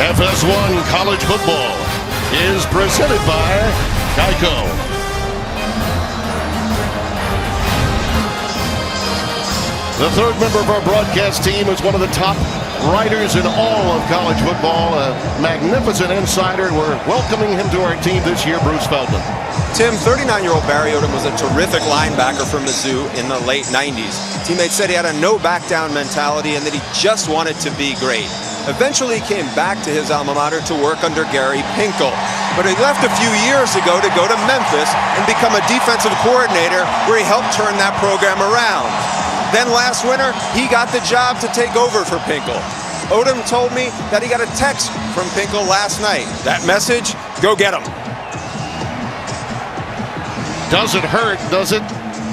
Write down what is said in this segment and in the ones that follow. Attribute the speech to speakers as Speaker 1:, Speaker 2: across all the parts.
Speaker 1: FS1 College Football is presented by Geico. The third member of our broadcast team is one of the top writers in all of college football, a magnificent insider. We're welcoming him to our team this year, Bruce Feldman.
Speaker 2: Tim, 39-year-old Barry Odom was a terrific linebacker from Mizzou in the late 90s. Teammates said he had a no-back-down mentality and that he just wanted to be great. Eventually, he came back to his alma mater to work under Gary Pinkel. But he left a few years ago to go to Memphis and become a defensive coordinator where he helped turn that program around. Then last winter, he got the job to take over for Pinkel. Odom told me that he got a text from Pinkel last night. That message, go get him.
Speaker 1: Does it hurt, does it,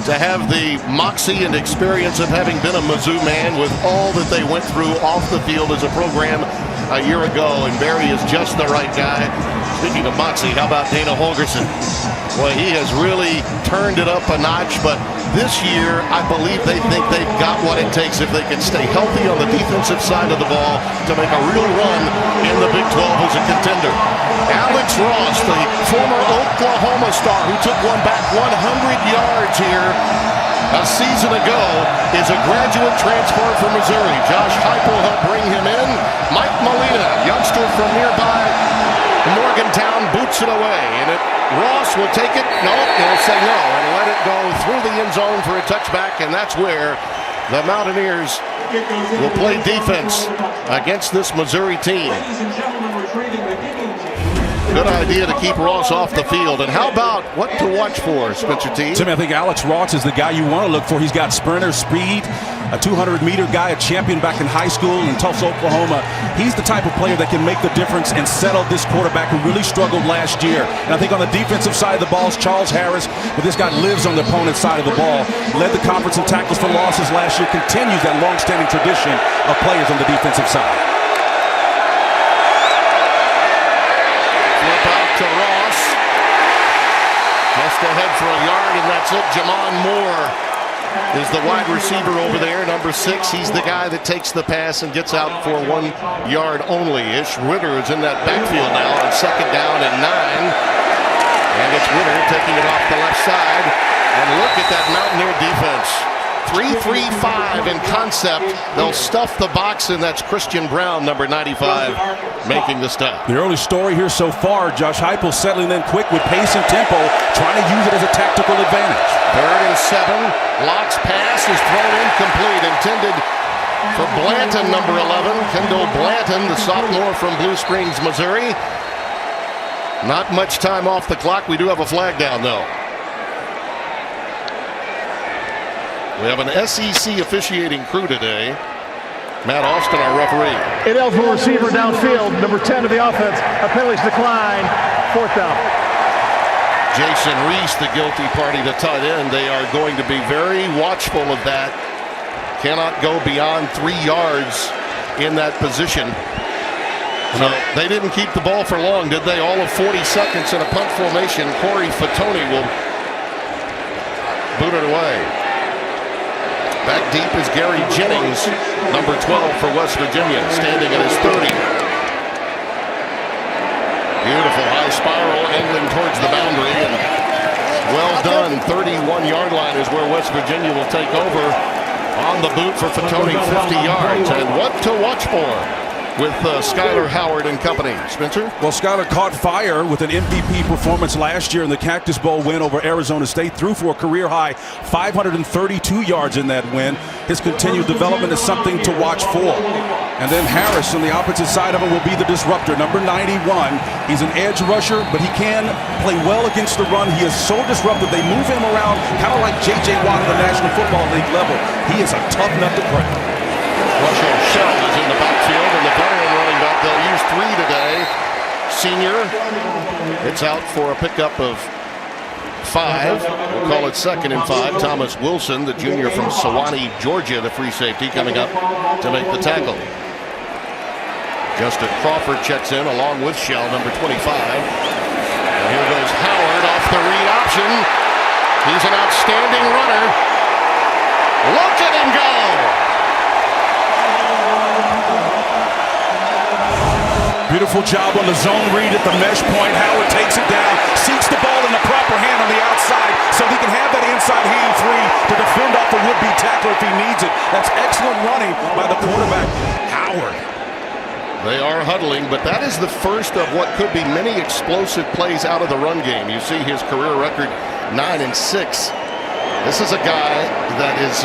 Speaker 1: to have the moxie and experience of having been a Mizzou man with all that they went through off the field as a program a year ago, and Barry is just the right guy. Speaking of moxie, how about Dana Holgorsen? Boy, he has really turned it up a notch, but this year, I believe they think they've got what it takes if they can stay healthy on the defensive side of the ball to make a real run in the Big 12 as a contender. Alex Ross, the former Oklahoma star who took one back 100 yards here a season ago, is a graduate transfer from Missouri. Josh Heupel helped bring him in. Mike Molina, youngster from nearby Morgantown, boots it away, and Ross will take it. No, he'll say no and let it go through the end zone for a touchback, and that's where the Mountaineers will play defense against this Missouri team. Good idea to keep Ross off the field. And how about what to watch for, Spencer T?
Speaker 3: Tim, I think Alex Ross is the guy you want to look for. He's got sprinter speed, a 200-meter guy, a champion back in high school in Tulsa, Oklahoma. He's the type of player that can make the difference and settle this quarterback who really struggled last year. And I think on the defensive side of the ball is Charles Harris, but this guy lives on the opponent's side of the ball. Led the conference in tackles for losses last year, continues that long-standing tradition of players on the defensive side.
Speaker 1: To Ross, just ahead for a yard, and that's it. Jamon Moore is the wide receiver over there, number 6. He's the guy that takes the pass and gets out for 1 yard only. Ish Ritter is in that backfield now on 2nd down and 9. And it's Ritter taking it off the left side. And look at that Mountaineer defense. 3-3-5 in concept. They'll stuff the box, and that's Christian Brown, number 95, making the stop.
Speaker 3: The early story here so far, Josh Heupel settling in quick with pace and tempo, trying to use it as a tactical advantage.
Speaker 1: 3rd and 7. Locke's pass is thrown incomplete, intended for Blanton, number 11. Kendall Blanton, the sophomore from Blue Springs, Missouri. Not much time off the clock. We do have a flag down, though. We have an SEC officiating crew today. Matt Austin, our referee.
Speaker 4: Ineligible receiver downfield, number 10 of the offense. A penalty's decline. 4th down.
Speaker 1: Jason Reese, the guilty party, the tight end. They are going to be very watchful of that. Cannot go beyond 3 yards in that position. So they didn't keep the ball for long, did they? All of 40 seconds in a punt formation. Corey Fatoni will boot it away. Back deep is Gary Jennings, number 12 for West Virginia, standing at his 30. Beautiful high spiral angling towards the boundary, and well done. 31-yard line is where West Virginia will take over on the boot for Fatoni, 50 yards. And what to watch for with Skyler Howard and company. Spencer?
Speaker 3: Well, Skyler caught fire with an MVP performance last year in the Cactus Bowl win over Arizona State. Threw for a career-high 532 yards in that win. His continued development is something to watch for. And then Harris on the opposite side of him will be the disruptor, number 91. He's an edge rusher, but he can play well against the run. He is so disruptive. They move him around kind of like J.J. Watt at the National Football League level. He is a tough nut to crack.
Speaker 1: Russell Shell is in the backfield, and the veteran running back, they'll use 3 today. Senior, it's out for a pickup of 5. We'll call it 2nd and 5. Thomas Wilson, the junior from Sewanee, Georgia, the free safety, coming up to make the tackle. Justin Crawford checks in along with Shell, number 25. And here goes Howard off the read option. He's an outstanding runner. Look at him go!
Speaker 3: Beautiful job on the zone read at the mesh point. Howard takes it down, seeks the ball in the proper hand on the outside so he can have that inside hand free to defend off the would-be tackler if he needs it. That's excellent running by the quarterback, Howard.
Speaker 1: They are huddling, but that is the first of what could be many explosive plays out of the run game. You see his career record 9-6. This is a guy that is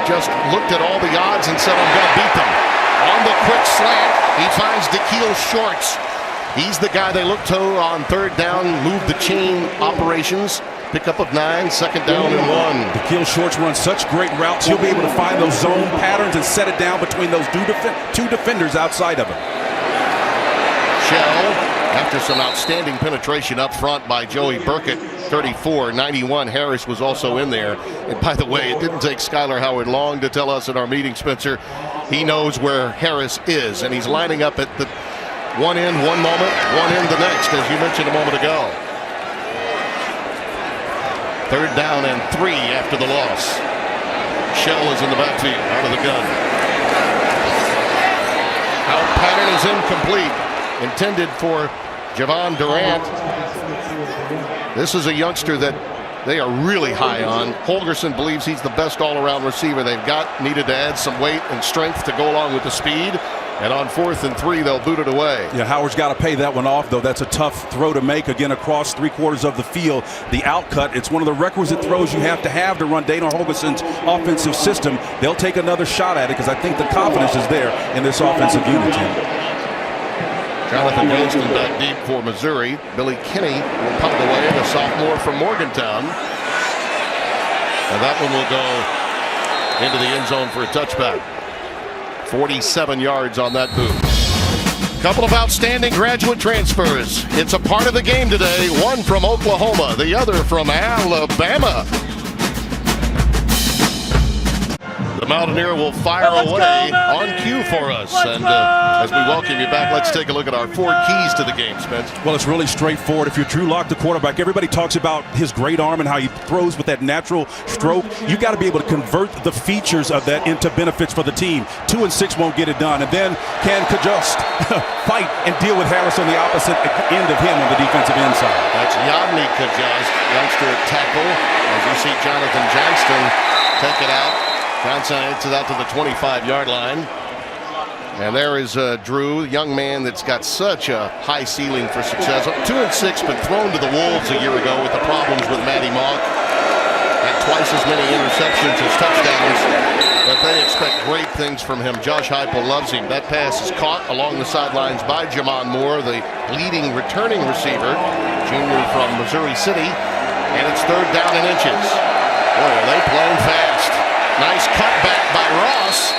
Speaker 1: just looked at all the odds and said, I'm going to beat them. On the quick slant, he finds Da'Keil Shorts. He's the guy they look to on third down, move the chain operations. Pickup of 9, second down and 1.
Speaker 3: Da'Keil Shorts runs such great routes. He'll be able to find those zone patterns and set it down between those two defenders outside of him.
Speaker 1: Shell, after some outstanding penetration up front by Joey Burkett, 34-91. Harris was also in there. And by the way, it didn't take Skylar Howard long to tell us in our meeting, Spencer, he knows where Harris is, and he's lining up at the one end one moment, one end the next, as you mentioned a moment ago. Third down and 3 after the loss. Shell is in the backfield, out of the gun. Out pattern is incomplete. Intended for Javon Durant. This is a youngster that they are really high on. Holgerson believes he's the best all-around receiver they've got. Needed to add some weight and strength to go along with the speed. And on 4th and 3, they'll boot it away.
Speaker 3: Yeah, Howard's got to pay that one off, though. That's a tough throw to make, again, across 3/4 of the field. The outcut, it's one of the requisite throws you have to run Dana Holgerson's offensive system. They'll take another shot at it because I think the confidence is there in this offensive unit team.
Speaker 1: Jonathan Johnston back deep for Missouri. Billy Kinney will punt it away, the sophomore from Morgantown. And that one will go into the end zone for a touchback. 47 yards on that move. Couple of outstanding graduate transfers. It's a part of the game today. One from Oklahoma, the other from Alabama. The Mountaineer will fire away on cue for us. And as we welcome you back, let's take a look at our 4 keys to the game, Spence.
Speaker 3: Well, it's really straightforward. If you're Drew Lock, the quarterback, everybody talks about his great arm and how he throws with that natural stroke. You got to be able to convert the features of that into benefits for the team. 2 and 6 won't get it done. And then can Kajust fight and deal with Harris on the opposite end of him on the defensive end side.
Speaker 1: That's Yadni Kajust, youngster at tackle. As you see Jonathan Johnston take it out. Johnson hits it out to the 25-yard line. And there is Drew, young man that's got such a high ceiling for success. 2 and 6, but thrown to the Wolves a year ago with the problems with Matty Mock. Had twice as many interceptions as touchdowns. But they expect great things from him. Josh Heupel loves him. That pass is caught along the sidelines by Jamon Moore, the leading returning receiver, junior from Missouri City. And it's third down and inches. Boy, are they playing fast. Nice cutback by Ross,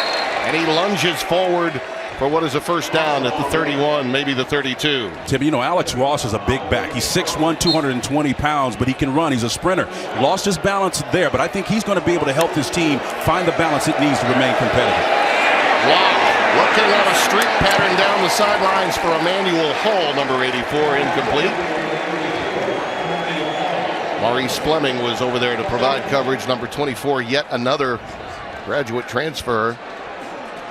Speaker 1: and he lunges forward for what is a first down at the 31, maybe the 32.
Speaker 3: Tim, you know, Alex Ross is a big back. He's 6'1", 220 pounds, but he can run. He's a sprinter. Lost his balance there, but I think he's going to be able to help this team find the balance it needs to remain competitive.
Speaker 1: Lock looking at a streak pattern down the sidelines for Emmanuel Hall, number 84, incomplete. Maurice Fleming was over there to provide coverage. Number 24, yet another graduate transfer.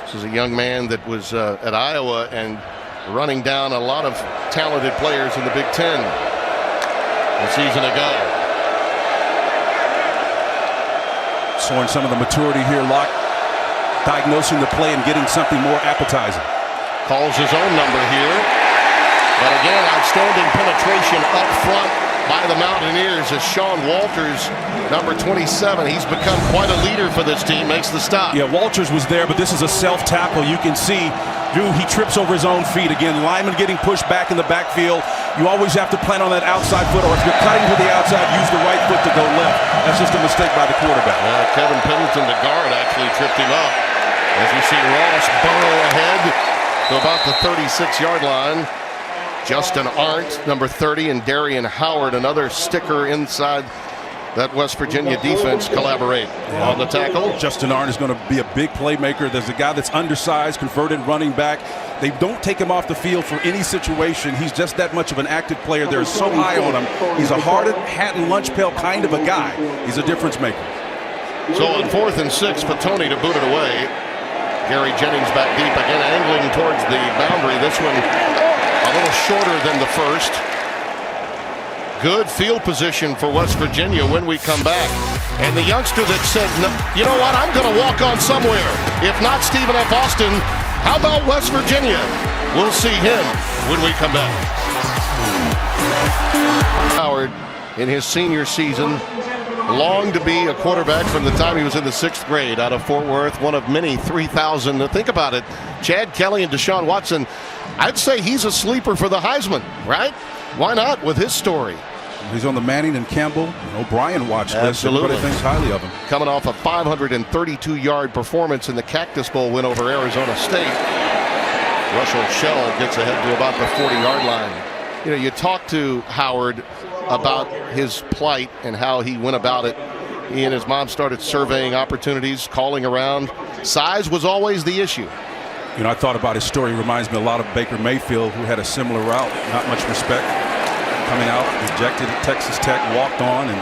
Speaker 1: This is a young man that was at Iowa and running down a lot of talented players in the Big Ten a season ago.
Speaker 3: Showing some of the maturity here, Locke diagnosing the play and getting something more appetizing.
Speaker 1: Calls his own number here. But again, outstanding penetration up front by the Mountaineers as Sean Walters, number 27. He's become quite a leader for this team, makes the stop.
Speaker 3: Yeah, Walters was there, but this is a self-tackle. You can see, Drew, he trips over his own feet. Again, lineman getting pushed back in the backfield. You always have to plan on that outside foot, or if you're cutting to the outside, use the right foot to go left. That's just a mistake by the quarterback.
Speaker 1: Kevin Pendleton, the guard, actually tripped him up. As you see Ross burrow ahead to about the 36-yard line. Justin Arndt, number 30, and Darian Howard, another sticker inside that West Virginia defense, collaborate on the tackle.
Speaker 3: Justin Arndt is going to be a big playmaker. There's a guy that's undersized, converted running back. They don't take him off the field for any situation. He's just that much of an active player. They're so high on him. He's a hard hat and lunch pail kind of a guy. He's a difference maker.
Speaker 1: So on 4th and 6 for Tony to boot it away. Gary Jennings back deep again, angling towards the boundary. This one A little shorter than the first. Good field position for West Virginia when we come back. And the youngster that said, no, you know what, I'm going to walk on somewhere. If not Stephen F. Austin, how about West Virginia? We'll see him when we come back. Howard, in his senior season, longed to be a quarterback from the time he was in the 6th grade out of Fort Worth, one of many 3,000. Think about it, Chad Kelly and Deshaun Watson, I'd say he's a sleeper for the Heisman, right? Why not with his story?
Speaker 3: He's on the Manning and Campbell and O'Brien watch list.
Speaker 1: Absolutely.
Speaker 3: Everybody thinks highly of him.
Speaker 1: Coming off a 532-yard performance in the Cactus Bowl win over Arizona State. Russell Shell gets ahead to about the 40-yard line. You know, you talk to Howard about his plight and how he went about it. He and his mom started surveying opportunities, calling around. Size was always the issue.
Speaker 3: You know, I thought about his story. He reminds me a lot of Baker Mayfield, who had a similar route. Not much respect. Coming out, rejected at Texas Tech, walked on, and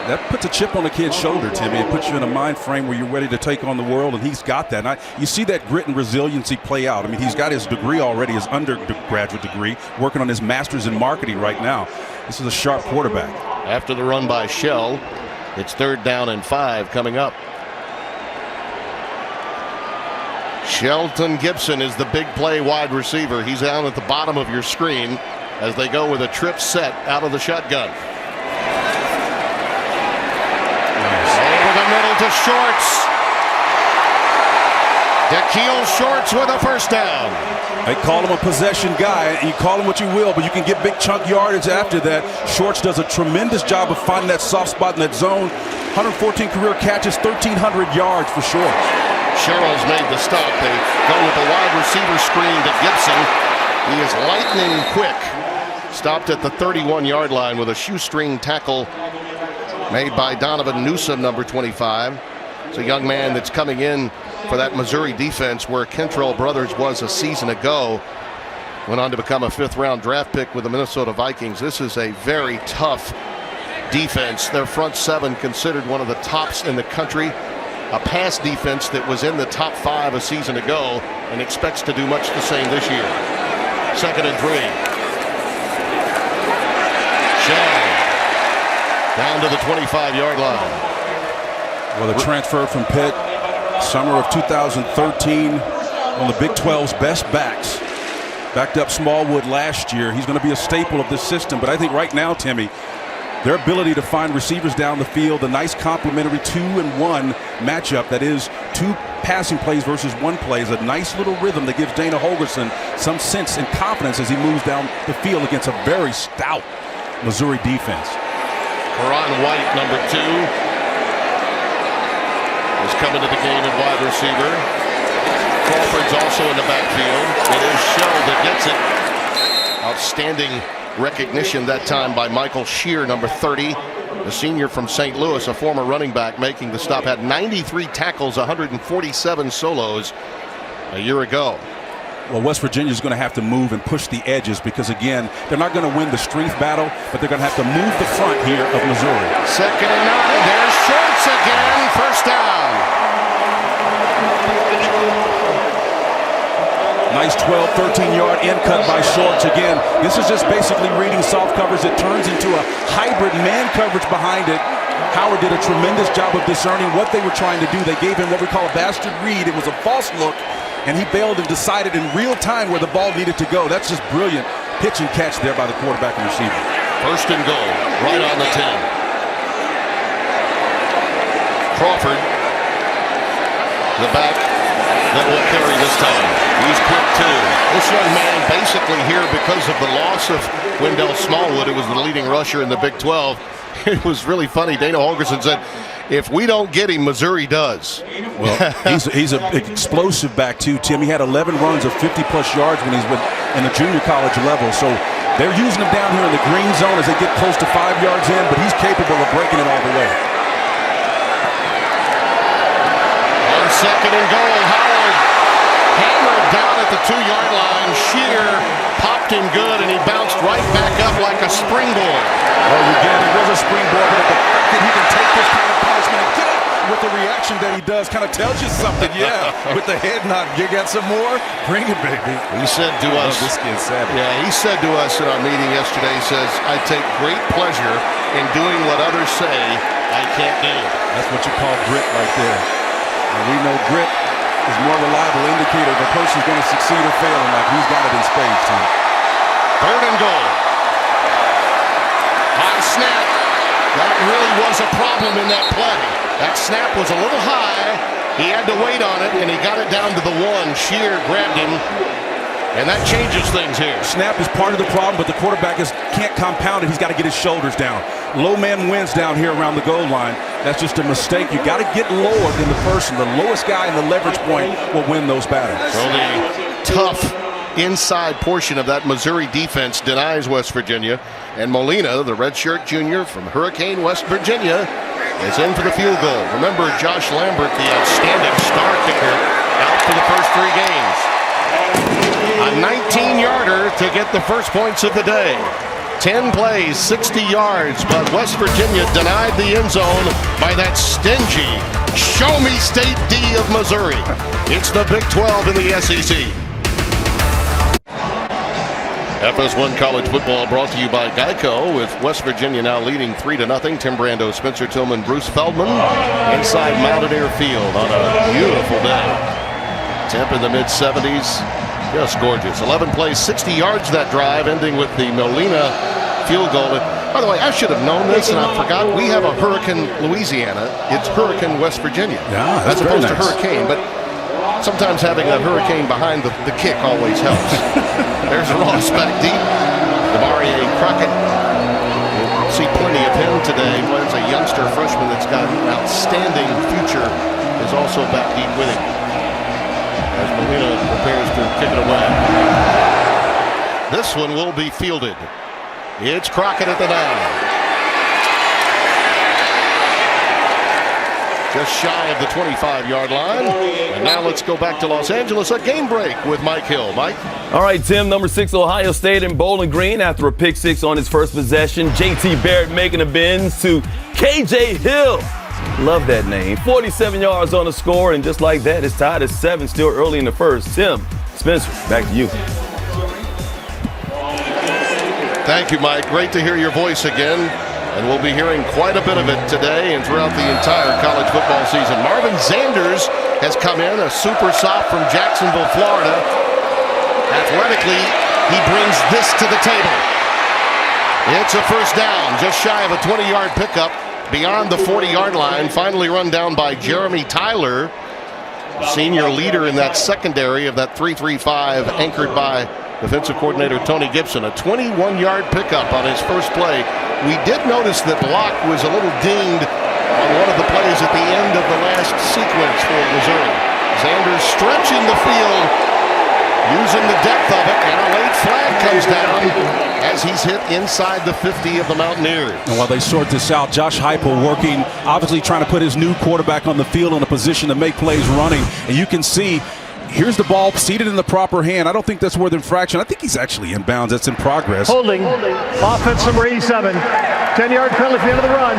Speaker 3: that puts a chip on the kid's shoulder, Timmy. It puts you in a mind frame where you're ready to take on the world, and he's got that. And you see that grit and resiliency play out. I mean, he's got his degree already, his undergraduate degree, working on his master's in marketing right now. This is a sharp quarterback.
Speaker 1: After the run by Shell, it's 3rd down and 5 coming up. Shelton Gibson is the big play wide receiver. He's down at the bottom of your screen as they go with a trip set out of the shotgun. Nice. Over the middle to Shorts. Da'Keil Shorts with a 1st down.
Speaker 3: They call him a possession guy, and you call him what you will, but you can get big chunk yardage after that. Shorts does a tremendous job of finding that soft spot in that zone. 114 career catches, 1,300 yards for Shorts.
Speaker 1: Sherrill's made the stop. They go with the wide receiver screen to Gibson. He is lightning quick. Stopped at the 31-yard line with a shoestring tackle made by Donovan Newsom, number 25. It's a young man that's coming in for that Missouri defense where Kentrell Brothers was a season ago. Went on to become a 5th-round draft pick with the Minnesota Vikings. This is a very tough defense. Their front 7 considered one of the tops in the country. A pass defense that was in the top 5 a season ago and expects to do much the same this year. 2nd and 3. Shell down to the 25-yard line.
Speaker 3: Well, the transfer from Pitt, summer of 2013, one of the Big 12's best backs. Backed up Smallwood last year. He's going to be a staple of this system. But I think right now, Timmy, their ability to find receivers down the field, a nice complementary 2-and-1 matchup that is 2 passing plays versus 1 play, is a nice little rhythm that gives Dana Holgorsen some sense and confidence as he moves down the field against a very stout Missouri defense.
Speaker 1: Karan White, number 2, is coming to the game at wide receiver. Crawford's also in the backfield. It is Shell that gets it. Outstanding recognition that time by Michael Shear, number 30, the senior from St. Louis, a former running back, making the stop. Had 93 tackles, 147 solos a year ago.
Speaker 3: Well, West Virginia is going to have to move and push the edges because, again, they're not going to win the strength battle, but they're going to have to move the front here of Missouri.
Speaker 1: 2nd and 9. There's Shorts again. 1st down.
Speaker 3: Nice 12, 13-yard end cut by Shorts. Again, this is just basically reading soft covers. It turns into a hybrid man coverage behind it. Howard did a tremendous job of discerning what they were trying to do. They gave him what we call a bastard read. It was a false look, and he bailed and decided in real time where the ball needed to go. That's just brilliant pitch and catch there by the quarterback and receiver.
Speaker 1: 1st and goal, right on the 10. Crawford, the back that will carry this time. He's quick too. This young man basically here because of the loss of Wendell Smallwood, who was the leading rusher in the Big 12. It was really funny. Dana Holgorsen said, if we don't get him, Missouri does.
Speaker 3: Well, he's an explosive back too, Tim. He had 11 runs of 50-plus yards when he's in the junior college level. So they're using him down here in the green zone as they get close to 5 yards in, but he's capable of breaking it all the way.
Speaker 1: On 2nd and goal, Howard hammered down at the 2-yard line. Shear popped him good, and he bounced right back up like a springboard.
Speaker 3: Well, again, it was a springboard, but the fact that he can take this kind of punishment and get up with the reaction that he does kind of tells you something. Yeah, with the head nod. You got some more? Bring it, baby.
Speaker 1: He said to us,
Speaker 3: this kid's savage.
Speaker 1: Yeah, he said to us in our meeting yesterday, he says, I take great pleasure in doing what others say I can't do.
Speaker 3: That's what you call grit right there. And we know grit is more reliable indicator of a person's going to succeed or fail in life. He's got it in spades, Tom.
Speaker 1: 3rd and goal. High snap. That really was a problem in that play. That snap was a little high. He had to wait on it, and he got it down to the 1. Shear grabbed him, and that changes things here.
Speaker 3: Snap is part of the problem, but the quarterback can't compound it. He's got to get his shoulders down. Low man wins down here around the goal line. That's just a mistake. You got to get lower than the person. The lowest guy in the leverage point will win those battles.
Speaker 1: So the tough inside portion of that Missouri defense denies West Virginia. And Molina, the redshirt junior from Hurricane, West Virginia, is in for the field goal. Remember Josh Lambert, the outstanding star kicker, out for the first 3 games. A 19-yarder to get the first points of the day. 10 plays, 60 yards, but West Virginia denied the end zone by that stingy Show Me State D of Missouri. It's the Big 12 in the SEC. FS1 College Football brought to you by Geico, with West Virginia now leading 3-0. Tim Brando, Spencer Tillman, Bruce Feldman inside Mountaineer Field on a beautiful day. Temp in the mid-70s. Just gorgeous. 11 plays, 60 yards that drive, ending with the Molina field goal. By the way, I should have known this, and I forgot. We have a Hurricane Louisiana. It's Hurricane West Virginia, as opposed to Hurricane. But sometimes having a hurricane behind the kick always helps. There's Ross back deep. Demarie Crockett. We'll see plenty of him today. As a youngster freshman that's got an outstanding future is also back deep with him, as Molina prepares to kick it away. This one will be fielded. It's Crockett at the 9. Just shy of the 25-yard line. And now let's go back to Los Angeles. A game break with Mike Hill. Mike?
Speaker 5: All right, Tim, number 6, Ohio State in Bowling Green after a pick 6 on his first possession. JT Barrett making a bend to KJ Hill. Love that name. 47 yards on the score, and just like that, it's tied at 7 still early in the first. Tim, Spencer, back to you.
Speaker 1: Thank you, Mike. Great to hear your voice again. And we'll be hearing quite a bit of it today and throughout the entire college football season. Marvin Zanders has come in, a super sop from Jacksonville, Florida. Athletically, he brings this to the table. It's a first down, just shy of a 20-yard pickup beyond the 40-yard line. Finally run down by Jeremy Tyler, senior leader in that secondary of that 3-3-5, anchored by defensive coordinator Tony Gibson. A 21-yard pickup on his first play. We did notice that Locke was a little dinged on one of the plays at the end of the last sequence for Missouri. Zanders stretching the field, using the depth of it, and a late flag comes down as he's hit inside the 50 of the Mountaineers.
Speaker 3: And while they sort this out, Josh Heupel working, obviously trying to put his new quarterback on the field in a position to make plays running. And you can see, here's the ball seated in the proper hand. I don't think that's worth infraction. I think he's actually in bounds. That's in progress.
Speaker 4: Holding. Offense number 87. 10-yard penalty for the end of the run.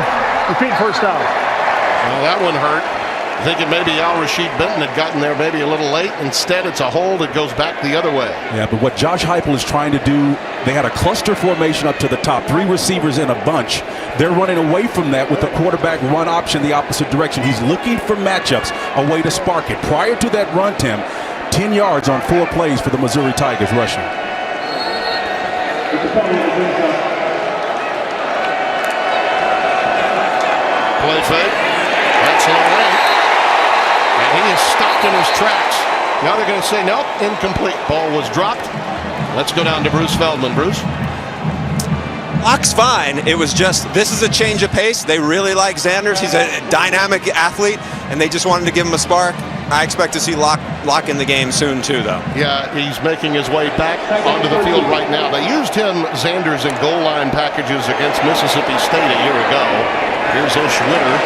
Speaker 4: Repeat first down.
Speaker 1: Well, that one hurt. Thinking maybe Al-Rashid Benton had gotten there maybe a little late. Instead, it's a hold. It goes back the other way.
Speaker 3: Yeah, but what Josh Heupel is trying to do, they had a cluster formation up to the top, 3 receivers in a bunch. They're running away from that with the quarterback run option the opposite direction. He's looking for matchups, a way to spark it. Prior to that run, Tim, 10 yards on 4 plays for the Missouri Tigers rushing.
Speaker 1: Play fake. That's all right. And he is stopped in his tracks. Now they're going to say, nope, incomplete. Ball was dropped. Let's go down to Bruce Feldman. Bruce?
Speaker 2: Locke's fine. It was just, this is a change of pace. They really like Zanders. He's a dynamic athlete, and they just wanted to give him a spark. I expect to see Locke in the game soon, too, though.
Speaker 1: Yeah, he's making his way back onto the field right now. They used him, Zanders, in goal line packages against Mississippi State a year ago. Here's Ish Witter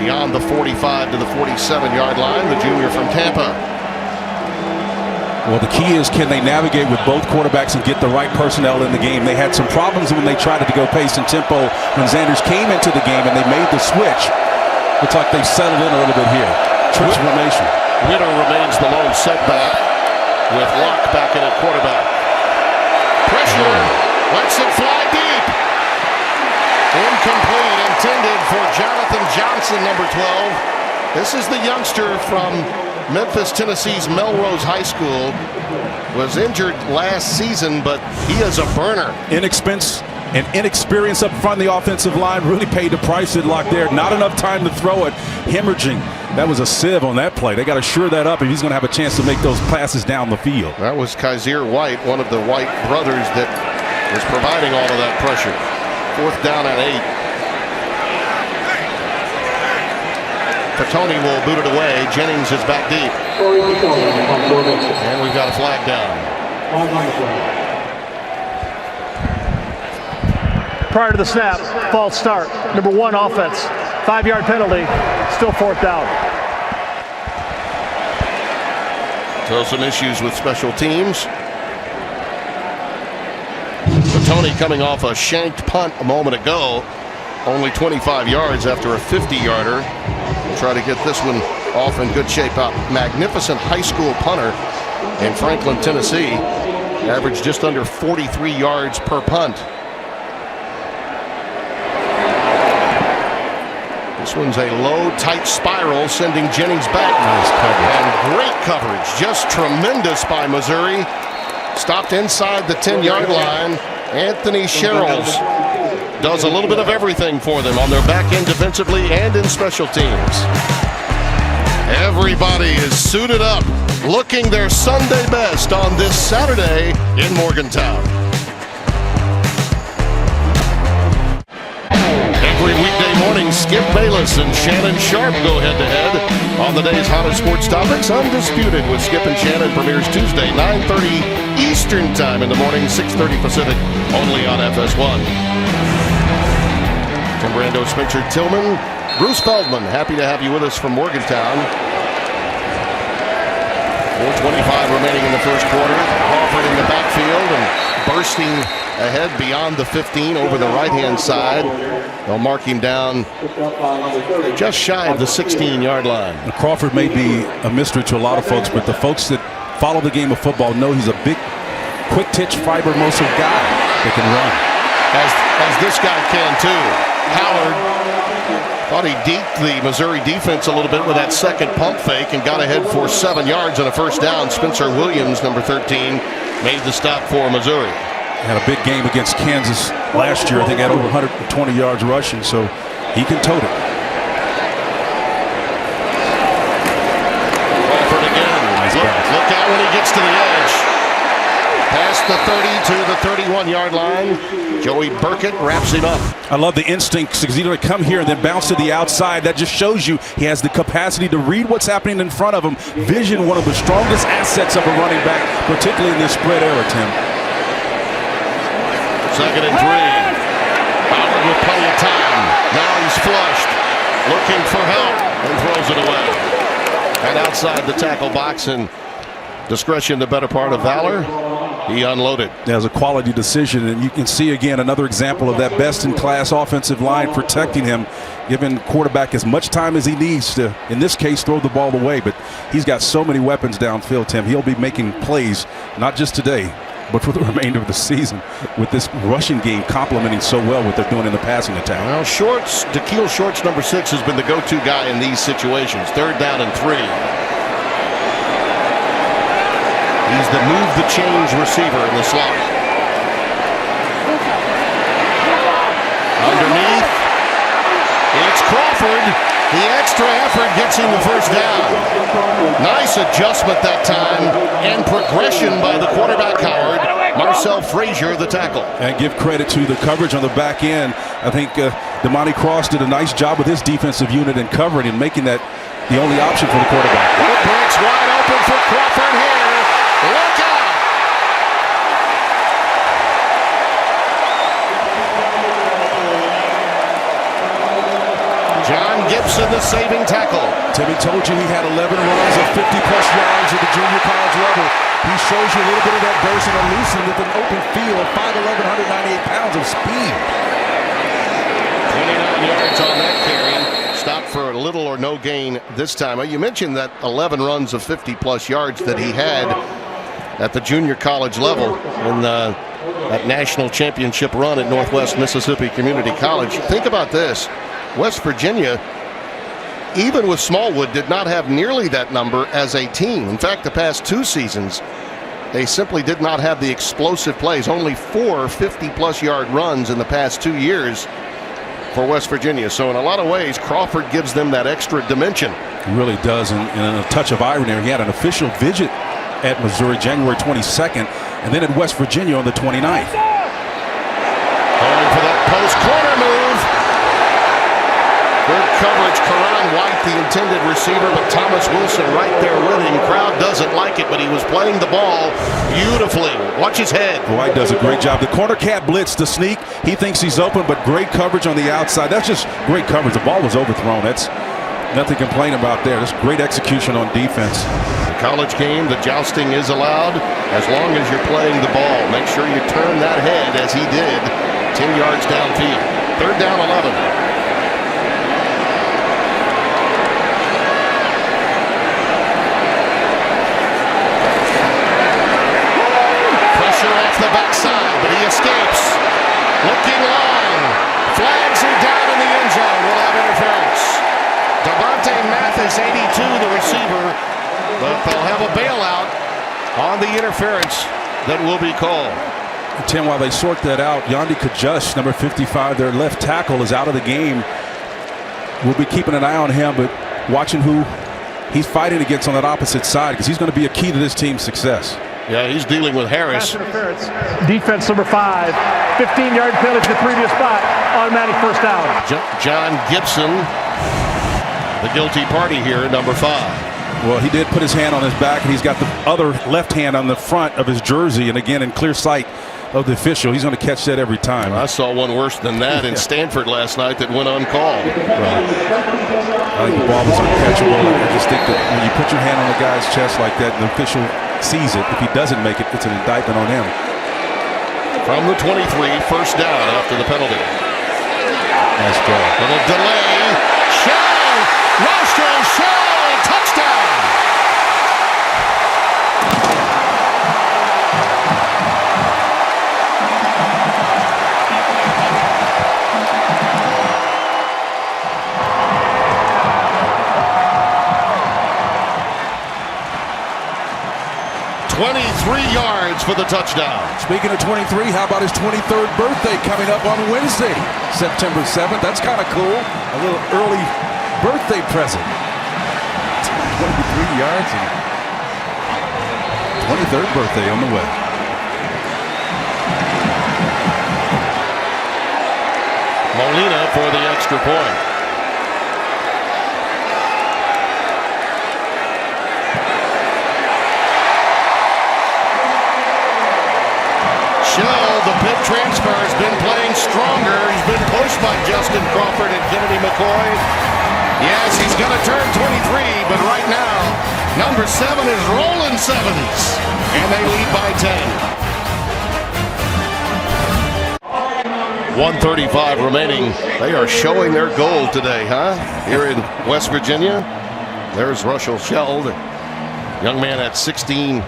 Speaker 1: beyond the 45 to the 47-yard line, the junior from Tampa.
Speaker 3: Well, the key is, can they navigate with both quarterbacks and get the right personnel in the game? They had some problems when they tried to go pace and tempo when Zanders came into the game and they made the switch. Looks like they've settled in a little bit here. Transformation.
Speaker 1: Ritter remains the lone setback with Locke back in at quarterback. Pressure. Lets it fly deep. Incomplete. Intended for Jonathan Johnson, number 12. This is the youngster from Memphis, Tennessee's Melrose High School. Was injured last season, but he is a burner.
Speaker 3: Inexperience up front of the offensive line really paid the price at Locke there. Not enough time to throw it. Hemorrhaging. That was a sieve on that play. They got to shore that up if he's going to have a chance to make those passes down the field.
Speaker 1: That was Kaiser White, one of the White brothers that was providing all of that pressure. 4th down and 8. Fatoni will boot it away. Jennings is back deep. And we've got a flag down.
Speaker 4: Prior to the snap, false start. Number 1 offense. 5-yard penalty. Still 4th down.
Speaker 1: So some issues with special teams. Fatoni coming off a shanked punt a moment ago. Only 25 yards after a 50-yarder. We'll try to get this one off in good shape. A magnificent high school punter in Franklin, Tennessee. Averaged just under 43 yards per punt. This one's a low, tight spiral, sending Jennings back.
Speaker 3: Nice coverage.
Speaker 1: And great coverage. Just tremendous by Missouri. Stopped inside the 10-yard line. Anthony Sherrills does a little bit of everything for them on their back end defensively and in special teams. Everybody is suited up, looking their Sunday best on this Saturday in Morgantown. Every weekday morning, Skip Bayless and Shannon Sharp go head-to-head on the day's hottest sports topics. Undisputed with Skip and Shannon premieres Tuesday, 9:30 Eastern Time in the morning, 6:30 Pacific, only on FS1. Tim Brando, Spencer Tillman, Bruce Feldman, happy to have you with us from Morgantown. 4:25 remaining in the first quarter. Crawford in the backfield and bursting ahead beyond the 15 over the right-hand side. They'll mark him down just shy of the 16-yard line.
Speaker 3: Crawford may be a mystery to a lot of folks, but the folks that follow the game of football know he's a big, quick-twitch, fiber-muscle guy that can run.
Speaker 1: As this guy can, too. Howard thought he deked the Missouri defense a little bit with that second pump fake and got ahead for 7 yards and a first down. Spencer Williams, number 13, made the stop for Missouri.
Speaker 3: Had a big game against Kansas last year. I think had over 120 yards rushing, so he can tote it.
Speaker 1: Crawford again.
Speaker 3: Nice pass.
Speaker 1: Look out when he gets to the edge. Past the 30 to the 31-yard line. Joey Burkett wraps him up.
Speaker 3: I love the instincts because he's going to come here and then bounce to the outside. That just shows you he has the capacity to read what's happening in front of him. Vision, one of the strongest assets of a running back, particularly in this spread era, Tim.
Speaker 1: 2nd and 3. Howard with plenty of time. Now he's flushed. Looking for help and throws it away. And outside the tackle box, and discretion the better part of valor. He unloaded.
Speaker 3: That was a quality decision, and you can see again another example of that best-in-class offensive line protecting him, giving quarterback as much time as he needs to, in this case, throw the ball away. But he's got so many weapons downfield, Tim. He'll be making plays, not just today, but for the remainder of the season, with this rushing game complementing so well what they're doing in the passing attack.
Speaker 1: Well, Dakeil Shorts, number 6, has been the go-to guy in these situations. 3rd down and 3. He's the move-the-change receiver in the slot. Underneath, it's Crawford. The extra effort gets him the first down. Nice adjustment that time, and progression by the quarterback, Howard. Marcel Frazier, the tackle.
Speaker 3: And give credit to the coverage on the back end. I think Damani Cross did a nice job with his defensive unit in covering and making that the only option for the quarterback.
Speaker 1: Woodbridge wide open for Crawford here. Look out! John Gibson, the saving tackle.
Speaker 3: Timmy told you he had 11 runs of 50-plus yards at the junior college level. He shows you a little bit of that burst and a loosening with an open field, 5'11", 198 pounds of speed.
Speaker 1: 29 yards on that carry. Stopped for little or no gain this time. You mentioned that 11 runs of 50-plus yards that he had at the junior college level in that national championship run at Northwest Mississippi Community College. Think about this. West Virginia, even with Smallwood, did not have nearly that number as a team. In fact, the past 2 seasons, they simply did not have the explosive plays. Only 4 50-plus yard runs in the past 2 years for West Virginia. So in a lot of ways, Crawford gives them that extra dimension.
Speaker 3: He really does. And a touch of irony, he had an official visit at Missouri January 22nd, and then at West Virginia on the 29th.
Speaker 1: Going for that post corner move. Good coverage. Karan White, the intended receiver, but Thomas Wilson right there with him. Crowd doesn't like it, but he was playing the ball beautifully. Watch his head.
Speaker 3: White does a great job. The corner can't blitz the sneak. He thinks he's open, but great coverage on the outside. That's just great coverage. The ball was overthrown. That's nothing to complain about there. That's great execution on defense.
Speaker 1: The college game, the jousting is allowed as long as you're playing the ball. Make sure you turn that head as he did 10 yards downfield. 3rd down, 11. The backside, but he escapes. Looking long. Flags are down in the end zone. We'll have interference. Devontae Mathis, 82, the receiver, but they'll have a bailout on the interference that will be called.
Speaker 3: Tim, while they sort that out, Yandi Kajush, number 55, their left tackle, is out of the game. We'll be keeping an eye on him, but watching who he's fighting against on that opposite side, because he's going to be a key to this team's success.
Speaker 1: Yeah, he's dealing with Harris.
Speaker 4: Defense number 5. 15-yard penalty to the previous spot. Automatic first down.
Speaker 1: John Gibson, the guilty party here, number 5.
Speaker 3: Well, he did put his hand on his back, and he's got the other left hand on the front of his jersey. And again, in clear sight of the official, he's going to catch that every time.
Speaker 1: I saw one worse than that in Stanford last night that went uncalled.
Speaker 3: I think the ball was uncatchable. I just think that when you put your hand on the guy's chest like that, the official sees it. If he doesn't make it, it's an indictment on him.
Speaker 1: From the 23, first down after the penalty.
Speaker 3: Nice draw.
Speaker 1: Little delay. Shell! Rochelle Shell! Touchdown! yards for the touchdown.
Speaker 3: Speaking of 23, how about his 23rd birthday coming up on Wednesday, September 7th? That's kind of cool. A little early birthday present. 23 yards and 23rd birthday on the way.
Speaker 1: Molina for the extra point. Shell, the Pitt transfer, has been playing stronger. He's been pushed by Justin Crawford and Kennedy McCoy. Yes, he's going to turn 23, but right now, number 7 is rolling sevens, and they lead by 10. 1:35 remaining. They are showing their gold today, huh? Here in West Virginia. There's Russell Shell, the young man at 16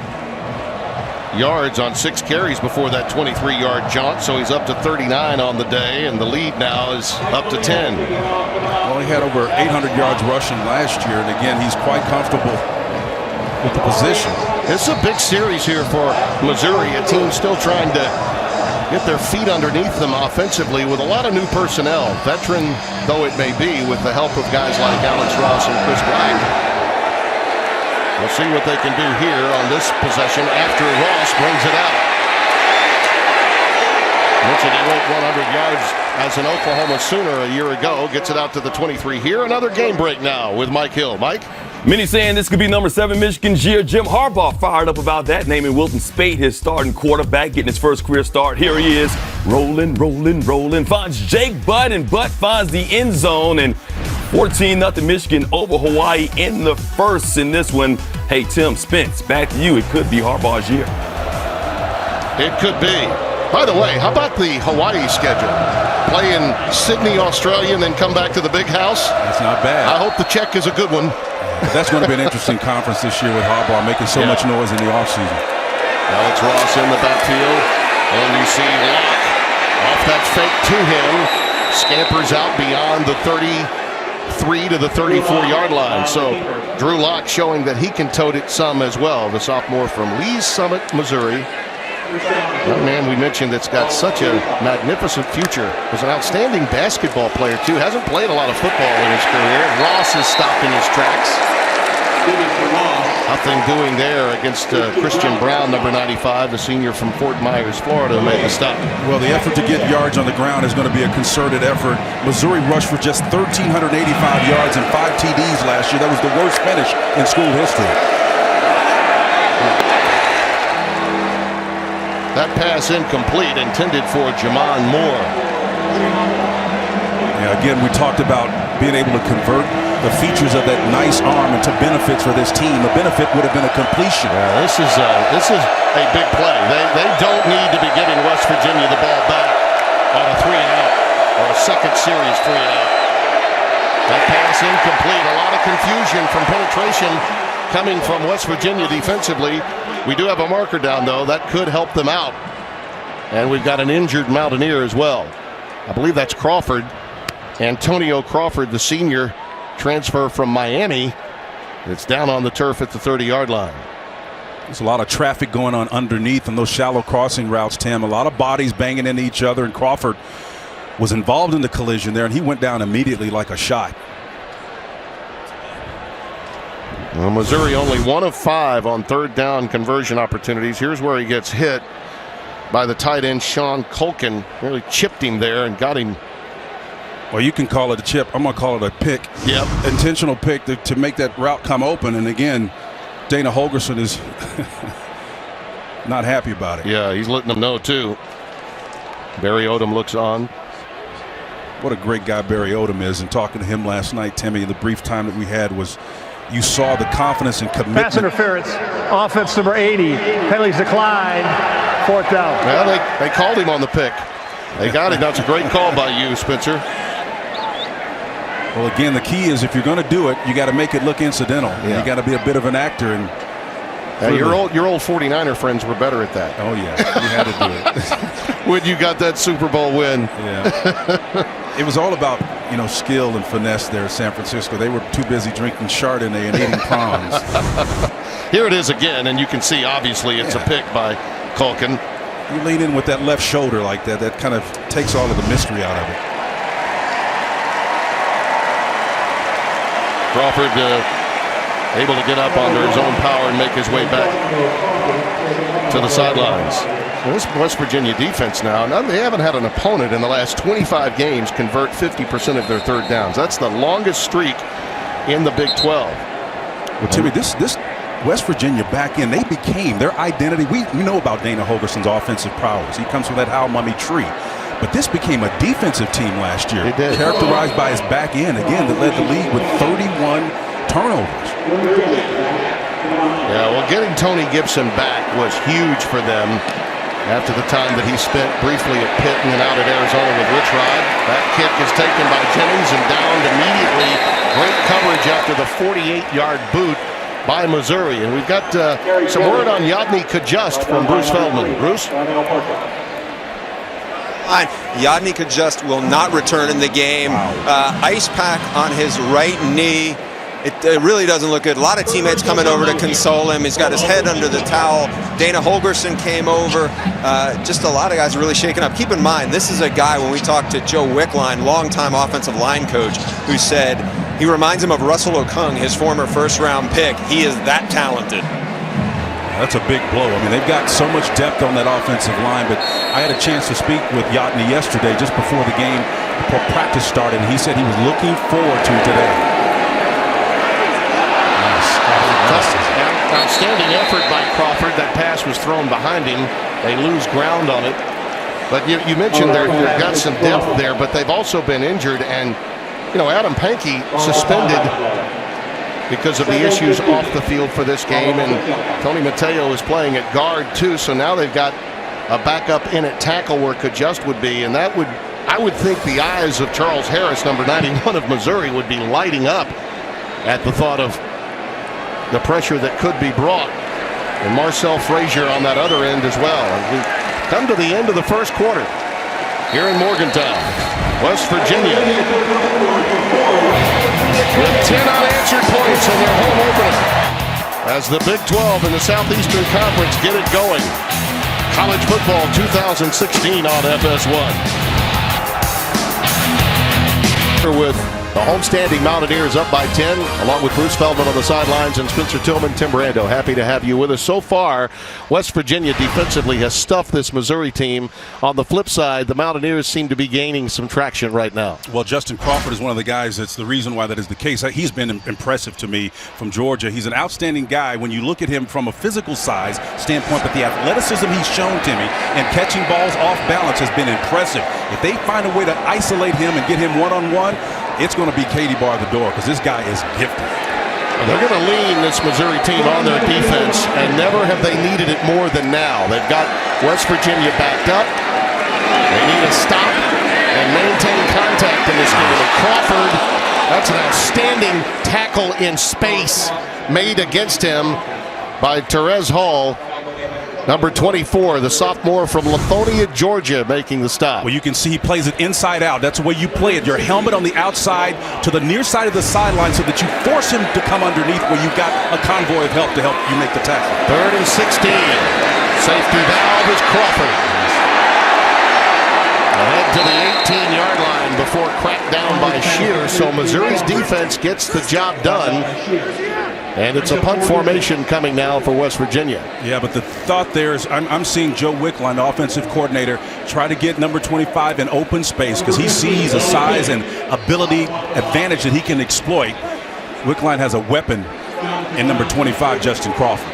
Speaker 1: yards on 6 carries before that 23-yard jaunt, so he's up to 39 on the day, and the lead now is up to 10.
Speaker 3: Well, he had over 800 yards rushing last year, and again, he's quite comfortable with the position.
Speaker 1: It's a big series here for Missouri, a team still trying to get their feet underneath them offensively with a lot of new personnel, veteran though it may be, with the help of guys like Alex Ross and Chris Black. We'll see what they can do here on this possession after Ross brings it out. Mentioned he went 100 yards as an Oklahoma Sooner a year ago. Gets it out to the 23 here. Another game break now with Mike Hill. Mike?
Speaker 5: Many saying this could be number 7 Michigan's year. Jim Harbaugh fired up about that, naming Wilton Speight his starting quarterback, getting his first career start. Here he is, rolling, finds Jake Butt, and Butt finds the end zone, and 14-0 Michigan over Hawaii in the first in this one. Hey, Tim Spence, back to you. It could be Harbaugh's year.
Speaker 1: It could be. By the way, how about the Hawaii schedule? play in Sydney, Australia, and then come back to the big house.
Speaker 3: That's not bad.
Speaker 1: I hope the check is a good one.
Speaker 3: But that's going to be an interesting conference this year with Harbaugh making so much noise in the offseason.
Speaker 1: Alex Ross in the backfield, and you see Locke off that fake to him, scampers out beyond the 33 to the 34-yard line. So Drew Locke showing that he can tote it some as well, the sophomore from Lee's Summit, Missouri. That man we mentioned that's got such a magnificent future. Was an outstanding basketball player, too. Hasn't played a lot of football in his career. Ross has stopped in his tracks. Nothing doing there against Christian Brown, number 95, the senior from Fort Myers, Florida, who made the stop.
Speaker 3: Well, the effort to get yards on the ground is going to be a concerted effort. Missouri rushed for just 1,385 yards and 5 TDs last year. That was the worst finish in school history.
Speaker 1: That pass incomplete, intended for Jamon Moore.
Speaker 3: Yeah, again, we talked about being able to convert the features of that nice arm into benefits for this team. The benefit would have been a completion.
Speaker 1: Yeah, this is a big play. They don't need to be giving West Virginia the ball back on a 3-and-out or a second series 3-and-out. That pass incomplete. A lot of confusion from penetration coming from West Virginia defensively. We do have a marker down, though. That could help them out. And we've got an injured Mountaineer as well. I believe that's Crawford. Antonio Crawford, the senior, transfer from Miami. It's down on the turf at the 30-yard line.
Speaker 3: There's a lot of traffic going on underneath on those shallow crossing routes, Tim. A lot of bodies banging into each other, and Crawford was involved in the collision there, and he went down immediately like a shot.
Speaker 1: Well, Missouri only 1 of 5 on third down conversion opportunities. Here's where he gets hit by the tight end Sean Culkin. Really chipped him there and got him.
Speaker 3: Well, you can call it a chip. I'm going to call it a pick.
Speaker 1: Yep.
Speaker 3: Intentional pick to make that route come open. And again, Dana Holgorsen is not happy about it.
Speaker 1: Yeah, he's letting them know, too. Barry Odom looks on.
Speaker 3: What a great guy Barry Odom is. And talking to him last night, Timmy, the brief time that we had was you saw the confidence and commitment.
Speaker 4: Pass interference. Offense number 80. Penalties decline. 4th down.
Speaker 1: Well, they called him on the pick. They got it. That's a great call by you, Spencer.
Speaker 3: Well, again, the key is if you're going to do it, you got to make it look incidental.
Speaker 1: Yeah.
Speaker 3: You got to be a bit of an actor. And
Speaker 1: your old 49er friends were better at that.
Speaker 3: Oh yeah, you had to do it.
Speaker 1: When you got that Super Bowl win.
Speaker 3: Yeah. It was all about skill and finesse there at San Francisco. They were too busy drinking Chardonnay and eating prawns.
Speaker 1: Here it is again, and you can see obviously it's a pick by Culkin.
Speaker 3: You lean in with that left shoulder like that. That kind of takes all of the mystery out of it.
Speaker 1: Crawford able to get up under his own power and make his way back to the sidelines. This West Virginia defense now, they haven't had an opponent in the last 25 games convert 50% of their third downs. That's the longest streak in the Big 12.
Speaker 3: Well, Timmy, this West Virginia back in, they became their identity. We know about Dana Holgorsen's offensive prowess. He comes from that Hal Mummy tree. But this became a defensive team last year.
Speaker 1: It did.
Speaker 3: Characterized by his back end, again, that led the league with 31 turnovers.
Speaker 1: Yeah, well, getting Tony Gibson back was huge for them after the time that he spent briefly at Pitt and then out at Arizona with Rich Rod. That kick is taken by Jennings and downed immediately. Great coverage after the 48-yard boot by Missouri. And we've got some word on Yadni Kajust from Bruce Feldman. Bruce?
Speaker 2: Yadni Kajust will not return in the game. Ice pack on his right knee. It really doesn't look good. A lot of teammates coming over to console him. He's got his head under the towel. Dana Holgorsen came over. Just a lot of guys really shaken up. Keep in mind, this is a guy, when we talked to Joe Wickline, longtime offensive line coach, who said he reminds him of Russell Okung, his former first-round pick. He is that talented.
Speaker 3: That's a big blow. I mean, they've got so much depth on that offensive line, but I had a chance to speak with Yadni yesterday just before the game, before practice started, and he said he was looking forward to today.
Speaker 1: Outstanding effort by Crawford. That pass was thrown behind him. They lose ground on it. But you mentioned they've got some depth there, but they've also been injured. And, Adam Pankey suspended because of the issues off the field for this game. And Tony Mateo is playing at guard, too. So now they've got a backup in at tackle where Kajust would be. And that would I would think the eyes of Charles Harris, number 91 of Missouri, would be lighting up at the thought of the pressure that could be brought. And Marcel Frazier on that other end as well. And we come to the end of the first quarter here in Morgantown, West Virginia, with 10 unanswered points in their home opener as the Big 12 and the Southeastern Conference get it going. College football 2016 on FS1. With the homestanding Mountaineers up by 10, along with Bruce Feldman on the sidelines and Spencer Tillman. Tim Brando, happy to have you with us. So far, West Virginia defensively has stuffed this Missouri team. On the flip side, the Mountaineers seem to be gaining some traction right now.
Speaker 3: Well, Justin Crawford is one of the guys that's the reason why that is the case. He's been impressive to me from Georgia. He's an outstanding guy when you look at him from a physical size standpoint, but the athleticism he's shown, Timmy, and catching balls off balance has been impressive. If they find a way to isolate him and get him one-on-one, it's going to be Katie bar the door because this guy is gifted.
Speaker 1: They're going to lean this Missouri team on their defense, and never have they needed it more than now. They've got West Virginia backed up. They need to stop and maintain contact in this game. And Crawford, that's an outstanding tackle in space made against him by Terez Hall. Number 24, the sophomore from Lithonia, Georgia, making the stop.
Speaker 3: Well, you can see he plays it inside out. That's the way you play it. Your helmet on the outside to the near side of the sideline so that you force him to come underneath where you've got a convoy of help to help you make the tackle.
Speaker 1: 3rd and 16. Safety valve is Crawford. Ahead to the 18-yard line before cracked down by Shear. So Missouri's defense gets the job done. And it's a punt formation coming now for West Virginia.
Speaker 3: Yeah, but the thought there is I'm seeing Joe Wickline, the offensive coordinator, try to get number 25 in open space because he sees a size and ability advantage that he can exploit. Wickline has a weapon in number 25, Justin Crawford.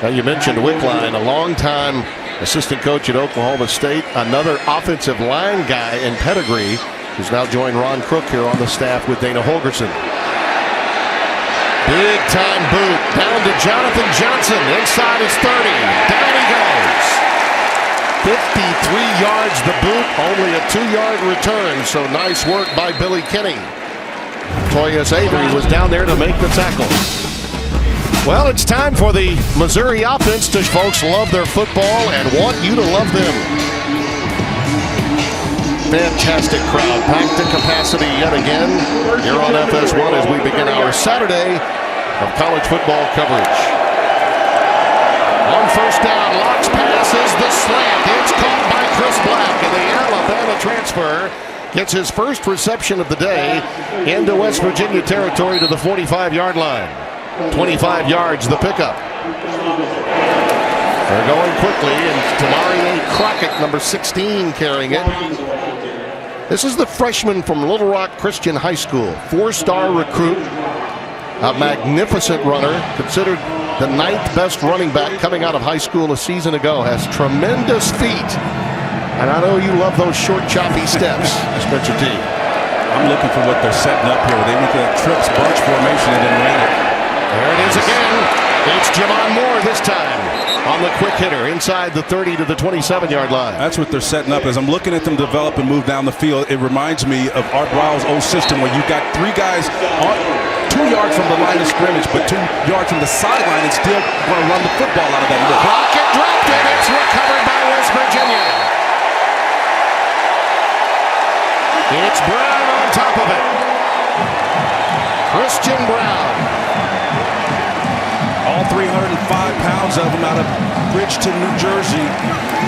Speaker 1: Now you mentioned Wickline, a longtime assistant coach at Oklahoma State, another offensive line guy in pedigree, who's now joined Ron Crook here on the staff with Dana Holgerson. Big time boot down to Jonathan Johnson. Inside is 30. Down he goes. 53 yards the boot, only a 2-yard return. So nice work by Billy Kinney. Toyas Avery was down there to make the tackle. Well, it's time for the Missouri offense to folks love their football and want you to love them. Fantastic crowd, packed to capacity yet again here on FS1 as we begin our Saturday of college football coverage. On first down, Locke's pass is the slant. It's caught by Chris Black, and the Alabama transfer gets his first reception of the day into West Virginia territory to the 45-yard line. 25 yards the pickup. They're going quickly, and Tamari Crockett, number 16, carrying it. This is the freshman from Little Rock Christian High School, 4-star recruit, a magnificent runner, considered the 9th best running back coming out of high school a season ago, has tremendous feet. And I know you love those short, choppy steps, Spencer T.
Speaker 3: I'm looking for what they're setting up here. They went to that trips bunch formation and then ran it.
Speaker 1: There it is again. It's Jamon Moore this time on the quick hitter inside the 30 to the 27-yard line.
Speaker 3: That's what they're setting up. As I'm looking at them develop and move down the field, it reminds me of Art Briles' old system where you've got 3 guys on 2 yards from the line of scrimmage, but 2 yards from the sideline and still want to run the football out of that look.
Speaker 1: Crockett dropped it. It's recovered by West Virginia. It's Brown on top of it. Christian Brown.
Speaker 3: All 305 pounds of him out of Bridgeton, New Jersey.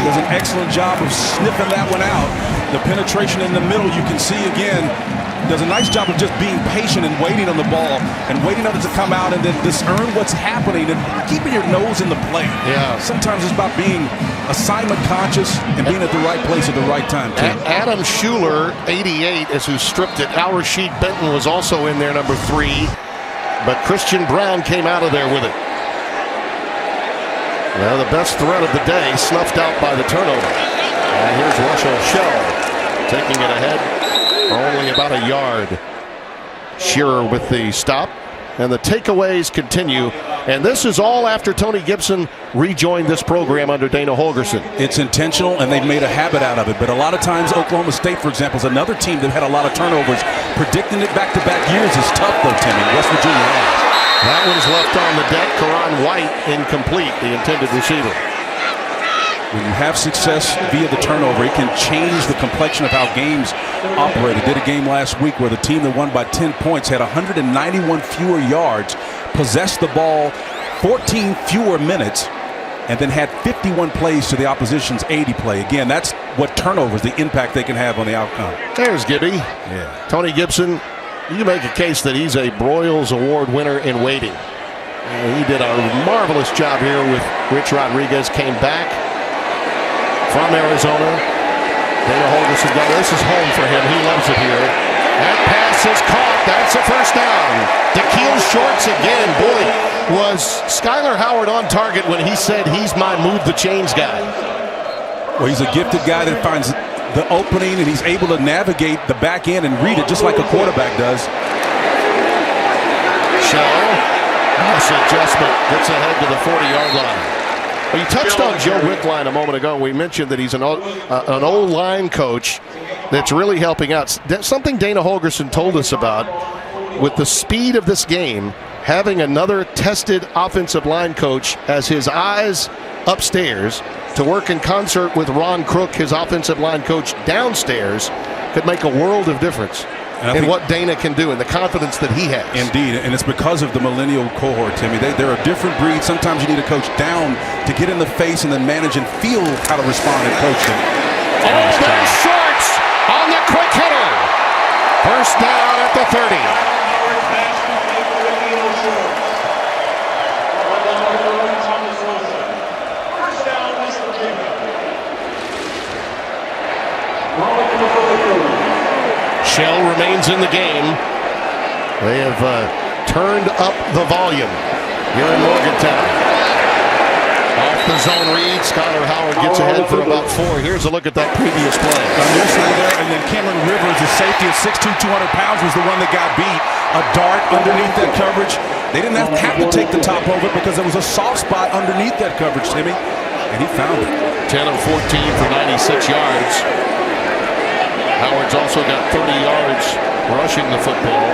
Speaker 3: Does an excellent job of sniffing that one out. The penetration in the middle, you can see again, does a nice job of just being patient and waiting on the ball and waiting on it to come out and then discern what's happening and keeping your nose in the play.
Speaker 1: Yeah.
Speaker 3: Sometimes it's about being assignment conscious and being at the right place at the right time, too.
Speaker 1: Adam Schuler, 88, is who stripped it. Al Rashid Benton was also in there, number 3. But Christian Brown came out of there with it. Well, the best threat of the day snuffed out by the turnover. And here's Russell Shell taking it ahead for only about a yard. Shearer with the stop. And the takeaways continue And this is all after Tony Gibson rejoined this program under Dana Holgorsen.
Speaker 3: It's intentional, and they've made a habit out of it. But a lot of times, Oklahoma State, for example, is another team that had a lot of turnovers. Predicting it back-to-back years is tough, though, Timmy. West Virginia has.
Speaker 1: That one's left on the deck. Karan White incomplete, the intended receiver.
Speaker 3: When you have success via the turnover, it can change the complexion of how games operate. It did a game last week where the team that won by 10 points had 191 fewer yards, possessed the ball 14 fewer minutes, and then had 51 plays to the opposition's 80 play. Again, that's what turnovers, the impact they can have on the outcome.
Speaker 1: There's Gibby.
Speaker 3: Yeah.
Speaker 1: Tony Gibson, you make a case that he's a Broyles Award winner in waiting. He did a marvelous job here with Rich Rodriguez, came back from Arizona. Dana Holgorsen got this is home for him. He loves it here. That pass is caught. That's a first down. DeKeel Shorts again. Boy, was Skylar Howard on target when he said he's my move the chains guy.
Speaker 3: Well, he's a gifted guy that finds the opening, and he's able to navigate the back end and read it just like a quarterback does.
Speaker 1: Shell. Nice adjustment. Gets ahead to the 40-yard line. Well, you touched on Joe Wickline a moment ago. We mentioned that he's an O-line coach that's really helping out. Something Dana Holgorsen told us about with the speed of this game, having another tested offensive line coach as his eyes upstairs to work in concert with Ron Crook, his offensive line coach downstairs, could make a world of difference in what Dana can do and the confidence that he has.
Speaker 3: Indeed, and it's because of the millennial cohort, Timmy. They're a different breed. Sometimes you need a coach down to get in the face and then manage and feel how to respond and coach them.
Speaker 1: Oh, there's Shorts on the quick hitter. First down at the 30. Shell remains in the game. They have turned up the volume here in Morgantown. Off the zone read, Skylar Howard gets ahead for about 4. Here's a look at that previous play.
Speaker 3: Initially there, and then Cameron Rivers, the safety at 6'2", 200 pounds, was the one that got beat. A dart underneath that coverage. They didn't have to take the top over it because there was a soft spot underneath that coverage, Timmy, and he found it.
Speaker 1: 10 of 14 for 96 yards. Howard's also got 30 yards rushing the football.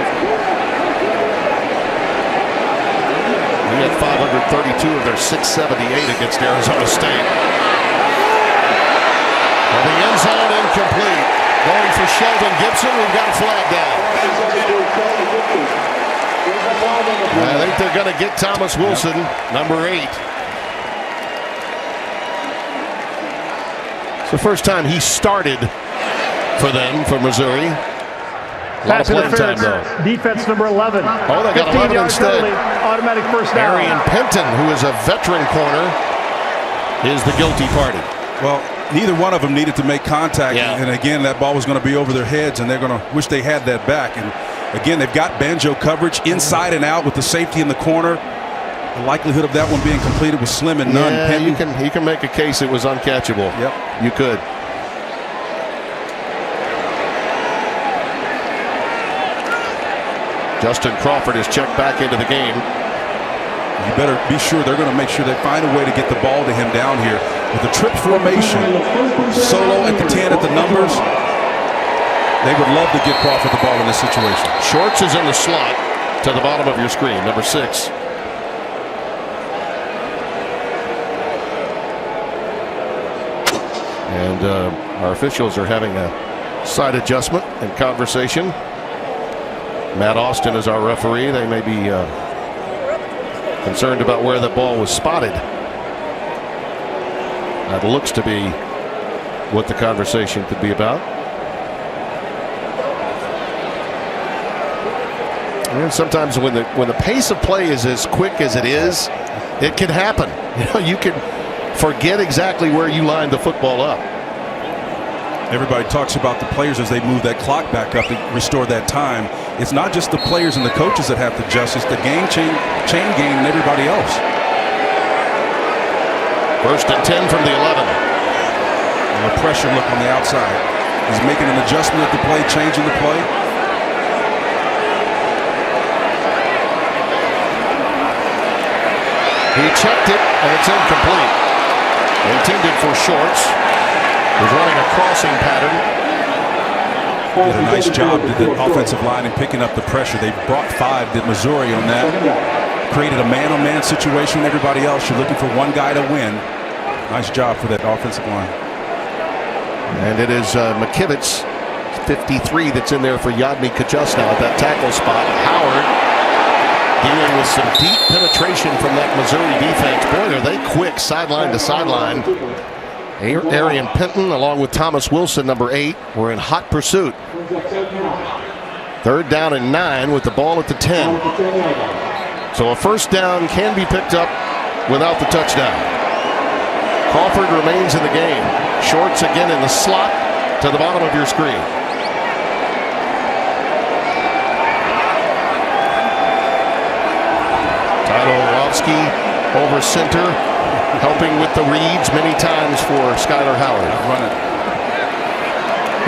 Speaker 1: He had 532 of their 678 against Arizona State. Well, the end zone incomplete. Going for Sheldon Gibson. We've got a flag down. I think they're going to get Thomas Wilson, number 8. It's the first time he started for them, for Missouri.
Speaker 4: Pass interference. Defense number 11.
Speaker 1: Oh, they got 11 instead.
Speaker 4: Penalty, automatic first down.
Speaker 1: Arian Penton, who is a veteran corner, is the guilty party.
Speaker 3: Well, neither one of them needed to make contact.
Speaker 1: Yeah.
Speaker 3: And again, that ball was going to be over their heads, and they're going to wish they had that back. And again, they've got banjo coverage inside and out with the safety in the corner. The likelihood of that one being completed was slim and none.
Speaker 1: Yeah, you can make a case it was uncatchable.
Speaker 3: Yep.
Speaker 1: You could. Justin Crawford is checked back into the game.
Speaker 3: You better be sure they're going to make sure they find a way to get the ball to him down here. With the trip formation, Solo at the 10 at the numbers, they would love to get Crawford the ball in this situation.
Speaker 1: Shorts is in the slot to the bottom of your screen, number 6. And our officials are having a side adjustment and conversation. Matt Austin is our referee. They may be concerned about where the ball was spotted. That looks to be what the conversation could be about. And sometimes when the pace of play is as quick as it is, it can happen. You can forget exactly where you lined the football up.
Speaker 3: Everybody talks about the players as they move that clock back up to restore that time. It's not just the players and the coaches that have to adjust. It's the chain game and everybody else.
Speaker 1: First and 10 from the 11.
Speaker 3: And a pressure look on the outside. He's making an adjustment at the play, changing the play.
Speaker 1: He checked it, and it's incomplete. Intended for Shorts. He's running a crossing pattern.
Speaker 3: Did a nice job, did the offensive line in picking up the pressure. They brought 5, did Missouri on that. Created a man-on-man situation with everybody else. You're looking for one guy to win. Nice job for that offensive line.
Speaker 1: And it is McKivitz, 53, that's in there for Yadni Kajusna at that tackle spot. Howard dealing with some deep penetration from that Missouri defense. Boy, are they quick sideline to sideline. Arian Penton along with Thomas Wilson, number 8, were in hot pursuit. 3rd down and 9 with the ball at the 10. So a first down can be picked up without the touchdown. Crawford remains in the game. Shorts again in the slot to the bottom of your screen. Tyler Orlovsky over center, helping with the reads many times for Skylar Howard.
Speaker 3: Run it.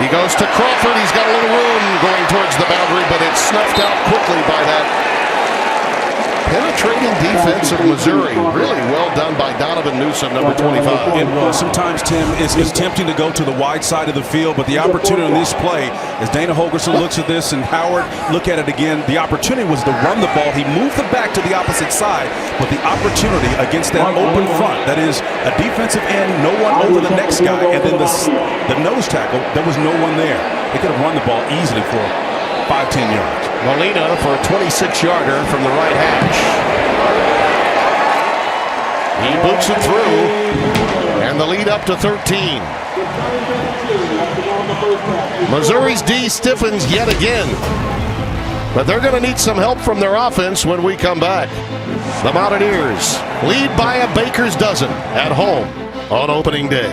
Speaker 1: He goes to Crawford. He's got a little room going towards the boundary, but it's snuffed out quickly by that penetrating defense of Missouri. Really well done by Donovan Newsom, number 25.
Speaker 3: It was. Sometimes, Tim, it's tempting to go to the wide side of the field, but the opportunity on this play, as Dana Holgerson looks at this and Howard look at it again, the opportunity was to run the ball. He moved the back to the opposite side, but the opportunity against that open front, that is a defensive end, no one over the next guy, and then the nose tackle, there was no one there. They could have run the ball easily for 5-10 yards.
Speaker 1: Molina for a 26-yarder from the right hash. He boots it through, and the lead up to 13. Missouri's D stiffens yet again, but they're going to need some help from their offense when we come back. The Mountaineers lead by a baker's dozen at home on opening day.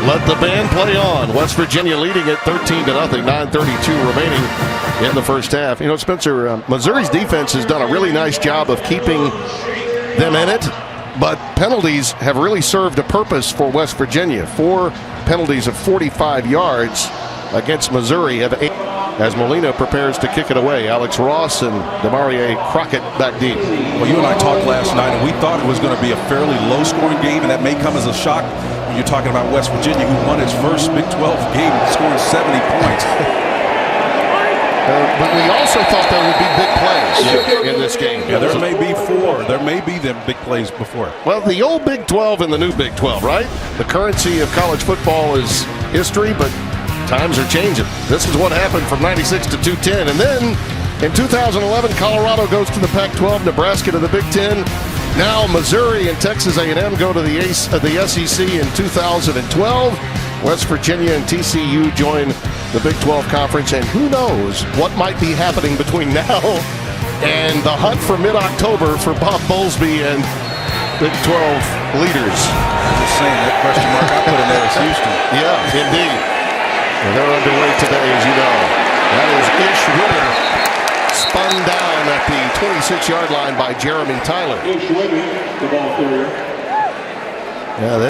Speaker 1: Let the band play on. West Virginia leading it 13-0. 9:32 remaining in the first half. You know, Spencer, Missouri's defense has done a really nice job of keeping them in it, but penalties have really served a purpose for West Virginia. 4 penalties of 45 yards against Missouri have 8 as Molina prepares to kick it away. Alex Ross and Demarie Crockett back deep.
Speaker 3: Well, you and I talked last night, and we thought it was going to be a fairly low-scoring game, and that may come as a shock when you're talking about West Virginia, who won its first Big 12 game, scoring 70 points.
Speaker 1: But we also thought there would be big plays in this game.
Speaker 3: Yeah, there may be 4. There may be them big plays before.
Speaker 1: Well, the old Big 12 and the new Big 12, right? The currency of college football is history, but times are changing. This is what happened from 96 to 210. And then in 2011, Colorado goes to the Pac-12, Nebraska to the Big 10. Now Missouri and Texas A&M go to the SEC in 2012. West Virginia and TCU join the Big 12 Conference. And who knows what might be happening between now and the hunt for mid-October for Bob Bowlesby and Big 12 leaders.
Speaker 3: I'm just saying, that question mark I put in there is Houston.
Speaker 1: Yeah, indeed. And they're underway today, as you know. That is Ish Ritter, spun down at the 26-yard line by Jeremy Tyler.
Speaker 6: Ish Ritter, the ball carrier.
Speaker 1: Yeah,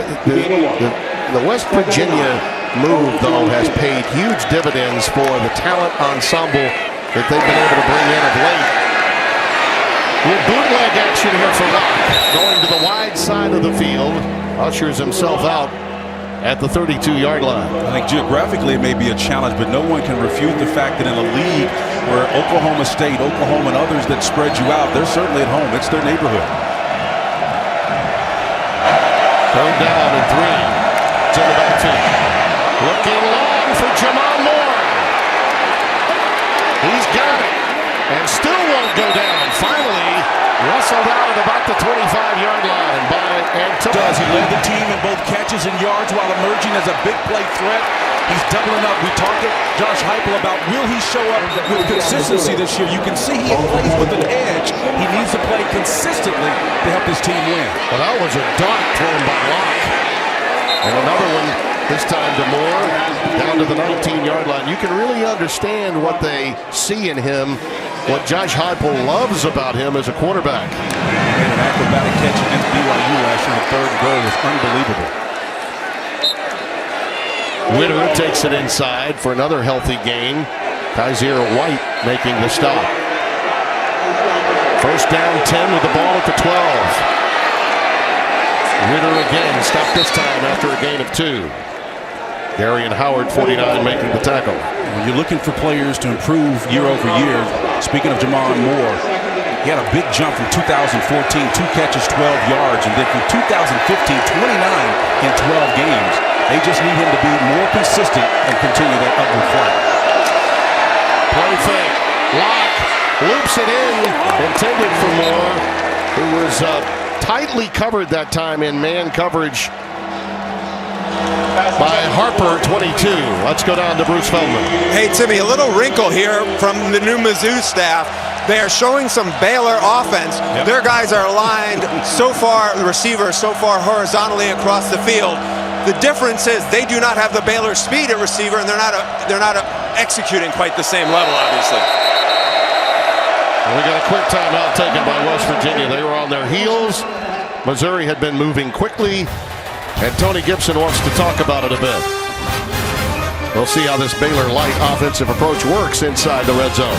Speaker 1: the West Virginia move, though, has paid huge dividends for the talent ensemble that they've been able to bring in of late. With bootleg action here for Rock, going to the wide side of the field, ushers himself out at the 32-yard line.
Speaker 3: I think geographically it may be a challenge, but no one can refute the fact that in a league where Oklahoma State, Oklahoma, and others that spread you out, they're certainly at home. It's their neighborhood.
Speaker 1: 3rd down and 3. It's in the backfield. Looking long for Jamon Moore. He's got it and still won't go down. Finally, wrestled out at about the 25-yard line by Antonio.
Speaker 3: He led the team in both catches and yards while emerging as a big play threat. He's doubling up. We talked to Josh Heupel about will he show up with consistency this year. You can see he plays with an edge. He needs to play consistently to help his team win.
Speaker 1: Well, that was a dart thrown by Locke. And another one, this time to Moore, down to the 19-yard line. You can really understand what they see in him, what Josh Heupel loves about him as a quarterback.
Speaker 3: He made an acrobatic catch against BYU last year. The 3rd goal was unbelievable.
Speaker 1: Witter takes it inside for another healthy gain. Kaiser White making the stop. First down 10 with the ball at the 12. Ritter again, stopped this time after a gain of 2. Darian Howard, 49, making the tackle.
Speaker 3: When you're looking for players to improve year over year, speaking of Jamon Moore, he had a big jump from 2014, 2 catches, 12 yards, and then from 2015, 29 in 12 games. They just need him to be more consistent and continue that upward flight.
Speaker 1: Play fake, lock, loops it in, intended for Moore, who was tightly covered that time in man coverage by Harper, 22. Let's go down to Bruce Feldman.
Speaker 2: Hey, Timmy, a little wrinkle here from the new Mizzou staff. They are showing some Baylor offense.
Speaker 3: Yep.
Speaker 2: Their guys are aligned so far, the receivers so far horizontally across the field. The difference is they do not have the Baylor speed at receiver, and they're not executing quite the same level, obviously.
Speaker 1: And we got a quick timeout taken by West Virginia. They were on their heels. Missouri had been moving quickly, and Tony Gibson wants to talk about it a bit. We'll see how this Baylor light offensive approach works inside the red zone.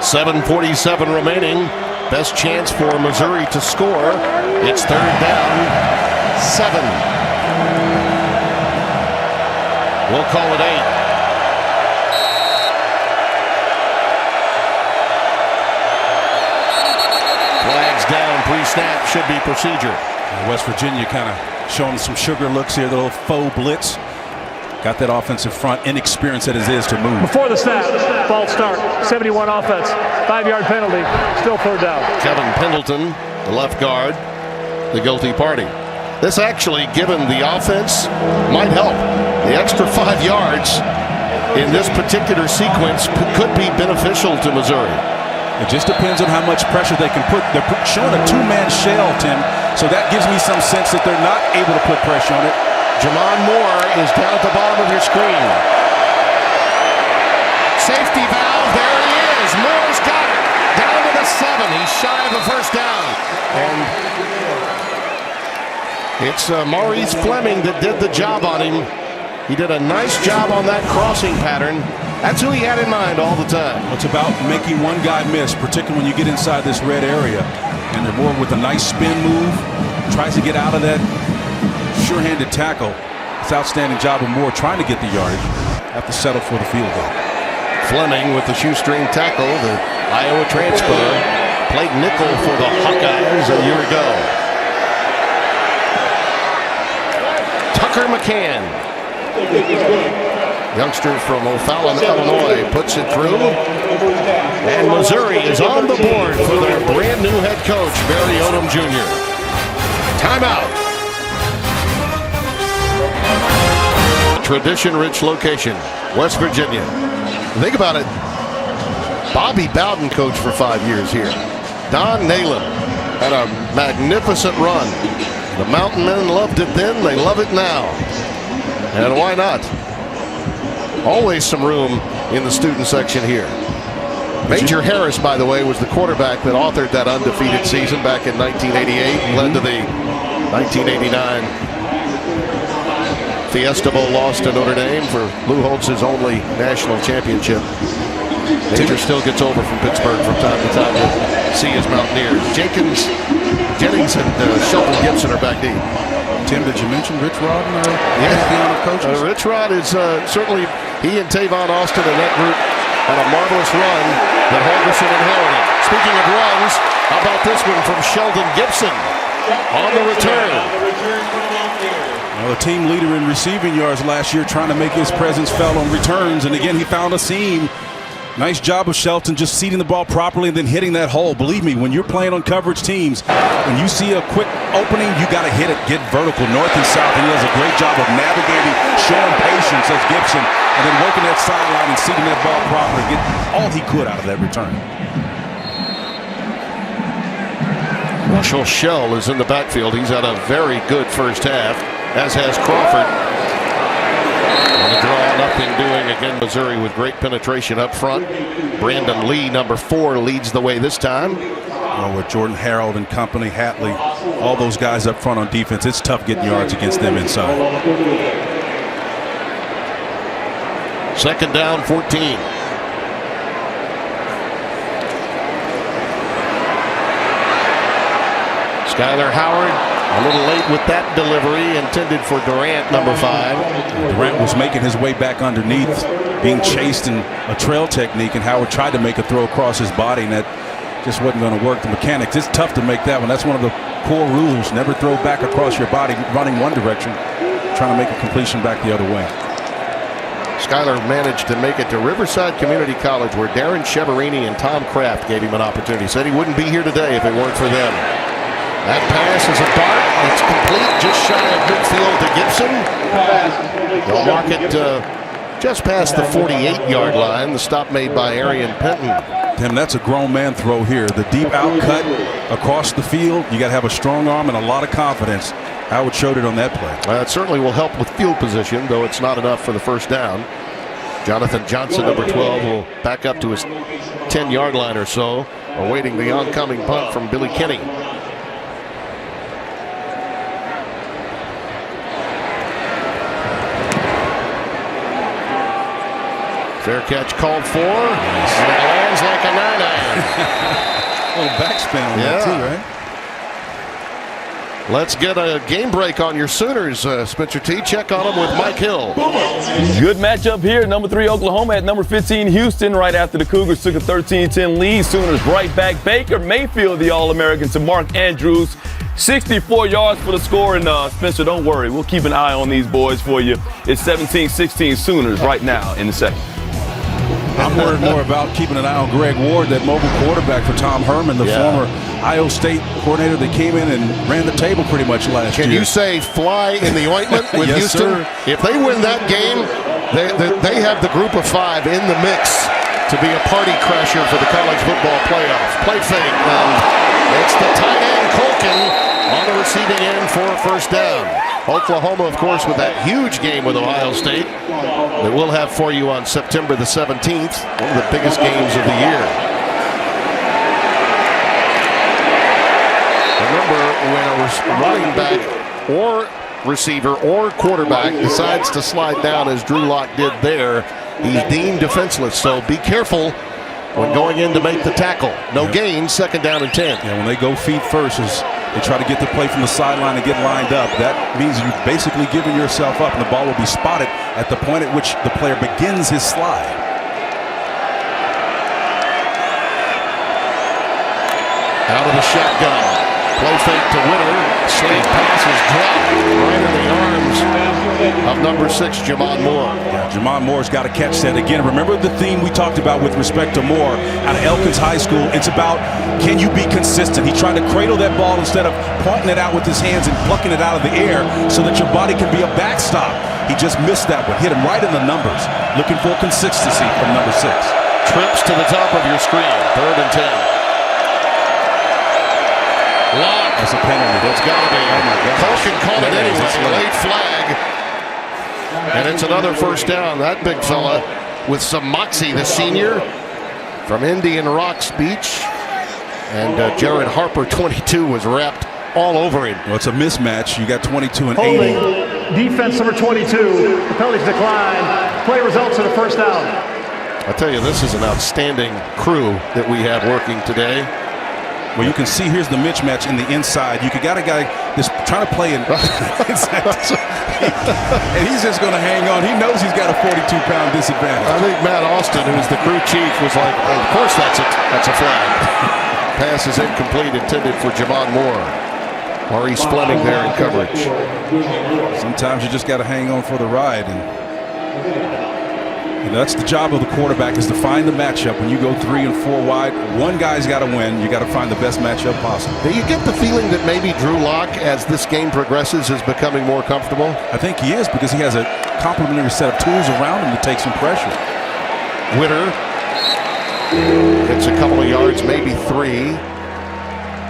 Speaker 1: 7:47 remaining. Best chance for Missouri to score. It's third down, 7. We'll call it 8. Flags down, pre-snap, should be procedure.
Speaker 3: West Virginia kind of showing some sugar looks here, the little faux blitz. Got that offensive front, inexperienced as it is to move.
Speaker 4: Before the snap, false start, 71 offense, 5-yard penalty, still third down.
Speaker 1: Kevin Pendleton, the left guard, the guilty party. This actually, given the offense, might help. The extra 5 yards in this particular sequence could be beneficial to Missouri.
Speaker 3: It just depends on how much pressure they can put. They're showing a 2-man shell, Tim, so that gives me some sense that they're not able to put pressure on it.
Speaker 1: Jamon Moore is down at the bottom of your screen. Safety valve, there he is. Moore's got it. Down to the 7. He's shy of the first down. And it's Maurice Fleming that did the job on him. He did a nice job on that crossing pattern. That's who he had in mind all the time.
Speaker 3: It's about making one guy miss, particularly when you get inside this red area. And they're more with a nice spin move. Tries to get out of that sure-handed tackle. It's an outstanding job of Moore trying to get the yardage. Have to settle for the field goal.
Speaker 1: Fleming with the shoestring tackle, the Iowa transfer, played nickel for the Hawkeyes a year ago. Tucker McCann, youngster from O'Fallon, Illinois, puts it through. And Missouri is on the board for their brand new head coach, Barry Odom Jr. Timeout. Tradition-rich location, West Virginia. Think about it. Bobby Bowden coached for 5 years here. Don Nalen had a magnificent run. The Mountain Men loved it then, they love it now. And why not? Always some room in the student section here. Major Harris, by the way, was the quarterback that authored that undefeated season back in 1988 and led to the 1989 Fiesta Bowl loss to Notre Dame for Lou Holtz's only national championship. Major still gets over from Pittsburgh from time to time to see his Mountaineers. Jennings and Sheldon Gibson are back deep.
Speaker 3: Tim, did you mention Rich Rod in our coaches?
Speaker 1: Rich Rod is certainly, he and Tavon Austin and that group had a marvelous run that Halverson inherited. Speaking of runs, how about this one from Sheldon Gibson on the return?
Speaker 3: Well, the team leader in receiving yards last year, trying to make his presence felt on returns, and again he found a seam. Nice job of Shelton just seating the ball properly and then hitting that hole. Believe me, when you're playing on coverage teams, when you see a quick opening, you got to hit it, get vertical, north and south, and he does a great job of navigating, showing patience as Gibson, and then working that sideline and seating that ball properly, get all he could out of that return.
Speaker 1: Russell Shell is in the backfield. He's had a very good first half, as has Crawford. On the draw, nothing doing again. Missouri with great penetration up front. Brandon Lee, number 4, leads the way this time.
Speaker 3: Well, with Jordan Harold and company, Hatley, all those guys up front on defense, it's tough getting yards against them inside.
Speaker 1: Second down, 14. Skyler Howard a little late with that delivery, intended for Durant, number 5.
Speaker 3: Durant was making his way back underneath, being chased in a trail technique, and Howard tried to make a throw across his body, and that just wasn't going to work. The mechanics, it's tough to make that one. That's one of the core rules. Never throw back across your body, running one direction, trying to make a completion back the other way.
Speaker 1: Skyler managed to make it to Riverside Community College, where Darren Cheverini and Tom Kraft gave him an opportunity. Said he wouldn't be here today if it weren't for them. That pass is a dart. It's complete, just shy of midfield to Gibson. They'll mark it just past the 48-yard line. The stop made by Arian Penton.
Speaker 3: Tim, that's a grown man throw here. The deep out cut across the field. You got to have a strong arm and a lot of confidence. Howard showed it on that play.
Speaker 1: It certainly will help with field position, though it's not enough for the first down. Jonathan Johnson, number 12, will back up to his 10-yard line or so, awaiting the oncoming punt from Billy Kinney. Fair catch called for, and it lands like a 9-iron.
Speaker 3: A little backspin on that too, right?
Speaker 1: Let's get a game break on your Sooners, Spencer T. Check on them with Mike Hill.
Speaker 5: Good matchup here. Number 3 Oklahoma at number 15 Houston. Right after the Cougars took a 13-10 lead. Sooners right back. Baker Mayfield, the All-American, to Mark Andrews. 64 yards for the score. And Spencer, don't worry. We'll keep an eye on these boys for you. It's 17-16 Sooners right now in the second.
Speaker 3: I'm worried more about keeping an eye on Greg Ward, that mobile quarterback for Tom Herman, the former Iowa State coordinator that came in and ran the table pretty much last year.
Speaker 1: Can you say fly in the ointment with
Speaker 3: Yes,
Speaker 1: Houston?
Speaker 3: sir.
Speaker 1: If they win that game, they have the group of 5 in the mix to be a party crasher for the college football playoffs. Play fake. It's the tight end Colkin on the receiving end for a first down. Oklahoma, of course, with that huge game with Ohio State that we'll have for you on September the 17th, one of the biggest games of the year. Remember, when a running back or receiver or quarterback decides to slide down as Drew Lock did there, he's deemed defenseless. So be careful when going in to make the tackle. No gain, second down and 10.
Speaker 3: Yeah, when they go feet first, as they try to get the play from the sideline and get lined up, that means you've basically given yourself up, and the ball will be spotted at the point at which the player begins his slide.
Speaker 1: Out of the shotgun. Play fake to Winter. Slant pass is dropped right in the arms of number 6, Jamon Moore.
Speaker 3: Yeah, Jamon Moore's got to catch that again. Remember the theme we talked about with respect to Moore out of Elkins High School. It's about, can you be consistent? He tried to cradle that ball instead of pointing it out with his hands and plucking it out of the air so that your body can be a backstop. He just missed that one. Hit him right in the numbers. Looking for consistency from number 6.
Speaker 1: Trips to the top of your screen. 3rd and 10. Lock.
Speaker 3: That's a penalty.
Speaker 1: That's got to be.
Speaker 3: Oh my God.
Speaker 1: Colkin called it
Speaker 3: That is
Speaker 1: anyway. Late flag. And it's another first down. That big fella with some moxie, the senior from Indian Rocks Beach. And Jared Harper, 22, was wrapped all over him.
Speaker 3: Well, it's a mismatch. You got 22 and
Speaker 4: Holding
Speaker 3: 80.
Speaker 4: defense number 22. The penalties decline. Play results in a first down.
Speaker 1: I tell you, this is an outstanding crew that we have working today.
Speaker 3: Well, you can see here's the mismatch in the inside. You got a guy that's trying to play in and he's just going to hang on. He knows he's got a 42-pound disadvantage.
Speaker 1: I think Matt Austin, who's the crew chief, was like, of course that's a flag. Pass is incomplete, intended for Jamon Moore. Maurice Fleming there in coverage.
Speaker 3: Sometimes you just got to hang on for the ride. And that's the job of the quarterback, is to find the matchup. When you go 3 and 4 wide, one guy's got to win. You got to find the best matchup possible.
Speaker 1: Do you get the feeling that maybe Drew Lock, as this game progresses, is becoming more comfortable?
Speaker 3: I think he is, because he has a complementary set of tools around him to take some pressure.
Speaker 1: Winter gets a couple of yards, maybe 3.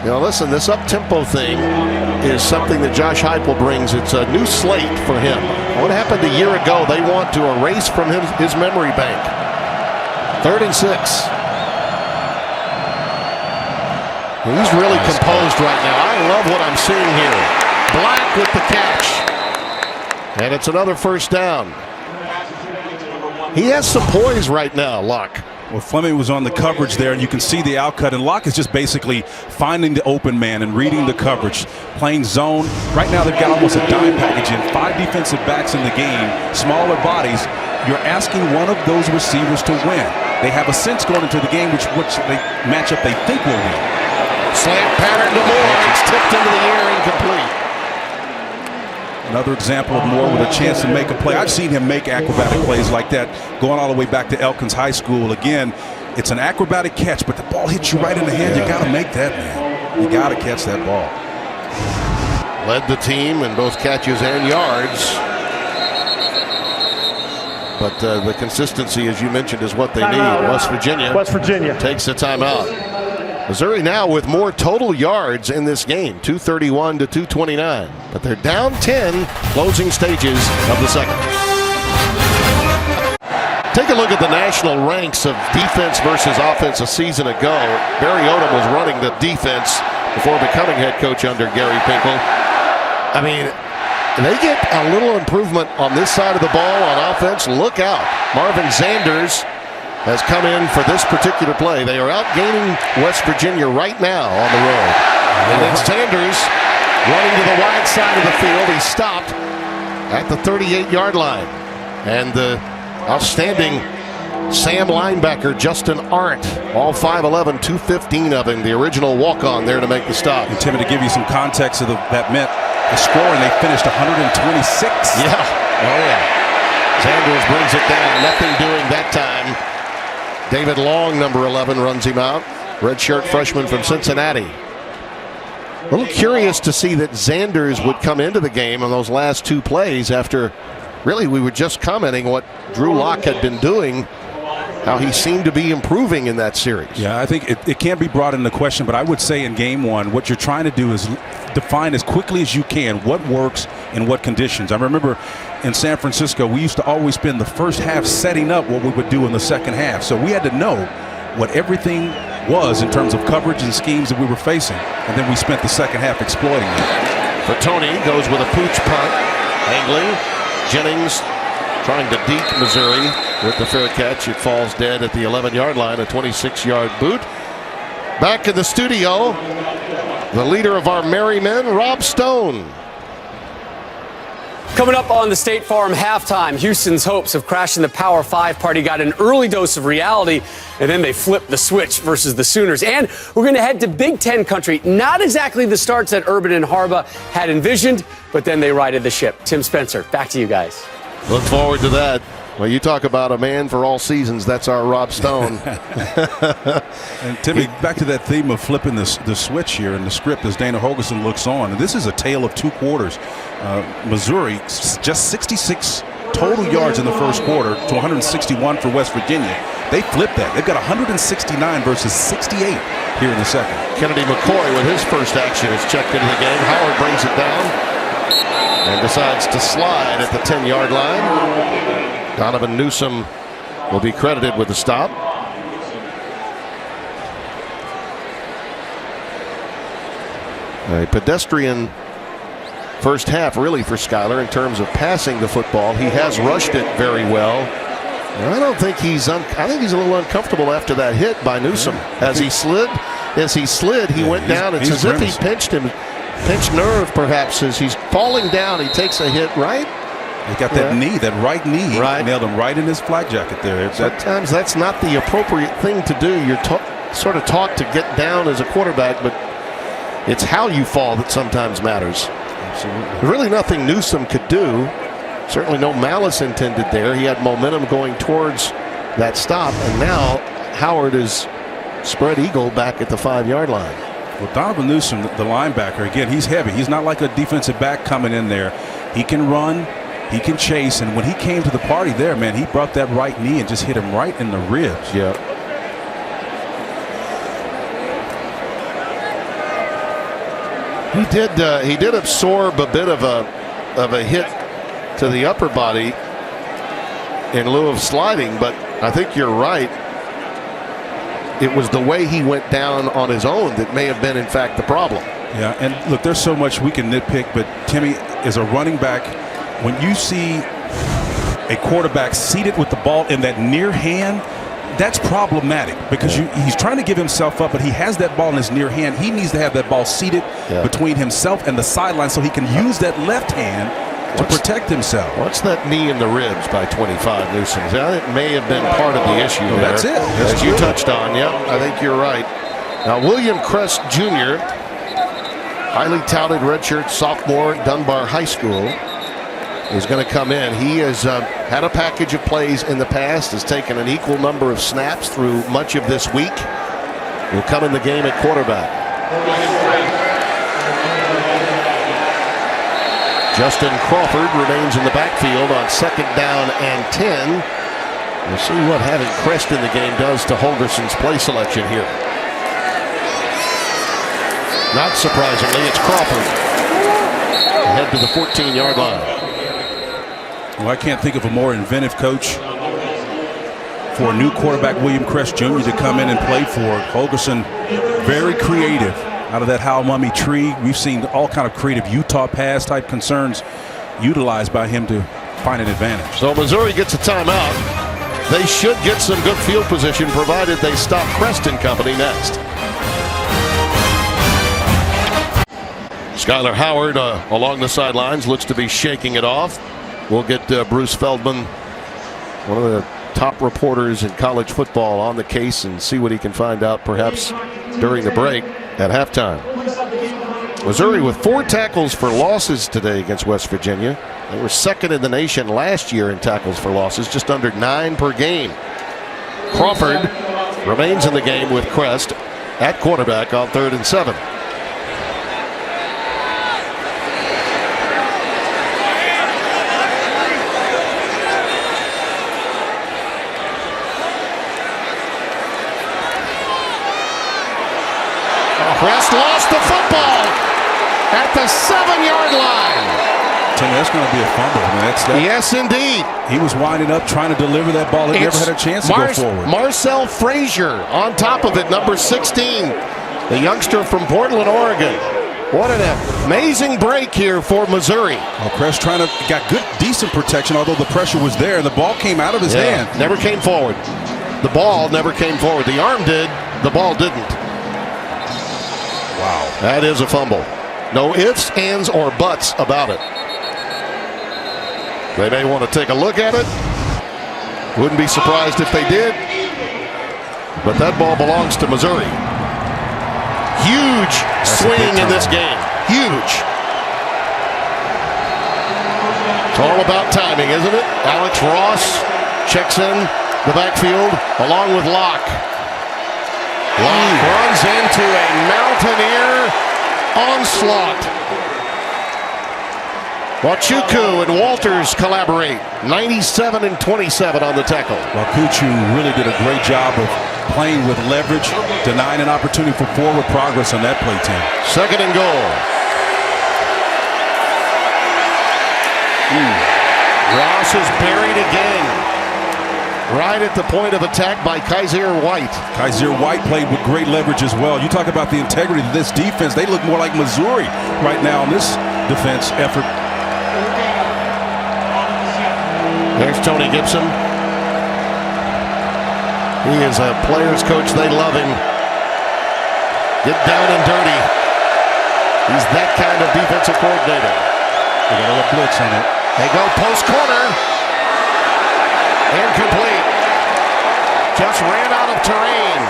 Speaker 1: You know, listen, this up-tempo thing is something that Josh Heupel brings. It's a new slate for him. What happened a year ago? They want to erase from his memory bank. 3rd and 6. He's really composed right now. I love what I'm seeing here. Black with the catch. And it's another first down. He has some poise right now, Locke.
Speaker 3: Well, Fleming was on the coverage there, and you can see the outcut. And Locke is just basically finding the open man and reading the coverage, playing zone. Right now, they've got almost a dime package in. 5 defensive backs in the game, smaller bodies. You're asking one of those receivers to win. They have a sense going into the game which they matchup they think will win.
Speaker 1: Slant pattern to Moore. It's tipped into the air, incomplete.
Speaker 3: Another example of Moore with a chance to make a play. I've seen him make acrobatic plays like that, going all the way back to Elkins High School. Again, it's an acrobatic catch, but the ball hits you right in the hand. You got to make that, man. You got to catch that ball.
Speaker 1: Led the team in both catches and yards. But the consistency, as you mentioned, is what they need. West Virginia takes a timeout. Missouri now with more total yards in this game, 231 to 229. But they're down 10, closing stages of the second. Take a look at the national ranks of defense versus offense a season ago. Barry Odom was running the defense before becoming head coach under Gary Pinkel. I mean, they get a little improvement on this side of the ball on offense. Look out. Marvin Sanders has come in for this particular play. They are outgaining West Virginia right now on the road. And then Sanders running to the wide side of the field. He stopped at the 38-yard line. And the outstanding Sam linebacker Justin Arndt, all 5'11", 215 of him, the original walk-on there to make the stop.
Speaker 3: And Tim, to give you some context of that meant the score, and they finished 126.
Speaker 1: Yeah. Oh, yeah. Sanders brings it down. Nothing doing that time. David Long, number 11, runs him out. Redshirt freshman from Cincinnati. A little curious to see that Sanders would come into the game on those last 2 plays after, really, we were just commenting what Drew Lock had been doing, how he seemed to be improving in that series.
Speaker 3: Yeah, I think it can't be brought into question, but I would say in game 1, what you're trying to do is define as quickly as you can what works in what conditions. I remember in San Francisco, we used to always spend the first half setting up what we would do in the second half. So we had to know what everything was in terms of coverage and schemes that we were facing. And then we spent the second half exploiting it.
Speaker 1: Fatoni goes with a pooch punt. Angling. Jennings trying to deke Missouri with the fair catch. It falls dead at the 11-yard line, a 26-yard boot. Back in the studio, the leader of our Merry Men, Rob Stone.
Speaker 7: Coming up on the State Farm halftime, Houston's hopes of crashing the Power 5 party got an early dose of reality, and then they flipped the switch versus the Sooners. And we're going to head to Big Ten country. Not exactly the starts that Urban and Harbaugh had envisioned, but then they righted the ship. Tim Spencer, back to you guys.
Speaker 1: Look forward to that. Well, you talk about a man for all seasons. That's our Rob Stone.
Speaker 3: And Timmy, back to that theme of flipping the switch here in the script as Dana Holgorsen looks on. And this is a tale of 2 quarters. Missouri, just 66 total yards in the first quarter to 161 for West Virginia. They flipped that. They've got 169 versus 68 here in the second.
Speaker 1: Kennedy McCoy with his first action is checked into the game. Howard brings it down and decides to slide at the 10-yard line. Donovan Newsom will be credited with the stop. A pedestrian first half really for Skyler in terms of passing the football. He has rushed it very well. And I don't think I think he's a little uncomfortable after that hit by Newsom. As he slid, he went down. It's as if he pinched nerve perhaps as he's falling down. He takes a hit right.
Speaker 3: He got that knee, that right knee, nailed him right in his flak jacket there.
Speaker 1: Sometimes that's not the appropriate thing to do. You're sort of taught to get down as a quarterback, but it's how you fall that sometimes matters.
Speaker 3: Absolutely.
Speaker 1: Really nothing Newsom could do. Certainly no malice intended there. He had momentum going towards that stop, and now Howard is spread eagle back at the 5-yard line.
Speaker 3: Well, Donovan Newsom, the linebacker, again, he's heavy. He's not like a defensive back coming in there. He can run. He can chase, and when he came to the party there, man, he brought that right knee and just hit him right in the ribs.
Speaker 1: Yeah. He did absorb a bit of a hit to the upper body in lieu of sliding, but I think you're right. It was the way he went down on his own that may have been, in fact, the problem.
Speaker 3: Yeah, and look, there's so much we can nitpick, but Timmy, as a running back, when you see a quarterback seated with the ball in that near hand, that's problematic because he's trying to give himself up, but he has that ball in his near hand. He needs to have that ball seated between himself and the sideline so he can use that left hand to protect himself.
Speaker 1: What's that knee in the ribs by 25 Newsoms? It may have been part of the issue there.
Speaker 3: That's it.
Speaker 1: As you touched on, I think you're right. Now, William Crest Jr., highly touted redshirt sophomore at Dunbar High School, is going to come in. He has had a package of plays in the past, has taken an equal number of snaps through much of this week. Will come in the game at quarterback. Justin Crawford remains in the backfield on 2nd down and 10. We'll see what having Crest in the game does to Holgerson's play selection here. Not surprisingly, it's Crawford. Head to the 14-yard line.
Speaker 3: Well, I can't think of a more inventive coach for a new quarterback, William Crest Jr., to come in and play for. Holgerson, very creative out of that Hal Mummy tree. We've seen all kind of creative Utah pass type concerns utilized by him to find an advantage.
Speaker 1: So Missouri gets a timeout. They should get some good field position provided they stop Crest and company next. Skyler Howard along the sidelines looks to be shaking it off. We'll get Bruce Feldman, one of the top reporters in college football, on the case and see what he can find out perhaps during the break at halftime. Missouri with 4 tackles for losses today against West Virginia. They were 2nd in the nation last year in tackles for losses, just under 9 per game. Crawford remains in the game with Crest at quarterback on 3rd and 7. Crest lost the football at the 7-yard line.
Speaker 3: Tim, that's going to be a fumble. I mean,
Speaker 1: yes, indeed.
Speaker 3: He was winding up trying to deliver that ball. He never had a chance to go forward.
Speaker 1: Marcel Frazier on top of it, number 16, the youngster from Portland, Oregon. What an amazing break here for Missouri.
Speaker 3: Well, Crest got good, decent protection, although the pressure was there. The ball came out of his hand.
Speaker 1: Never came forward. The ball never came forward. The arm did. The ball didn't.
Speaker 3: Wow.
Speaker 1: That is a fumble. No ifs, ands, or buts about it. They may want to take a look at it. Wouldn't be surprised if they did. But that ball belongs to Missouri. Huge swing in this game. Huge. It's all about timing, isn't it? Alex Ross checks in the backfield along with Locke. Locke runs into a Mountaineer onslaught. Wachuku and Walters collaborate. 97 and 27 on the tackle.
Speaker 3: Wachuku really did a great job of playing with leverage, denying an opportunity for forward progress on that play, Tim.
Speaker 1: 2nd and goal. Ross is buried again. Right at the point of attack by Kaiser White.
Speaker 3: Kaiser White played with great leverage as well. You talk about the integrity of this defense. They look more like Missouri right now in this defense effort.
Speaker 1: There's Tony Gibson. He is a player's coach. They love him. Get down and dirty. He's that kind of defensive coordinator.
Speaker 3: They got a little blitz on it.
Speaker 1: They go post corner. Incomplete. Just ran out of terrain.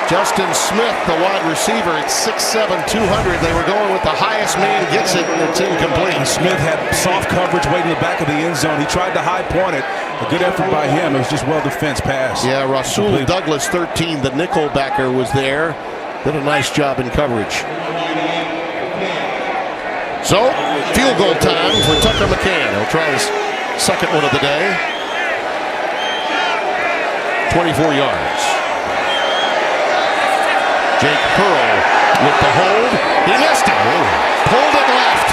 Speaker 1: Justin Smith, the wide receiver, at 6'7", 200. They were going with the highest man gets it, and it's incomplete.
Speaker 3: And Smith had soft coverage waiting in the back of the end zone. He tried to high point it. A good effort by him. It was just well defense pass.
Speaker 1: Yeah, Rasul Douglas, 13, the nickel backer, was there. Did a nice job in coverage. So, field goal time for Tucker McCann. He'll try his second one of the day. 24 yards. Jake Hurl with the hold. He missed it. Pulled it left.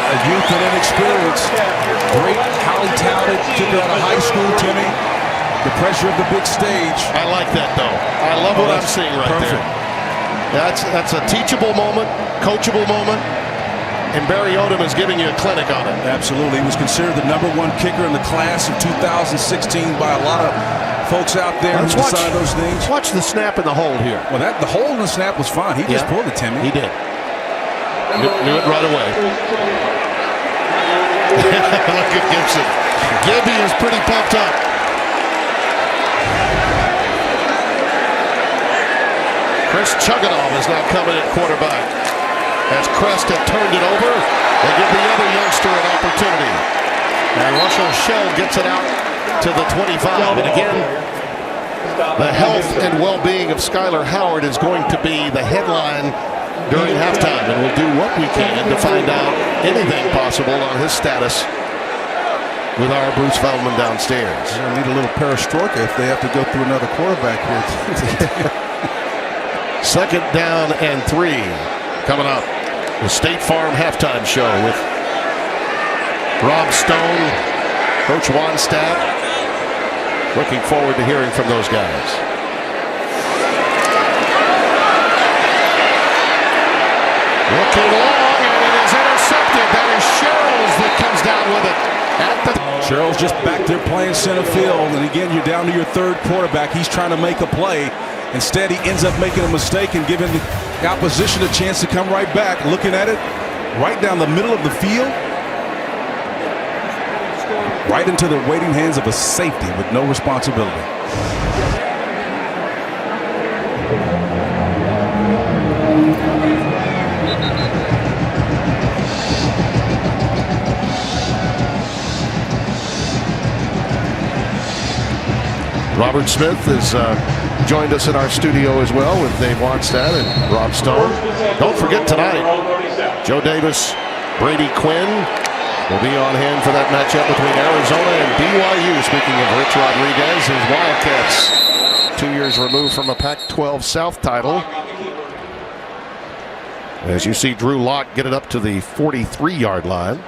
Speaker 3: A youth and inexperience. Great, highly talented, particularly out of high school, Timmy. The pressure of the big stage.
Speaker 1: I like that, though. I love what I'm seeing right there. That's a teachable moment, coachable moment. and Barry Odom is giving you a clinic on it.
Speaker 3: Absolutely. He was considered the #1 kicker in the class of 2016 by a lot of folks out there who decide those things.
Speaker 1: Let's watch the snap and the hold here.
Speaker 3: Well, the hold in the snap was fine. He just pulled it, Timmy.
Speaker 1: He did. Knew it right away. Look at Gibson. Gibby is pretty pumped up. Chris Chuganov is now coming at quarterback. As Crest had turned it over, they give the other youngster an opportunity. And Russell Shell gets it out to the 25. And again, the health and well-being of Skyler Howard is going to be the headline during halftime. And we'll do what we can to find out anything possible on his status with our Bruce Feldman downstairs.
Speaker 3: They'll need a little perestroika if they have to go through another quarterback here.
Speaker 1: 2nd down and 3 coming up. The State Farm halftime show with Rob Stone, Coach Wannstedt. Looking forward to hearing from those guys. Looking long, and it is intercepted. That is Sherrills that comes down with it.
Speaker 3: Sherrills just back there playing center field, and again, you're down to your 3rd quarterback. He's trying to make a play. Instead, he ends up making a mistake and giving the opposition a chance to come right back. Looking at it, right down the middle of the field, right into the waiting hands of a safety with no responsibility.
Speaker 1: Robert Smith has joined us in our studio as well with Dave Wannstedt and Rob Stone. Don't forget tonight, Joe Davis, Brady Quinn will be on hand for that matchup between Arizona and BYU. Speaking of Rich Rodriguez, his Wildcats 2 years removed from a Pac-12 South title. As you see Drew Lock get it up to the 43-yard line.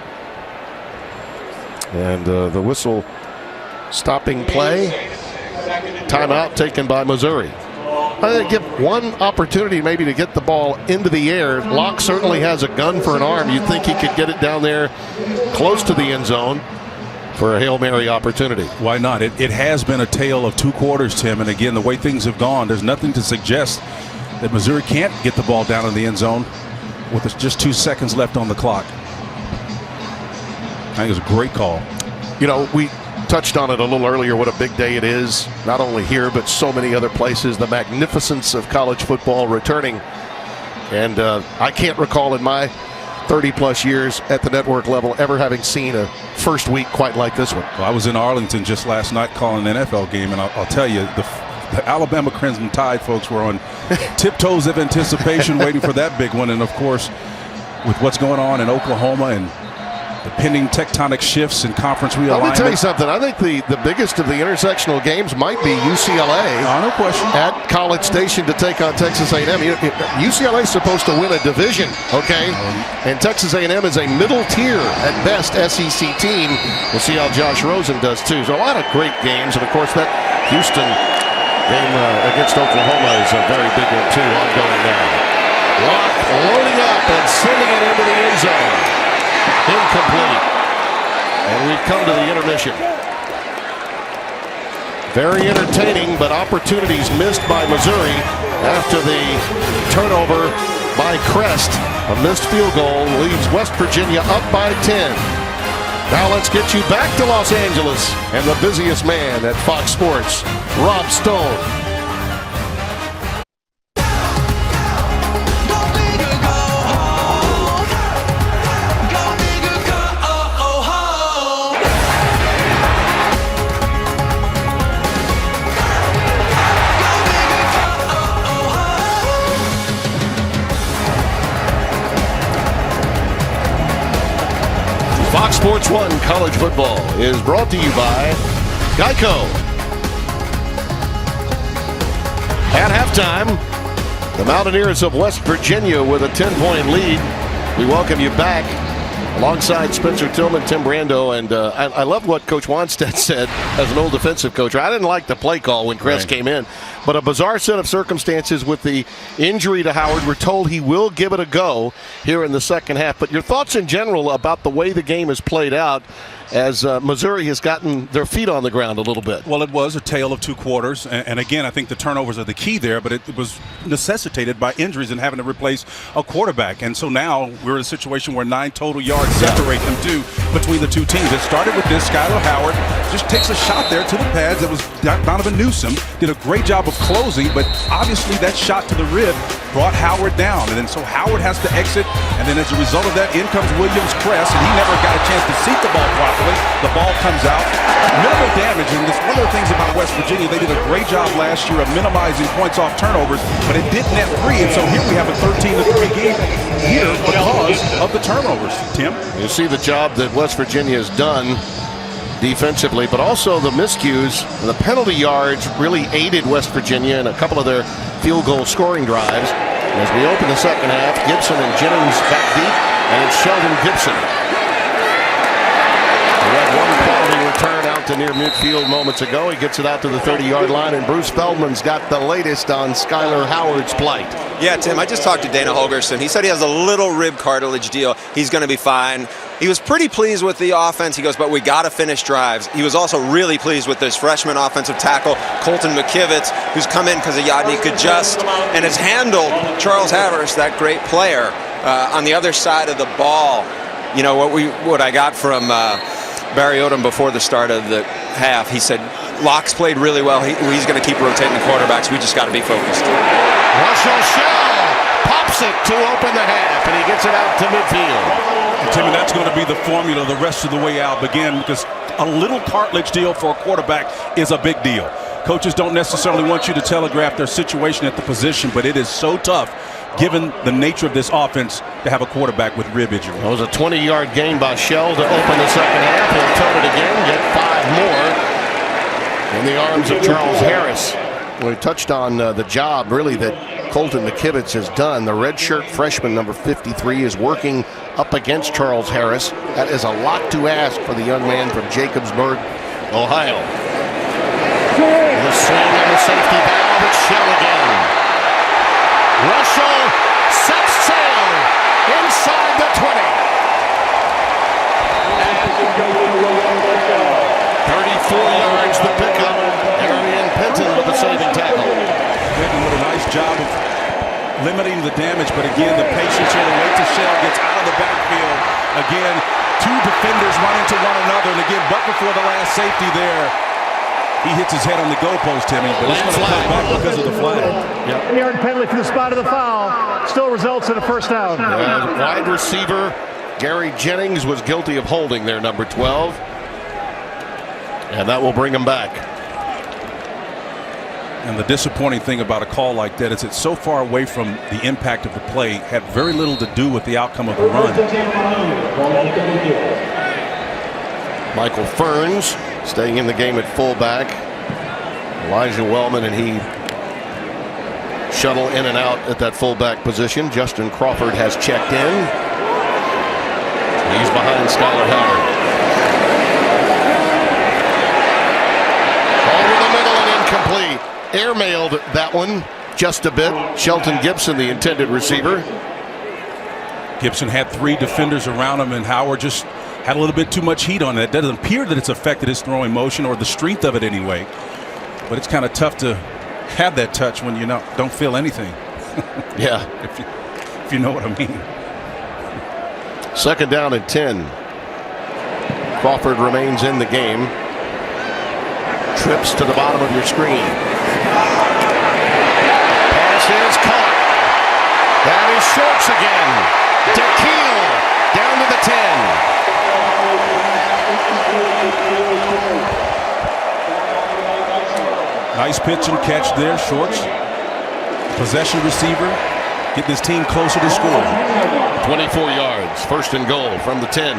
Speaker 1: And the whistle stopping play. Timeout taken by Missouri. I think give one opportunity maybe to get the ball into the air. Locke certainly has a gun for an arm. You'd think he could get it down there close to the end zone for a Hail Mary opportunity.
Speaker 3: Why not? It has been a tale of 2 quarters, Tim. And again, the way things have gone, there's nothing to suggest that Missouri can't get the ball down in the end zone with just 2 seconds left on the clock. I think it was a great call.
Speaker 1: You know, we touched on it a little earlier, what a big day it is, not only here, but so many other places. The magnificence of college football returning. And I can't recall in my 30-plus years at the network level ever having seen a first week quite like this one.
Speaker 3: Well, I was in Arlington just last night calling an NFL game, and I'll tell you, the Alabama Crimson Tide folks were on tiptoes of anticipation waiting for that big one. And, of course, with what's going on in Oklahoma and the pending tectonic shifts and conference realignment.
Speaker 1: Let me tell you something. I think the biggest of the intersectional games might be UCLA.
Speaker 3: No question.
Speaker 1: At College Station to take on Texas A&M. UCLA is supposed to win a division, okay? And Texas A&M is a middle tier at best SEC team. We'll see how Josh Rosen does too. So a lot of great games, and of course that Houston game against Oklahoma is a very big one too, ongoing now. Locke loading up and sending it into the end zone. Incomplete. And we've come to the intermission. Very entertaining, but opportunities missed by Missouri after the turnover by Crest. A missed field goal leaves West Virginia up by 10. Now let's get you back to Los Angeles and the busiest man at Fox Sports, Rob Stone. Fox Sports 1 College Football is brought to you by Geico. At halftime, the Mountaineers of West Virginia with a 10-point lead. We welcome you back Alongside Spencer Tillman, Tim Brando, and I love what Coach Wanstead said as an old defensive coach. I didn't like the play call when Kress came in, but a bizarre set of circumstances with the injury to Howard. We're told he will give it a go here in the second half. But your thoughts in general about the way the game has played out as Missouri has gotten their feet on the ground a little bit?
Speaker 3: Well, it was a tale of two quarters. And again, I think the turnovers are the key there, but it was necessitated by injuries and having to replace a quarterback. And so now we're in a situation where 9 total yards separate them between the two teams. It started with this. Skylar Howard just takes a shot there to the pads. That was Donovan Newsom. Did a great job of closing, but obviously that shot to the rib brought Howard down. And then so Howard has to exit. And then as a result of that, in comes Williams Kress, and he never got a chance to seek the ball properly. The ball comes out. Minimal damage, and this one of the things about West Virginia, they did a great job last year of minimizing points off turnovers, but it did net 3, and so here we have a 13-3 game here because of the turnovers, Tim.
Speaker 1: You see the job that West Virginia has done defensively, but also the miscues, the penalty yards really aided West Virginia in a couple of their field goal scoring drives. As we open the second half, Gibson and Jennings back deep, and it's Sheldon Gibson. He had one quality return out to near midfield moments ago. He gets it out to the 30-yard line, and Bruce Feldman's got the latest on Skylar Howard's plight.
Speaker 2: Yeah, Tim, I just talked to Dana Holgerson. He said he has a little rib cartilage deal. He's going to be fine. He was pretty pleased with the offense. He goes, but we got to finish drives. He was also really pleased with this freshman offensive tackle, Colton McKivitz, who's come in because of Yadni Kajust and has handled Charles Harris, that great player, on the other side of the ball. You know, what I got from Barry Odom before the start of the half, he said, Locke's played really well. He's going to keep rotating the quarterbacks. We just got to be focused.
Speaker 1: Russell Shell pops it to open the half, and he gets it out to midfield.
Speaker 3: Timmy, that's going to be the formula the rest of the way out. Again, because a little cartilage deal for a quarterback is a big deal. Coaches don't necessarily want you to telegraph their situation at the position, but it is so tough, given the nature of this offense, to have a quarterback with rib injury.
Speaker 1: It was a 20-yard gain by Shell to open the second half. He'll turn it again, get 5 more in the arms of Charles Harris. We touched on the job, really, that Colton McKivitz has done. The redshirt freshman, number 53, is working up against Charles Harris. That is a lot to ask for the young man from Jacobsburg, Ohio. The swing on the safety valve, it's Shell again. Russell sets sail inside the 20. 34 yards the pickup. Arian Penton with the saving tackle.
Speaker 3: Penton did a nice job of limiting the damage, but again, the patience here to wait till Shell gets out of the backfield. Again, 2 defenders running to one another, and again, but before the last safety there, he hits his head on the goalpost, Timmy, but it's going to come back because of the flag.
Speaker 1: Yep.
Speaker 4: 10-yard penalty for the spot of the foul. Still results in a first down.
Speaker 1: Wide receiver Gary Jennings was guilty of holding there, number 12. And that will bring him back.
Speaker 3: And the disappointing thing about a call like that is it's so far away from the impact of the play, had very little to do with the outcome of the run.
Speaker 1: Michael Ferns staying in the game at fullback. Elijah Wellman and he shuttle in and out at that fullback position. Justin Crawford has checked in. He's behind Skylar Howard. Over the middle and incomplete. Airmailed that one just a bit. Shelton Gibson, the intended receiver.
Speaker 3: Gibson had 3 defenders around him, and Howard just had a little bit too much heat on it. It doesn't appear that it's affected his throwing motion or the strength of it anyway. But it's kind of tough to have that touch when you don't feel anything.
Speaker 1: Yeah.
Speaker 3: if you know what I mean.
Speaker 1: Second down and 10. Crawford remains in the game. Trips to the bottom of your screen. Pass is caught. That is Schultz again. DeKeel down to the
Speaker 3: 10. Nice pitch and catch there, Schultz. Possession receiver, getting his team closer to score.
Speaker 1: 24 yards, first and goal from the 10.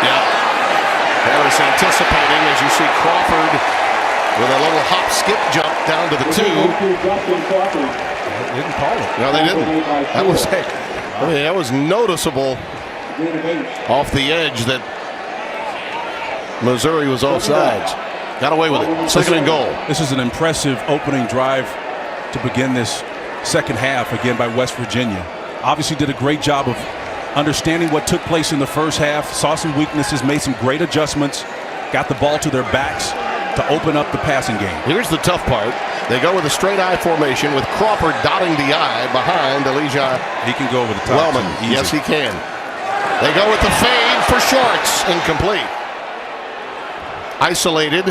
Speaker 1: Yeah. Harris anticipating as you see Crawford with a little hop skip jump down to the 2.
Speaker 3: They didn't call it.
Speaker 1: No, they didn't. That was I mean, that was noticeable off the edge that Missouri was offsides. Got away with it. Second and goal.
Speaker 3: This is an impressive opening drive to begin this second half, again, by West Virginia. Obviously did a great job of understanding what took place in the first half, saw some weaknesses, made some great adjustments, got the ball to their backs to open up the passing game.
Speaker 1: Here's the tough part. They go with a straight I formation with Crawford dotting the I behind Elijah.
Speaker 3: He can go over the top.
Speaker 1: Wellman. Yes, he can. They go with the fade for Shorts. Incomplete. Isolated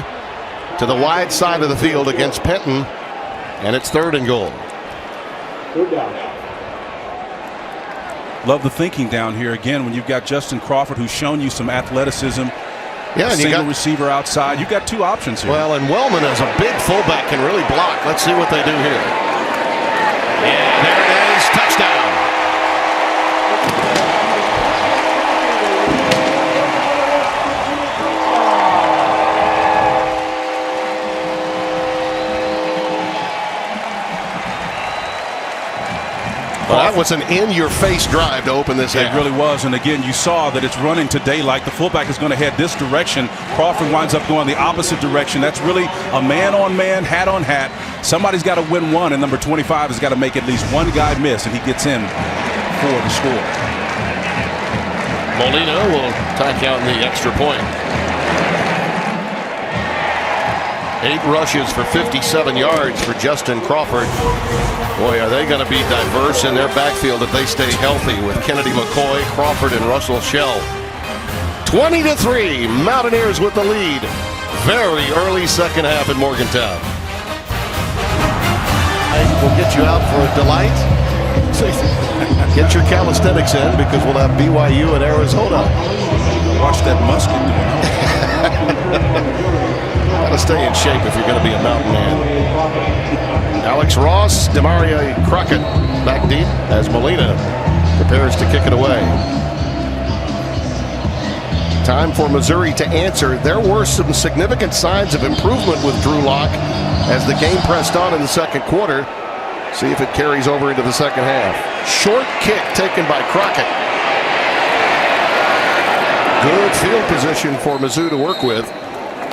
Speaker 1: to the wide side of the field against Penton, and it's third and goal.
Speaker 3: Love the thinking down here again when you've got Justin Crawford, who's shown you some athleticism.
Speaker 1: Yeah, and
Speaker 3: single receiver outside. You've got two options here.
Speaker 1: Well, and Wellman as a big fullback can really block. Let's see what they do here. Yeah, there it is. Touchdown. Well, that was an in-your-face drive to open this half.
Speaker 3: It really was, and again, you saw that it's running to daylight. The fullback is going to head this direction. Crawford winds up going the opposite direction. That's really a man-on-man, hat-on-hat. Somebody's got to win one, and number 25 has got to make at least one guy miss, and he gets in for the score.
Speaker 1: Molina will tack out in the extra point. 8 rushes for 57 yards for Justin Crawford. Boy, are they going to be diverse in their backfield if they stay healthy with Kennedy McCoy, Crawford, and Russell Shell. 20-3, Mountaineers with the lead. Very early second half in Morgantown. We'll get you out for a delight. Get your calisthenics in because we'll have BYU and Arizona.
Speaker 3: Watch that musket.
Speaker 1: Got to stay in shape if you're going to be a mountain man. Alex Ross, Demaria Crockett back deep as Molina prepares to kick it away. Time for Missouri to answer. There were some significant signs of improvement with Drew Lock as the game pressed on in the second quarter. See if it carries over into the second half. Short kick taken by Crockett. Good field position for Mizzou to work with.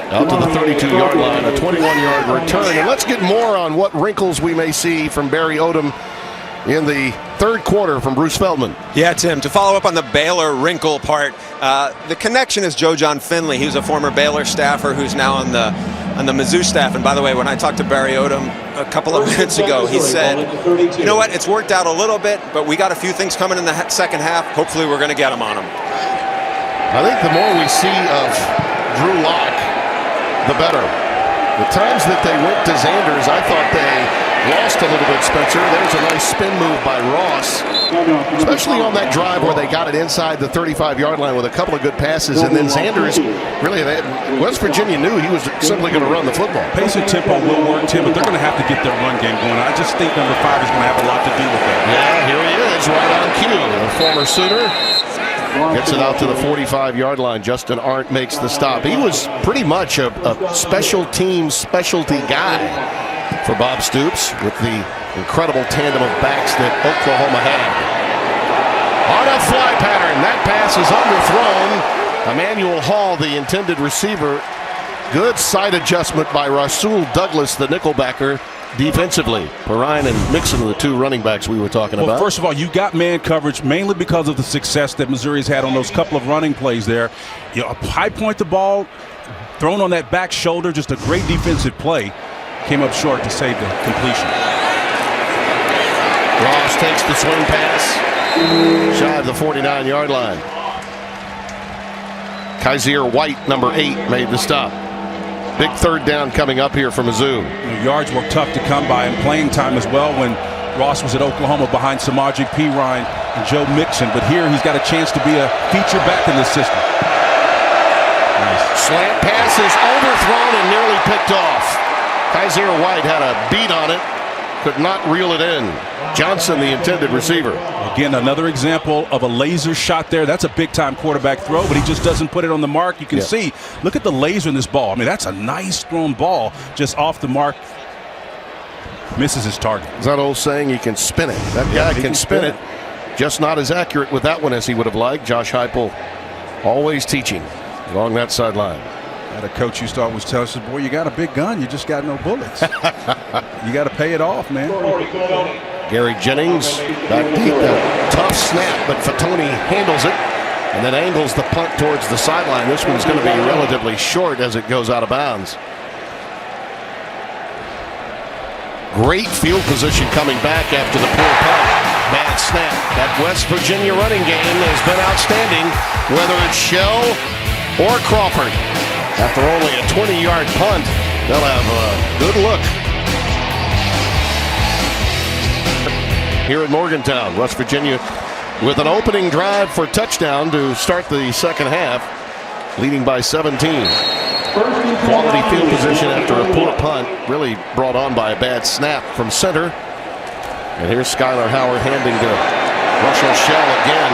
Speaker 1: Out to the 32-yard line, a 21-yard return. And let's get more on what wrinkles we may see from Barry Odom in the third quarter from Bruce Feldman.
Speaker 2: Yeah, Tim, to follow up on the Baylor wrinkle part, the connection is Joe John Finley. He was a former Baylor staffer who's now on the Mizzou staff. And by the way, when I talked to Barry Odom a couple of minutes ago, he said, you know what, it's worked out a little bit, but we got a few things coming in the second half. Hopefully we're going to get them on them.
Speaker 1: I think the more we see of Drew Lock, the better. The times that they went to Xanders, I thought they lost a little bit, Spencer. There's a nice spin move by Ross, especially on that drive where they got it inside the 35-yard line with a couple of good passes. And then Xanders, really, West Virginia knew he was simply going to run the football.
Speaker 3: Pace and tempo will work, Tim, but they're going to have to get their run game going. I just think number 5 is going to have a lot to do with that.
Speaker 1: Yeah, here he is, right on cue. The former Sooner gets it out to the 45-yard line. Justin Arndt makes the stop. He was pretty much a special team specialty guy for Bob Stoops with the incredible tandem of backs that Oklahoma had. On a fly pattern, that pass is underthrown. Emmanuel Hall, the intended receiver. Good side adjustment by Rasul Douglas, the nickelbacker, defensively. Perrine and Mixon are the two running backs we were talking about.
Speaker 3: First of all, you got man coverage mainly because of the success that Missouri's had on those couple of running plays there. You know, high point the ball, thrown on that back shoulder, just a great defensive play. Came up short to save the completion.
Speaker 1: Ross takes the swing pass, shy of the 49-yard line. Kaiser White, number 8, made the stop. Big third down coming up here for Mizzou.
Speaker 3: Yards were tough to come by in playing time as well when Ross was at Oklahoma behind Samaje Perine and Joe Mixon. But here he's got a chance to be a feature back in this system. Nice.
Speaker 1: Slant pass is overthrown and nearly picked off. Kaiser White had a beat on it, could not reel it in. Johnson, the intended receiver.
Speaker 3: Again, another example of a laser shot there. That's a big-time quarterback throw, but he just doesn't put it on the mark. You can see, look at the laser in this ball. I mean, that's a nice thrown ball just off the mark. Misses his target.
Speaker 1: Is that old saying, you can spin it? That guy can spin it. just not as accurate with that one as he would have liked. Josh Heupel always teaching along that sideline.
Speaker 3: Had a coach used to always tell us, boy, you got a big gun, you just got no bullets. You got to pay it off, man.
Speaker 1: Gary Jennings back deep, a tough snap, but Fatoni handles it and then angles the punt towards the sideline. This one's going to be relatively short as it goes out of bounds. Great field position coming back after the poor punt. Bad snap. That West Virginia running game has been outstanding, whether it's Shell or Crawford. After only a 20-yard punt, they'll have a good look. Here at Morgantown, West Virginia with an opening drive for touchdown to start the second half, leading by 17. Quality field position after a poor punt, really brought on by a bad snap from center. And here's Skylar Howard handing to Russell Shell again.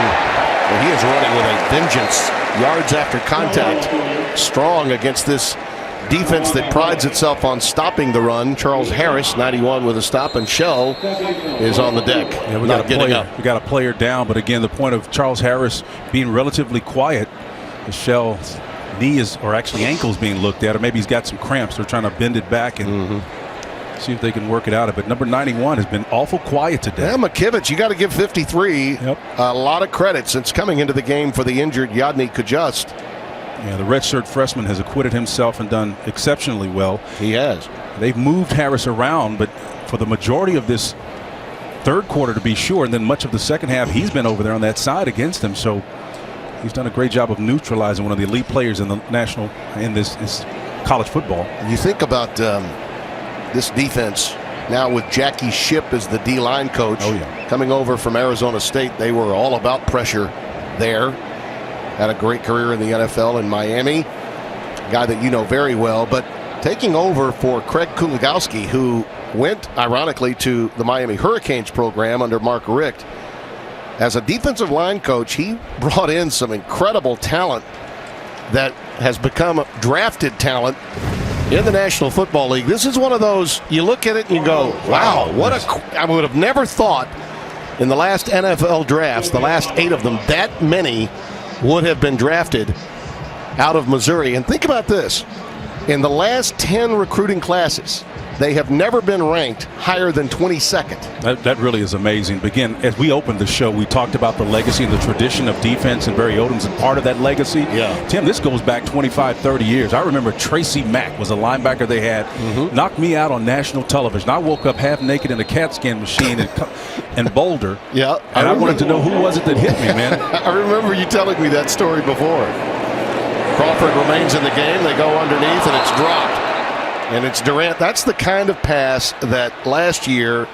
Speaker 1: And he is running with a vengeance. Yards after contact. Strong against this defense that prides itself on stopping the run. Charles Harris, 91 with a stop, and Shell is on the deck.
Speaker 3: Yeah, we got a player down, but again, the point of Charles Harris being relatively quiet, Shell's knee or actually ankles being looked at, or maybe he's got some cramps. They're trying to bend it back and see if they can work it out. But number 91 has been awful quiet today.
Speaker 1: Yeah, McKivitz, you got to give 53 a lot of credit since coming into the game for the injured Yadni Kajust.
Speaker 3: Yeah, the redshirt freshman has acquitted himself and done exceptionally well.
Speaker 1: He has.
Speaker 3: They've moved Harris around, but for the majority of this third quarter, to be sure, and then much of the second half, he's been over there on that side against him. So he's done a great job of neutralizing one of the elite players in the national in this college football.
Speaker 1: You think about this defense now with Jackie Shipp as the D-line coach.
Speaker 3: Oh, yeah.
Speaker 1: Coming over from Arizona State. They were all about pressure there. Had a great career in the NFL in Miami. A guy that you know very well. But taking over for Craig Kuligowski, who went, ironically, to the Miami Hurricanes program under Mark Richt. As a defensive line coach, he brought in some incredible talent that has become drafted talent in the National Football League. This is one of those, you look at it and you go, wow, I would have never thought in the last NFL drafts, the last 8 of them, that many would have been drafted out of Missouri. And think about this. In the last 10 recruiting classes, they have never been ranked higher than 22nd.
Speaker 3: That really is amazing. But again, as we opened the show, we talked about the legacy and the tradition of defense, and Barry Odom's a part of that legacy.
Speaker 1: Yeah.
Speaker 3: Tim, this goes back 25, 30 years. I remember Tracy Mack was a linebacker they had, knocked me out on national television. I woke up half naked in a CAT scan machine in Boulder.
Speaker 1: Yeah.
Speaker 3: And I wanted to know who was it that hit me, man.
Speaker 1: I remember you telling me that story before. Crawford remains in the game. They go underneath, and it's dropped. And it's Durant. That's the kind of pass that last year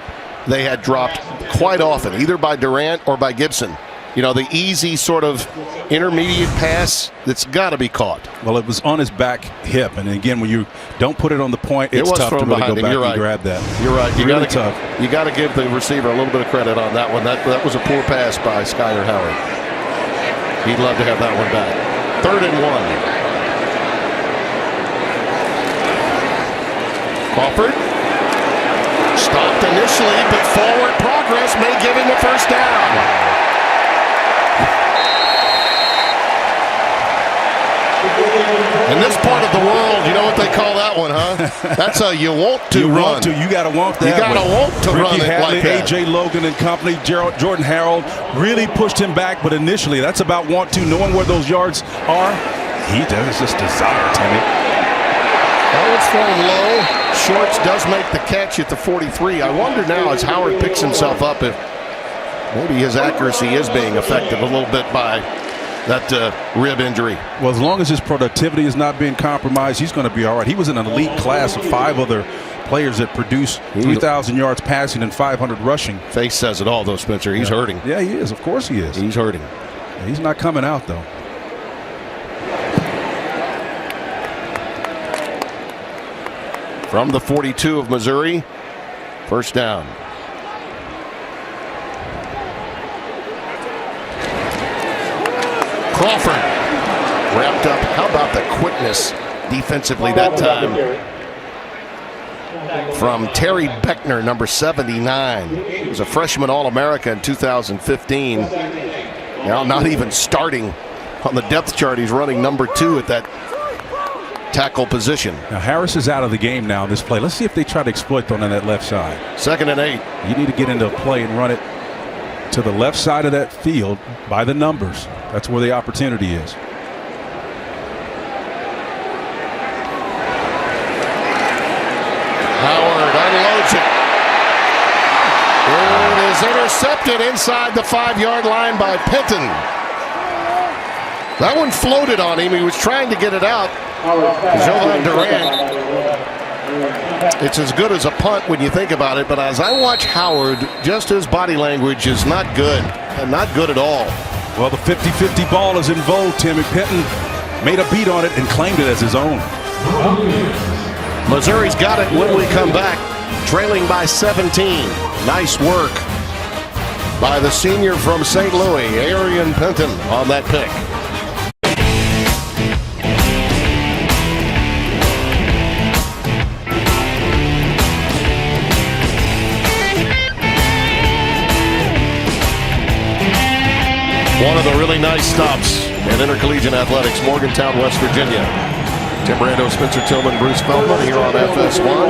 Speaker 1: they had dropped quite often, either by Durant or by Gibson. You know, the easy sort of intermediate pass that's got to be caught.
Speaker 3: Well, it was on his back hip. And again, when you don't put it on the point, it's tough to really go back and grab that.
Speaker 1: You're right.
Speaker 3: Really tough.
Speaker 1: You got to give the receiver a little bit of credit on that one. That was a poor pass by Skylar Howard. He'd love to have that one back. 3rd and 1. Crawford stopped initially, but forward progress may give him the first down. In this part of the world, you know what they call that one, huh? That's a you want to run.
Speaker 3: You got to want that.
Speaker 1: You got to want to run
Speaker 3: Ricky
Speaker 1: it
Speaker 3: Hadley,
Speaker 1: like that.
Speaker 3: A.J. Logan and company, Jordan Harold really pushed him back, but initially that's about want to, knowing where those yards are. He does just desire, Timmy.
Speaker 1: That was thrown low. Shorts does make the catch at the 43. I wonder now as Howard picks himself up if maybe his accuracy is being affected a little bit by that rib injury.
Speaker 3: Well, as long as his productivity is not being compromised, he's going to be all right. He was in an elite class of 5 other players that produced 3,000 yards passing and 500 rushing.
Speaker 1: Face says it all, though, Spencer. He's hurting.
Speaker 3: Yeah, he is. Of course he is.
Speaker 1: He's hurting.
Speaker 3: He's not coming out, though.
Speaker 1: From the 42 of Missouri, first down. Crawford wrapped up. How about the quickness defensively that time? from Terry Beckner, number 79. He was a freshman All-America in 2015. Now not even starting on the depth chart. He's running number 2 at that tackle position.
Speaker 3: Now Harris is out of the game now in this play. Let's see if they try to exploit on that left side.
Speaker 1: 2nd and 8.
Speaker 3: You need to get into a play and run it to the left side of that field by the numbers. That's where the opportunity is.
Speaker 1: Howard unloads it. It is intercepted inside the 5-yard line by Penton. That one floated on him. He was trying to get it out. Jovan Durant. It's as good as a punt when you think about it, but as I watch Howard, just his body language is not good, and not good at all.
Speaker 3: Well, the 50-50 ball is in vogue, Tim, and Penton made a beat on it and claimed it as his own.
Speaker 1: Missouri's got it when we come back, trailing by 17. Nice work by the senior from St. Louis, Arian Penton, on that pick. One of the really nice stops in intercollegiate athletics, Morgantown, West Virginia. Tim Brando, Spencer Tillman, Bruce Feldman here on FS1.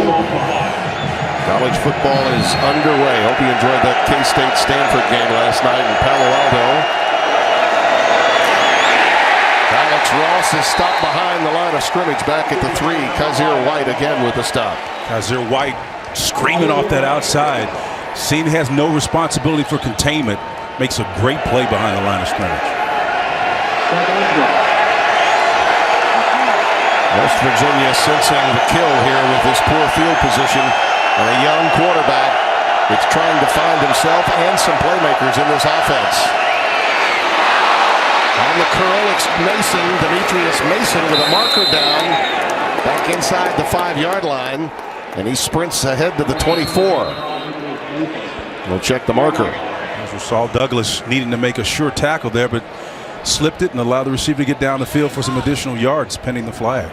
Speaker 1: College football is underway. Hope you enjoyed that K-State Stanford game last night in Palo Alto. Alex Ross is stopped behind the line of scrimmage back at the 3. Kazir White again with the stop.
Speaker 3: Kazir White screaming off that outside. Seeing he has no responsibility for containment. Makes a great play behind the line of scrimmage.
Speaker 1: West Virginia sensing the kill here with this poor field position. And a young quarterback that's trying to find himself and some playmakers in this offense. On the curl, it's Mason, Demetrius Mason with a marker down. Back inside the 5-yard line. And he sprints ahead to the 24. We'll check the marker.
Speaker 3: Saul Douglas needing to make a sure tackle there, but slipped it and allowed the receiver to get down the field for some additional yards pending the flag.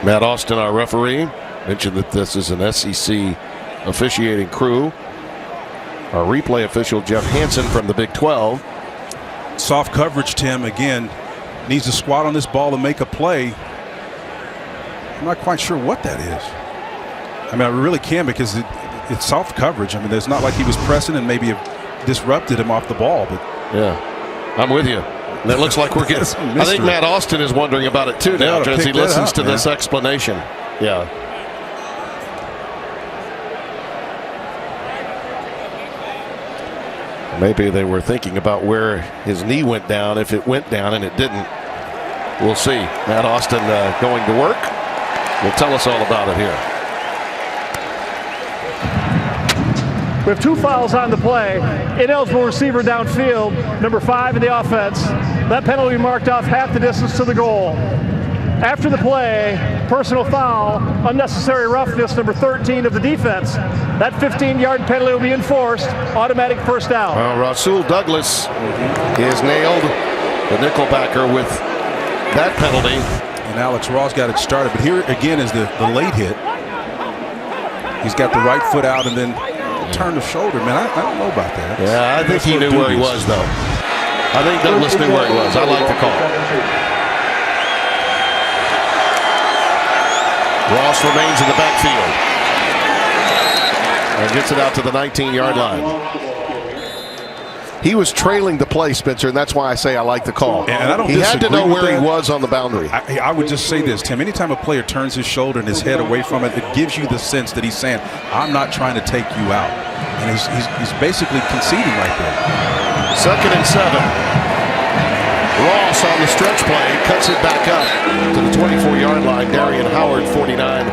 Speaker 1: Matt Austin, our referee, mentioned that this is an SEC officiating crew. Our replay official, Jeff Hansen from the Big 12.
Speaker 3: Soft coverage, Tim, again, needs to squat on this ball and make a play. I'm not quite sure what that is. I mean, I really can, because it's soft coverage. I mean, it's not like he was pressing and maybe disrupted him off the ball. But
Speaker 1: yeah, I'm with you. And it looks like we're getting. I think Matt Austin is wondering about it too now as he listens to this explanation. Yeah. Maybe they were thinking about where his knee went down, if it went down, and it didn't. We'll see. Matt Austin going to work. Will tell us all about it here.
Speaker 4: We have 2 fouls on the play. Ineligible receiver downfield, number 5 in the offense. That penalty marked off half the distance to the goal. After the play, personal foul, unnecessary roughness, number 13 of the defense. That 15-yard penalty will be enforced. Automatic first down.
Speaker 1: Well, Rasul Douglas is nailed, the nickelbacker, with that penalty.
Speaker 3: And Alex Ross got it started, but here again is the late hit. He's got the right foot out and then turned the shoulder. Man, I don't know about that.
Speaker 1: Yeah, I think he knew where he was, though. I think Douglas knew where he was. I like the call. Ross remains in the backfield and gets it out to the 19-yard line. He was trailing the play, Spencer, and that's why I say I like the call.
Speaker 3: And I don't
Speaker 1: he had to know where
Speaker 3: that.
Speaker 1: He was on the boundary.
Speaker 3: I would just say this, Tim. Anytime a player turns his shoulder and his head away from it, it gives you the sense that he's saying, I'm not trying to take you out. And he's basically conceding right there.
Speaker 1: 2nd and 7. Ross on the stretch play cuts it back up to the 24-yard line. Darian Howard, 49,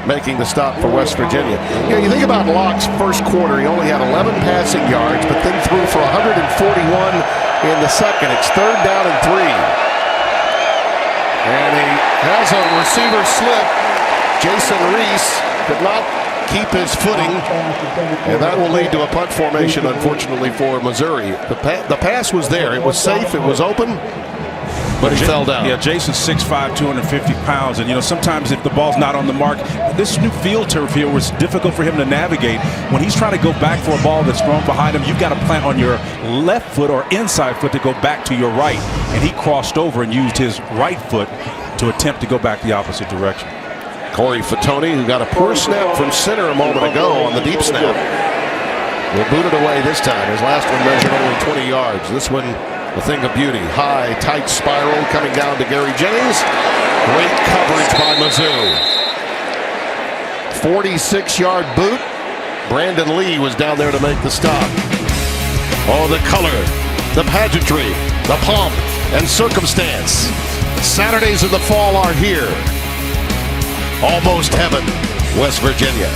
Speaker 1: making the stop for West Virginia. You know, you think about Locke's first quarter, he only had 11 passing yards, but then threw for 141 in the second. It's 3rd down and 3. And he has a receiver slip. Jason Reese could not keep his footing, and that will lead to a punt formation, unfortunately, for Missouri. The pass was there. It was safe. It was open, but he fell down.
Speaker 3: Yeah, Jason's 6'5", 250 pounds, and sometimes if the ball's not on the mark, this new field turf here was difficult for him to navigate. When he's trying to go back for a ball that's thrown behind him, you've got to plant on your left foot or inside foot to go back to your right, and he crossed over and used his right foot to attempt to go back the opposite direction.
Speaker 1: Corey Fatoni, who got a poor snap from center a moment ago on the deep snap, will boot it away this time. His last one measured only 20 yards. This one, a thing of beauty. High, tight spiral coming down to Gary Jennings. Great coverage by Mizzou. 46-yard boot. Brandon Lee was down there to make the stop. Oh, the color, the pageantry, the pomp and circumstance. Saturdays of the fall are here. Almost heaven, West Virginia.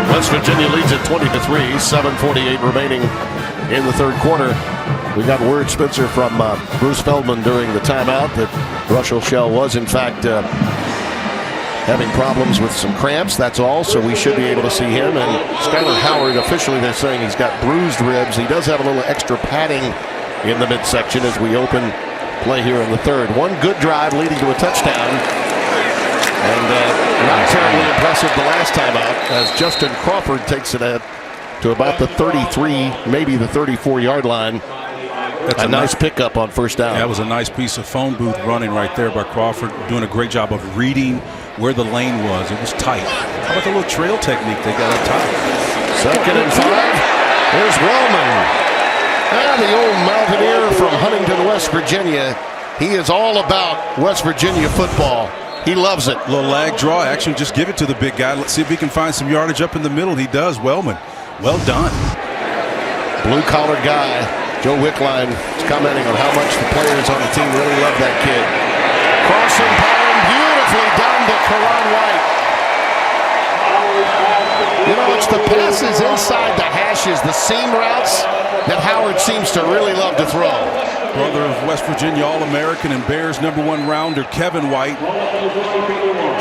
Speaker 1: West Virginia leads at 20-3, 7:48 remaining in the third quarter. We got word, Spencer, from Bruce Feldman during the timeout that Russell Shell was, in fact, having problems with some cramps. That's all, so we should be able to see him. And Skyler Howard, officially they're saying he's got bruised ribs. He does have a little extra padding in the midsection as we open play here in the third. One good drive leading to a touchdown. And not terribly impressive the last time out as Justin Crawford takes it to about the 33, maybe the 34-yard line. That's a nice pickup on first down.
Speaker 3: That was a nice piece of phone booth running right there by Crawford, doing a great job of reading where the lane was. It was tight. How about the little trail technique they got up top?
Speaker 1: 2nd and 5. There's Wellman. And the old Mountaineer from Huntington, West Virginia. He is all about West Virginia football. He loves it.
Speaker 3: Little lag draw action. Just give it to the big guy. Let's see if he can find some yardage up in the middle. He does. Wellman. Well done.
Speaker 1: Blue-collar guy. Joe Wickline is commenting on how much the players on the team really love that kid. Crossing pattern beautifully down to Karan White. It's the passes inside the hashes, the seam routes that Howard seems to really love to throw.
Speaker 3: Brother of West Virginia All-American and Bears #1 rounder Kevin White,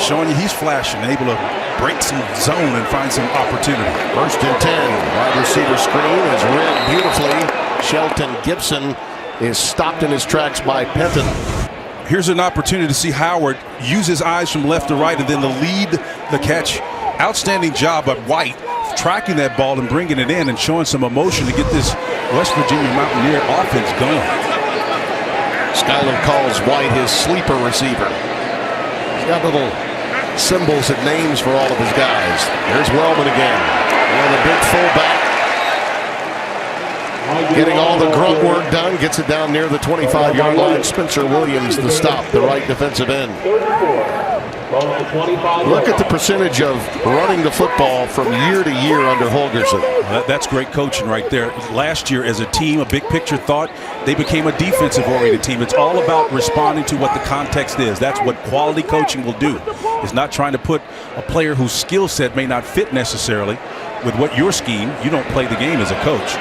Speaker 3: showing you he's flashing, able to break some zone and find some opportunity.
Speaker 1: 1st and 10. Wide receiver screen is read beautifully. Shelton Gibson is stopped in his tracks by Penton.
Speaker 3: Here's an opportunity to see Howard use his eyes from left to right and then to lead the catch. Outstanding job by White tracking that ball and bringing it in and showing some emotion to get this West Virginia Mountaineer offense going.
Speaker 1: Skyler calls White his sleeper receiver. He's got little symbols and names for all of his guys. There's Wellman again. And the big fullback. Getting all the grunt work done. Gets it down near the 25-yard line. Spencer Williams, the stop, the right defensive end. Look at the percentage of running the football from year to year under Holgorsen.
Speaker 3: That's great coaching right there. Last year as a team, a big picture thought, they became a defensive-oriented team. It's all about responding to what the context is. That's what quality coaching will do. It's not trying to put a player whose skill set may not fit necessarily with what your scheme. You don't play the game as a coach.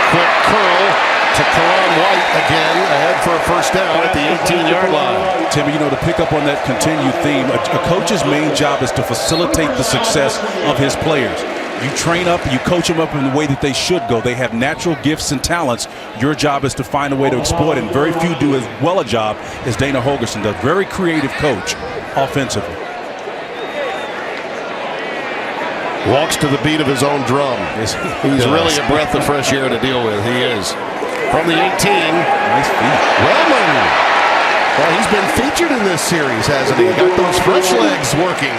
Speaker 1: Quick curl to Karan White again, ahead for a first down at the 18-yard line.
Speaker 3: Timmy, to pick up on that continued theme, a coach's main job is to facilitate the success of his players. You train up, you coach them up in the way that they should go. They have natural gifts and talents. Your job is to find a way to exploit, and very few do as well a job as Dana Holgorsen does. Very creative coach offensively.
Speaker 1: Walks to the beat of his own drum.
Speaker 3: Yes,
Speaker 1: He's really a breath of fresh air to deal with. He is. From the 18.
Speaker 3: Nice feet.
Speaker 1: Wellman. Well, he's been featured in this series, hasn't he? Got those fresh legs working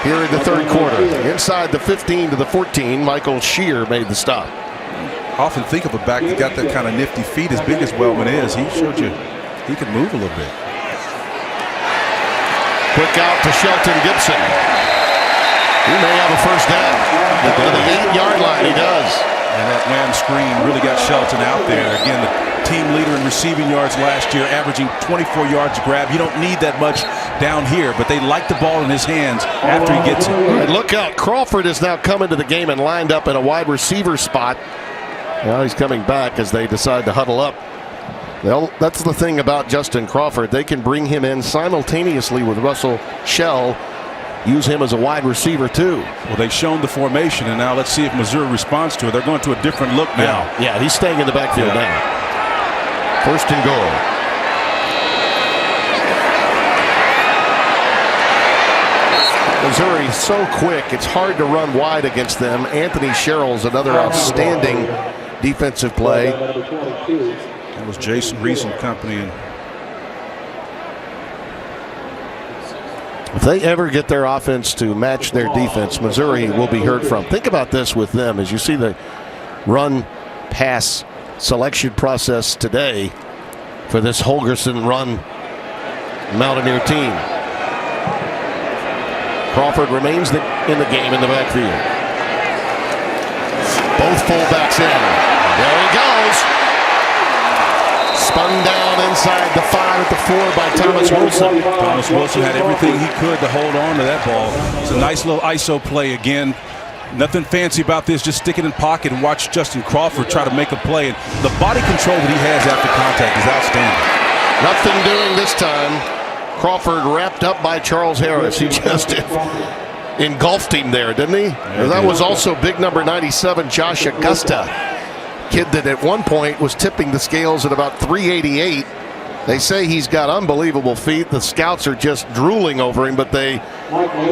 Speaker 1: here in the third quarter. Inside the 15 to the 14, Michael Shear made the stop.
Speaker 3: Often think of a back that got that kind of nifty feet as big as Wellman is. He showed you he could move a little bit.
Speaker 1: Quick out to Shelton Gibson. He may have a first down. To the 8-yard line, he does.
Speaker 3: And that wham screen really got Shelton out there. Again, the team leader in receiving yards last year, averaging 24 yards a grab. You don't need that much down here, but they like the ball in his hands after he gets it.
Speaker 1: And look out, Crawford has now come into the game and lined up in a wide receiver spot. Now he's coming back as they decide to huddle up. Well, that's the thing about Justin Crawford. They can bring him in simultaneously with Russell Shell, use him as a wide receiver too.
Speaker 3: Well, they've shown the formation, and now let's see if Missouri responds to it. They're going to a different look now.
Speaker 1: Yeah, he's staying in the backfield now. First and goal. Missouri so quick, it's hard to run wide against them. Anthony Sherrill's another outstanding defensive play.
Speaker 3: That was Jason Reese and company. And
Speaker 1: if they ever get their offense to match their defense, Missouri will be heard from. Think about this with them as you see the run-pass selection process today for this Holgerson run Mountaineer team. Crawford remains in the game in the backfield. Both fullbacks in. There he goes. Spun down inside the 5 at the 4 by Thomas Wilson.
Speaker 3: Thomas Wilson had everything he could to hold on to that ball. It's a nice little ISO play again. Nothing fancy about this, just stick it in pocket and watch Justin Crawford try to make a play. And the body control that he has after contact is outstanding.
Speaker 1: Nothing doing this time. Crawford wrapped up by Charles Harris. He just engulfed him there, didn't he?
Speaker 3: Yeah,
Speaker 1: that was also big number 97, Josh Augusta. Kid that at one point was tipping the scales at about 388. They say he's got unbelievable feet. The scouts are just drooling over him, but they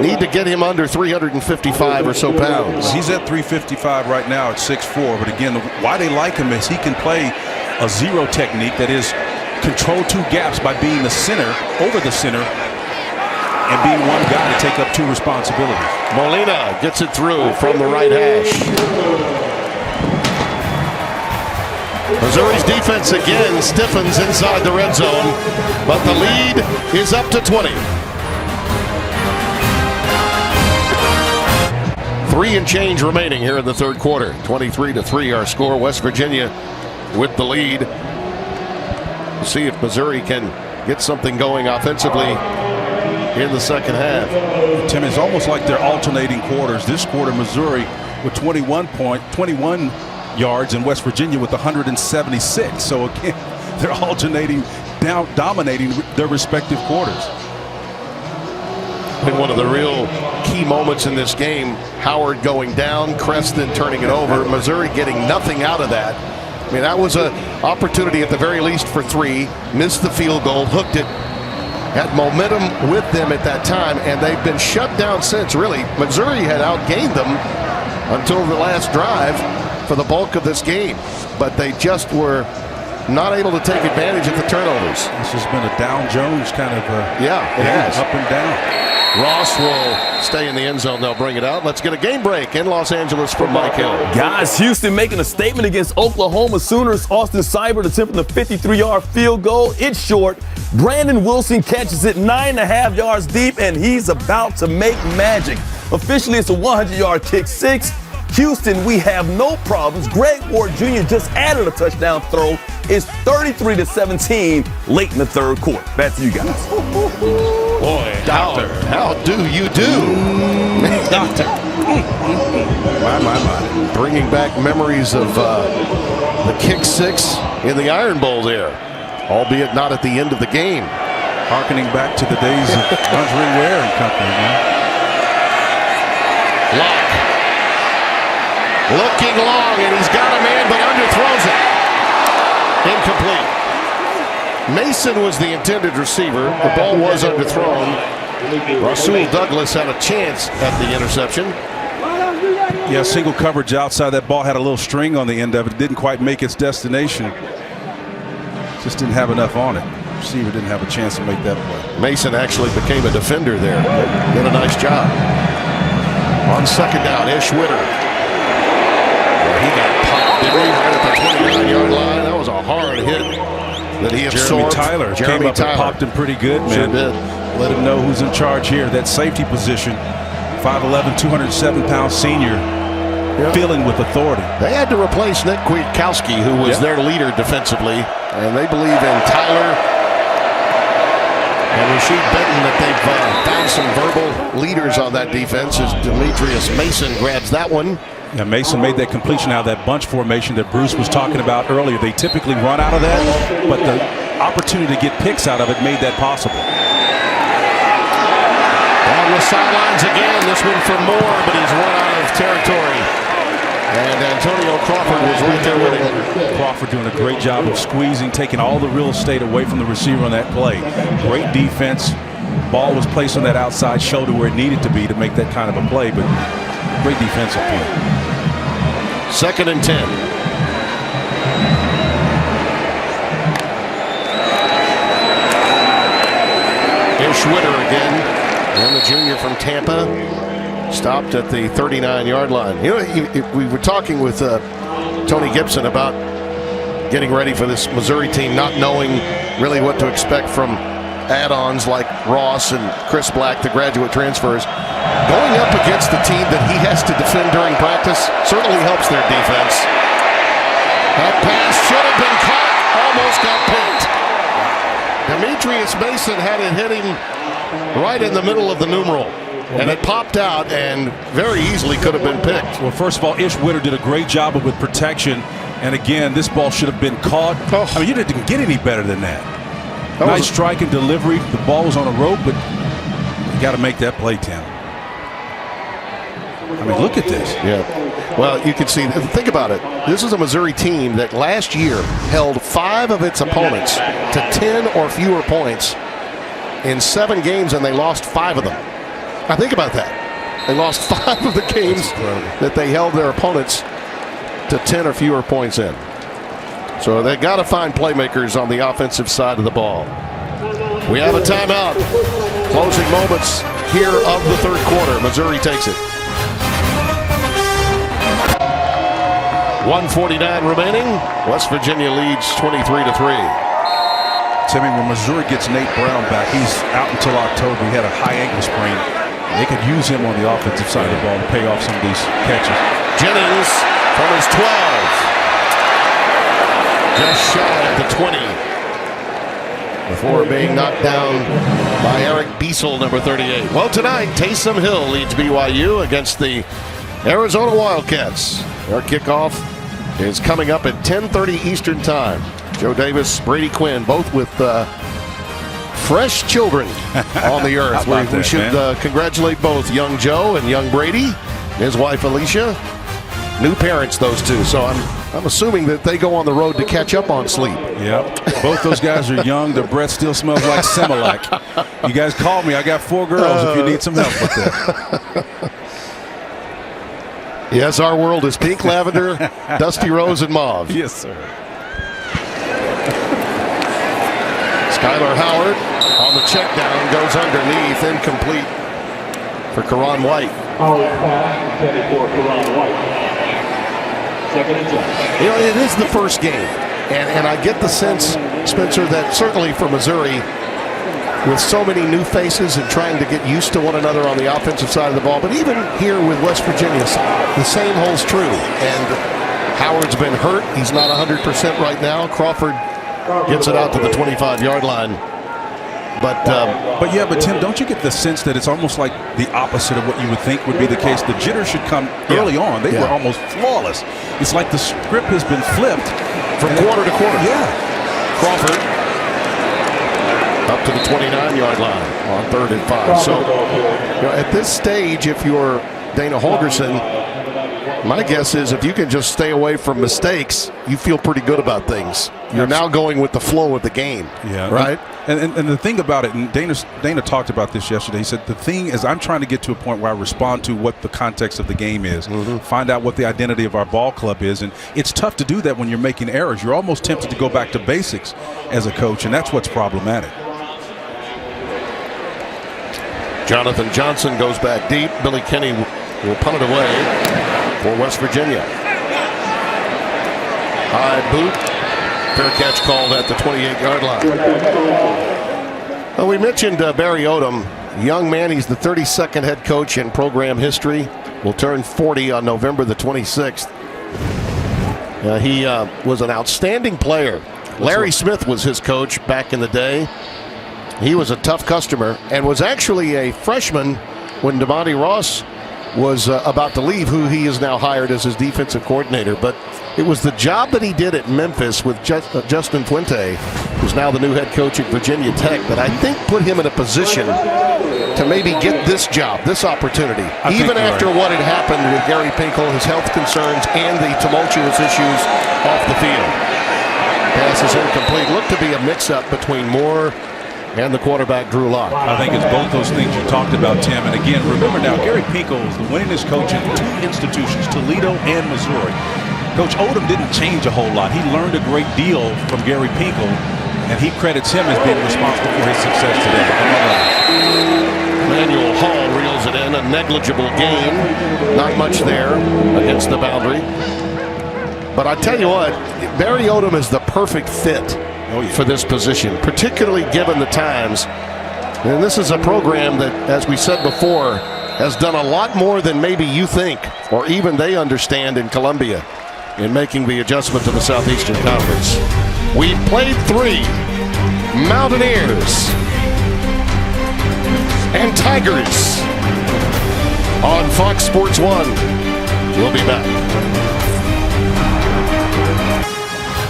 Speaker 1: need to get him under 355 or so pounds.
Speaker 3: He's at 355 right now at 6'4", but again, why they like him is he can play a zero technique, that is control two gaps by being the center, over the center, and being one guy to take up two responsibilities.
Speaker 1: Molina gets it through from the right hash. Missouri's defense again stiffens inside the red zone, but the lead is up to 20. 3 and change remaining here in the third quarter. 23-3 our score. West Virginia with the lead. We'll see if Missouri can get something going offensively in the second half.
Speaker 3: Tim, it's almost like they're alternating quarters. This quarter, Missouri with 21 yards, and West Virginia with 176. So again, they're alternating, dominating their respective quarters.
Speaker 1: I think one of the real key moments in this game, Howard going down, Creston turning it over, Missouri getting nothing out of that. I mean, that was an opportunity at the very least for 3, missed the field goal, hooked it, had momentum with them at that time, and they've been shut down since. Really, Missouri had outgained them until the last drive for the bulk of this game, but they just were not able to take advantage of the turnovers.
Speaker 3: This has been a Down Jones kind of
Speaker 1: it has.
Speaker 3: Up and down.
Speaker 1: Ross will stay in the end zone. They'll bring it out. Let's get a game break in Los Angeles from Mike Hill.
Speaker 5: Guys, Houston making a statement against Oklahoma Sooners. Austin Seibert attempting the 53-yard field goal. It's short. Brandon Wilson catches it 9.5 yards deep, and he's about to make magic. Officially, it's a 100-yard kick 6. Houston, we have no problems. Greg Ward Jr. just added a touchdown throw. It's 33-17 late in the third quarter. Back to you guys.
Speaker 1: Boy, Doctor, how do you do? Doctor. My. Bringing back memories of the kick 6 in the Iron Bowl there, albeit not at the end of the game.
Speaker 3: Harkening back to the days of Andre Ware and company, man.
Speaker 1: Lock. Looking long, and he's got a man, but underthrows it. Incomplete. Mason was the intended receiver. The ball was underthrown. Rasul Douglas had a chance at the interception.
Speaker 3: Yeah, single coverage outside. That ball had a little string on the end of it. It didn't quite make its destination. Just didn't have enough on it. The receiver didn't have a chance to make that play.
Speaker 1: Mason actually became a defender there. Did a nice job. On second down, Ish Witter. He got popped, didn't he? Right at the 29-yard line. That was a hard hit that he absorbed.
Speaker 3: Jeremy Tyler came up and popped him pretty good, man.
Speaker 1: Sure did.
Speaker 3: Let him know who's in charge here. That safety position, 5'11", 207-pound senior, filling with authority.
Speaker 1: They had to replace Nick Kwiatkowski, who was their leader defensively, and they believe in Tyler and Rashid Benton that they've found some verbal leaders on that defense as Demetrius Mason grabs that one.
Speaker 3: Yeah, Mason made that completion out of that bunch formation that Bruce was talking about earlier. They typically run out of that, but the opportunity to get picks out of it made that possible.
Speaker 1: On the sidelines again, this one for Moore, but he's run out of territory. And Antonio Crawford was right there with him.
Speaker 3: Crawford doing a great job of squeezing, taking all the real estate away from the receiver on that play. Great defense. Ball was placed on that outside shoulder where it needed to be to make that kind of a play, but great defensive play.
Speaker 1: 2nd and 10. Here's Schwitter again. And the junior from Tampa stopped at the 39-yard line. You know, we were talking with Tony Gibson about getting ready for this Missouri team, not knowing really what to expect from add-ons like Ross and Chris Black, the graduate transfers. Going up against the team that he has to defend during practice certainly helps their defense. That pass should have been caught, almost got picked. Demetrius Mason had it hit him right in the middle of the numeral, and it popped out and very easily could have been picked.
Speaker 3: Well, first of all, Ish Witter did a great job with protection, and again, this ball should have been caught. I mean, you didn't get any better than that. Nice strike and delivery. The ball was on a rope, but you got to make that play, Tim. I mean, look at this.
Speaker 1: Yeah. Well, you can see, think about it. This is a Missouri team that last year held 5 of its opponents to 10 or fewer points in 7 games, and they lost 5 of them. Now think about that. They lost 5 of the games that they held their opponents to 10 or fewer points in. So they got to find playmakers on the offensive side of the ball. We have a timeout. Closing moments here of the 3rd quarter. Missouri takes it. 1:49 remaining. West Virginia leads 23-3.
Speaker 3: Timmy, when Missouri gets Nate Brown back, he's out until October. He had a high ankle sprain. They could use him on the offensive side of the ball to pay off some of these catches.
Speaker 1: Jennings from his 12. Just shy of the 20. Before being knocked down by Eric Biesel, number 38. Well, tonight, Taysom Hill leads BYU against the Arizona Wildcats. Their kickoff is coming up at 10:30 Eastern Time. Joe Davis, Brady Quinn, both with fresh children on the earth. We should congratulate both young Joe and young Brady, his wife Alicia. New parents, those two. So I'm assuming that they go on the road to catch up on sleep.
Speaker 3: Yep. Both those guys are young. Their breath still smells like Similac. You guys call me. I got 4 girls if you need some help with that.
Speaker 1: Yes, our world is pink, lavender, dusty rose, and mauve.
Speaker 3: Yes, sir.
Speaker 1: Skylar Howard on the check down, goes underneath, incomplete for Karan White.
Speaker 6: Howard pass intended for Karan White. 2nd and 10.
Speaker 1: You know, it is the first game, and I get the sense, Spencer, that certainly for Missouri, with so many new faces and trying to get used to one another on the offensive side of the ball, but even here with West Virginia, the same holds true. And Howard's been hurt. He's not 100% right now. Crawford gets it out to the 25-yard line. But
Speaker 3: Tim, don't you get the sense that it's almost like the opposite of what you would think would be the case? The jitters should come early on. They were almost flawless. It's like the script has been flipped
Speaker 1: from quarter to quarter.
Speaker 3: Yeah.
Speaker 1: Crawford up to the 29-yard line on 3rd and 5. So at this stage, if you're Dana Holgorsen, my guess is if you can just stay away from mistakes, you feel pretty good about things. You're now going with the flow of the game. Yeah. Right?
Speaker 3: And the thing about it, and Dana talked about this yesterday, he said, the thing is I'm trying to get to a point where I respond to what the context of the game is, find out what the identity of our ball club is, and it's tough to do that when you're making errors. You're almost tempted to go back to basics as a coach, and that's what's problematic.
Speaker 1: Jonathan Johnson goes back deep. Billy Kenny will punt it away for West Virginia. High boot. Fair catch called at the 28-yard line. Well, we mentioned Barry Odom. Young man, he's the 32nd head coach in program history. Will turn 40 on November the 26th. He was an outstanding player. Larry Smith was his coach back in the day. He was a tough customer and was actually a freshman when DeMonte Ross was about to leave, who he is now hired as his defensive coordinator. But it was the job that he did at Memphis with Justin Fuente, who's now the new head coach at Virginia Tech, that I think put him in a position to maybe get this job, this opportunity. Even after what had happened with Gary Pinkel, his health concerns, and the tumultuous issues off the field. Pass is incomplete. Looked to be a mix-up between Moore and the quarterback, Drew Lock.
Speaker 3: I think it's both those things you talked about, Tim. And again, remember now, Gary Pinkel is the winningest coach in 2 institutions, Toledo and Missouri. Coach Odom didn't change a whole lot. He learned a great deal from Gary Pinkel, and he credits him as being responsible for his success today.
Speaker 1: Emmanuel Hall reels it in, a negligible gain. Not much there against the boundary. But I tell you what, Barry Odom is the perfect fit for this position, particularly given the times. And this is a program that, as we said before, has done a lot more than maybe you think, or even they understand in Columbia, in making the adjustment to the Southeastern Conference. We played 3 Mountaineers and Tigers on Fox Sports 1. We'll be back.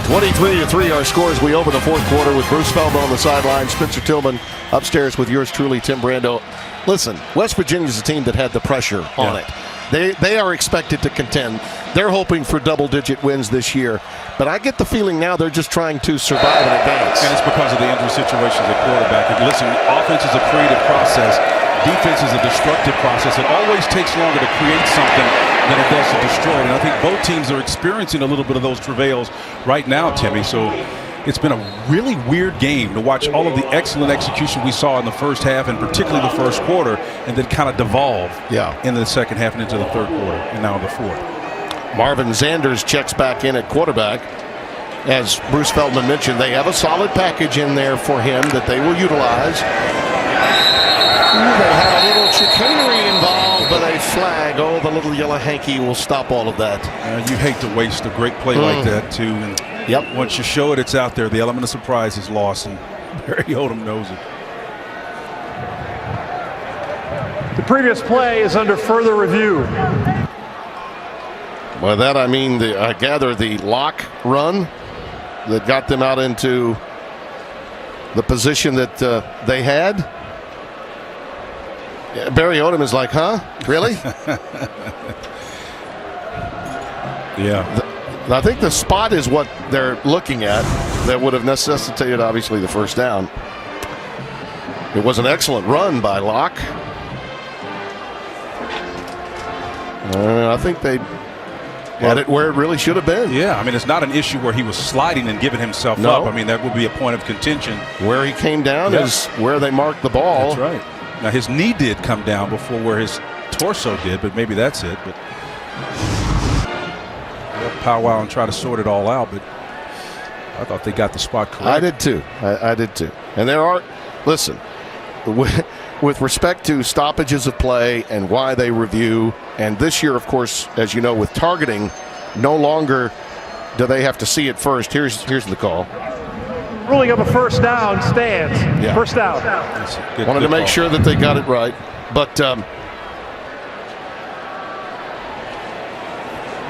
Speaker 1: 23-3 our scores. We open the 4th quarter with Bruce Feldman on the sideline, Spencer Tillman upstairs with yours truly, Tim Brando. Listen, West Virginia's a team that had the pressure on it. They are expected to contend. They're hoping for double-digit wins this year. But I get the feeling now they're just trying to survive and advance.
Speaker 3: And it's because of the injury situations at quarterback. And listen, offense is a creative process. Defense is a destructive process. It always takes longer to create something than it does to destroy it. And I think both teams are experiencing a little bit of those travails right now, Timmy. So it's been a really weird game to watch all of the excellent execution we saw in the first half, and particularly the first quarter, and then kind of devolve into the second half and into the third quarter, and now the fourth.
Speaker 1: Marvin Zanders checks back in at quarterback. As Bruce Feldman mentioned, they have a solid package in there for him that they will utilize. They had a little chicanery involved, but a flag. Oh, the little yellow hanky will stop all of that.
Speaker 3: You hate to waste a great play like that, too. And once you show it, it's out there. The element of surprise is lost, and Barry Odom knows it.
Speaker 4: The previous play is under further review.
Speaker 1: By that I mean, I gather the lock run that got them out into the position that they had. Barry Odom is like, huh? Really? I think the spot is what they're looking at that would have necessitated, obviously, the first down. It was an excellent run by Locke. I think they had it where it really should have been.
Speaker 3: Yeah, I mean, it's not an issue where he was sliding and giving himself up. I mean, that would be a point of contention.
Speaker 1: Where he came down is where they marked the ball.
Speaker 3: That's right. Now, his knee did come down before where his torso did, but maybe that's it. But they'll powwow and try to sort it all out, but I thought they got the spot correct.
Speaker 1: I did too. I did too. And there are, listen, with respect to stoppages of play and why they review, and this year, of course, as you know, with targeting, no longer do they have to see it first. Here's the call.
Speaker 4: Ruling of a first down stands. First down.
Speaker 1: Wanted to make sure that they got it right. But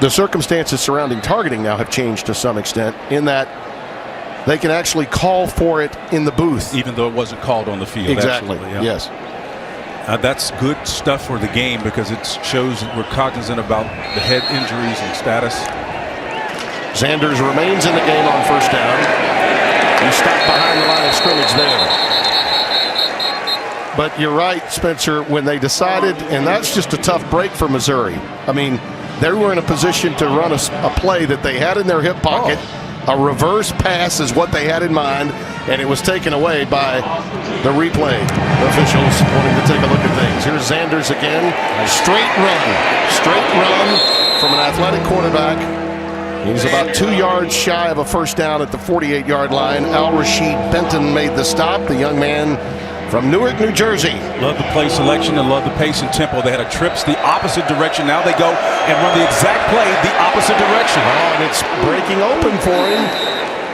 Speaker 1: the circumstances surrounding targeting now have changed to some extent in that they can actually call for it in the booth.
Speaker 3: Even though it wasn't called on the field.
Speaker 1: Exactly,
Speaker 3: yes. That's good stuff for the game because it shows that we're cognizant about the head injuries and status.
Speaker 1: Zanders remains in the game on first down. He stopped behind the line of scrimmage there. But you're right, Spencer, when they decided, and that's just a tough break for Missouri. I mean, they were in a position to run a play that they had in their hip pocket. A reverse pass is what they had in mind, and it was taken away by the replay officials wanting to take a look at things. Here's Zanders again. Straight run from an athletic quarterback. He's about 2 yards shy of a first down at the 48-yard line. Al-Rashid Benton made the stop, the young man from Newark, New Jersey.
Speaker 3: Love the play selection and love the pace and tempo. They had a trips the opposite direction. Now they go and run the exact play the opposite direction.
Speaker 1: And it's breaking open for him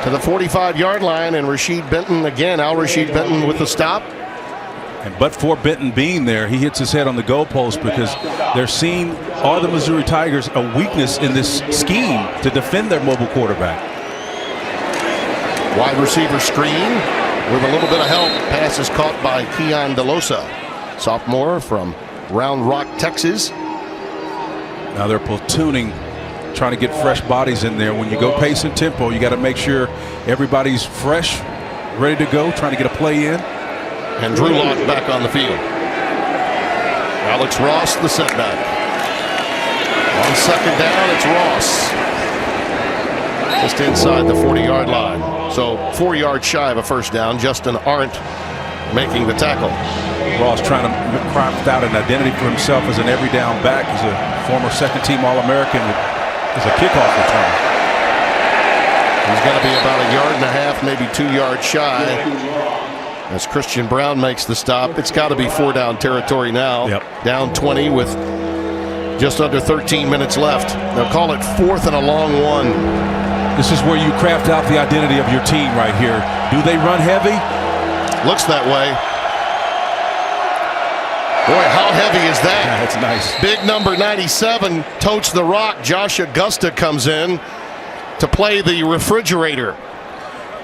Speaker 1: to the 45-yard line. And Rashid Benton again, Al-Rashid Benton with the stop.
Speaker 3: And but for Benton being there, he hits his head on the goalpost because they're seeing all the Missouri Tigers a weakness in this scheme to defend their mobile quarterback.
Speaker 1: Wide receiver screen with a little bit of help. Pass is caught by Keon DeLosa, sophomore from Round Rock, Texas.
Speaker 3: Now they're platooning, trying to get fresh bodies in there. When you go pace and tempo, you got to make sure everybody's fresh, ready to go, trying to get a play in.
Speaker 1: And Drew Lock back on the field. Alex Ross, the setback. On second down, it's Ross. Just inside the 40-yard line. So 4 yards shy of a first down. Justin Arndt making the tackle.
Speaker 3: Ross trying to craft out an identity for himself as an every down back. He's a former second-team All-American as a kickoff returner.
Speaker 1: He's going to be about a yard and a half, maybe 2 yards shy. As Christian Brown makes the stop, it's got to be 4 down territory now.
Speaker 3: Yep.
Speaker 1: Down 20 with just under 13 minutes left. They'll call it 4th and a long one.
Speaker 3: This is where you craft out the identity of your team right here. Do they run heavy?
Speaker 1: Looks that way. Boy, how heavy is that?
Speaker 3: Yeah, that's nice.
Speaker 1: Big number 97 totes the rock. Josh Augusta comes in to play the refrigerator.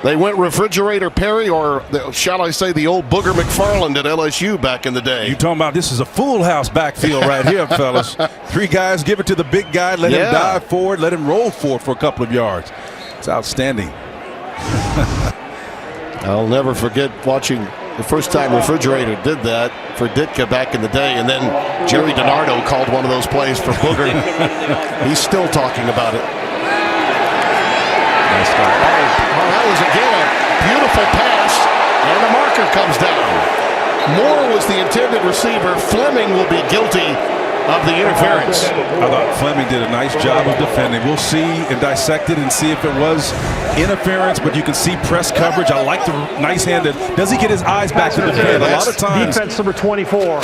Speaker 1: They went refrigerator Perry, or shall I say the old Booger McFarland at LSU back in the day.
Speaker 3: You talking about this is a full house backfield right here, fellas. 3 guys, give it to the big guy, let him dive forward, let him roll forward for a couple of yards. It's outstanding.
Speaker 1: I'll never forget watching the first time refrigerator did that for Ditka back in the day, and then Jerry DiNardo called one of those plays for Booger. He's still talking about it.
Speaker 3: Nice start.
Speaker 1: That was again a beautiful pass, and the marker comes down. Moore was the intended receiver. Fleming will be guilty of the interference.
Speaker 3: I thought Fleming did a nice job of defending. We'll see and dissect it and see if it was interference, but you can see press coverage. I like the nice hand. Does he get his eyes back to defend? A lot of times.
Speaker 4: Defense number 24.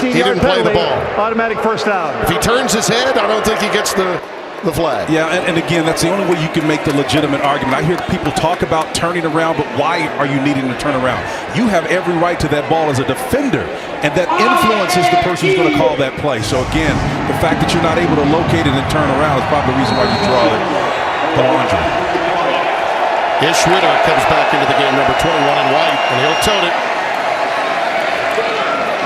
Speaker 1: He didn't play the ball.
Speaker 4: Automatic first down.
Speaker 1: If he turns his head, I don't think he gets the flag.
Speaker 3: Yeah, and again, that's the only way you can make the legitimate argument. I hear people talk about turning around, but why are you needing to turn around? You have every right to that ball as a defender, and that influences the person who's going to call that play. So again, the fact that you're not able to locate it and turn around is probably the reason why you draw the laundry.
Speaker 1: Ish Ritter comes back into the game, number 21 in white, and he'll tote it.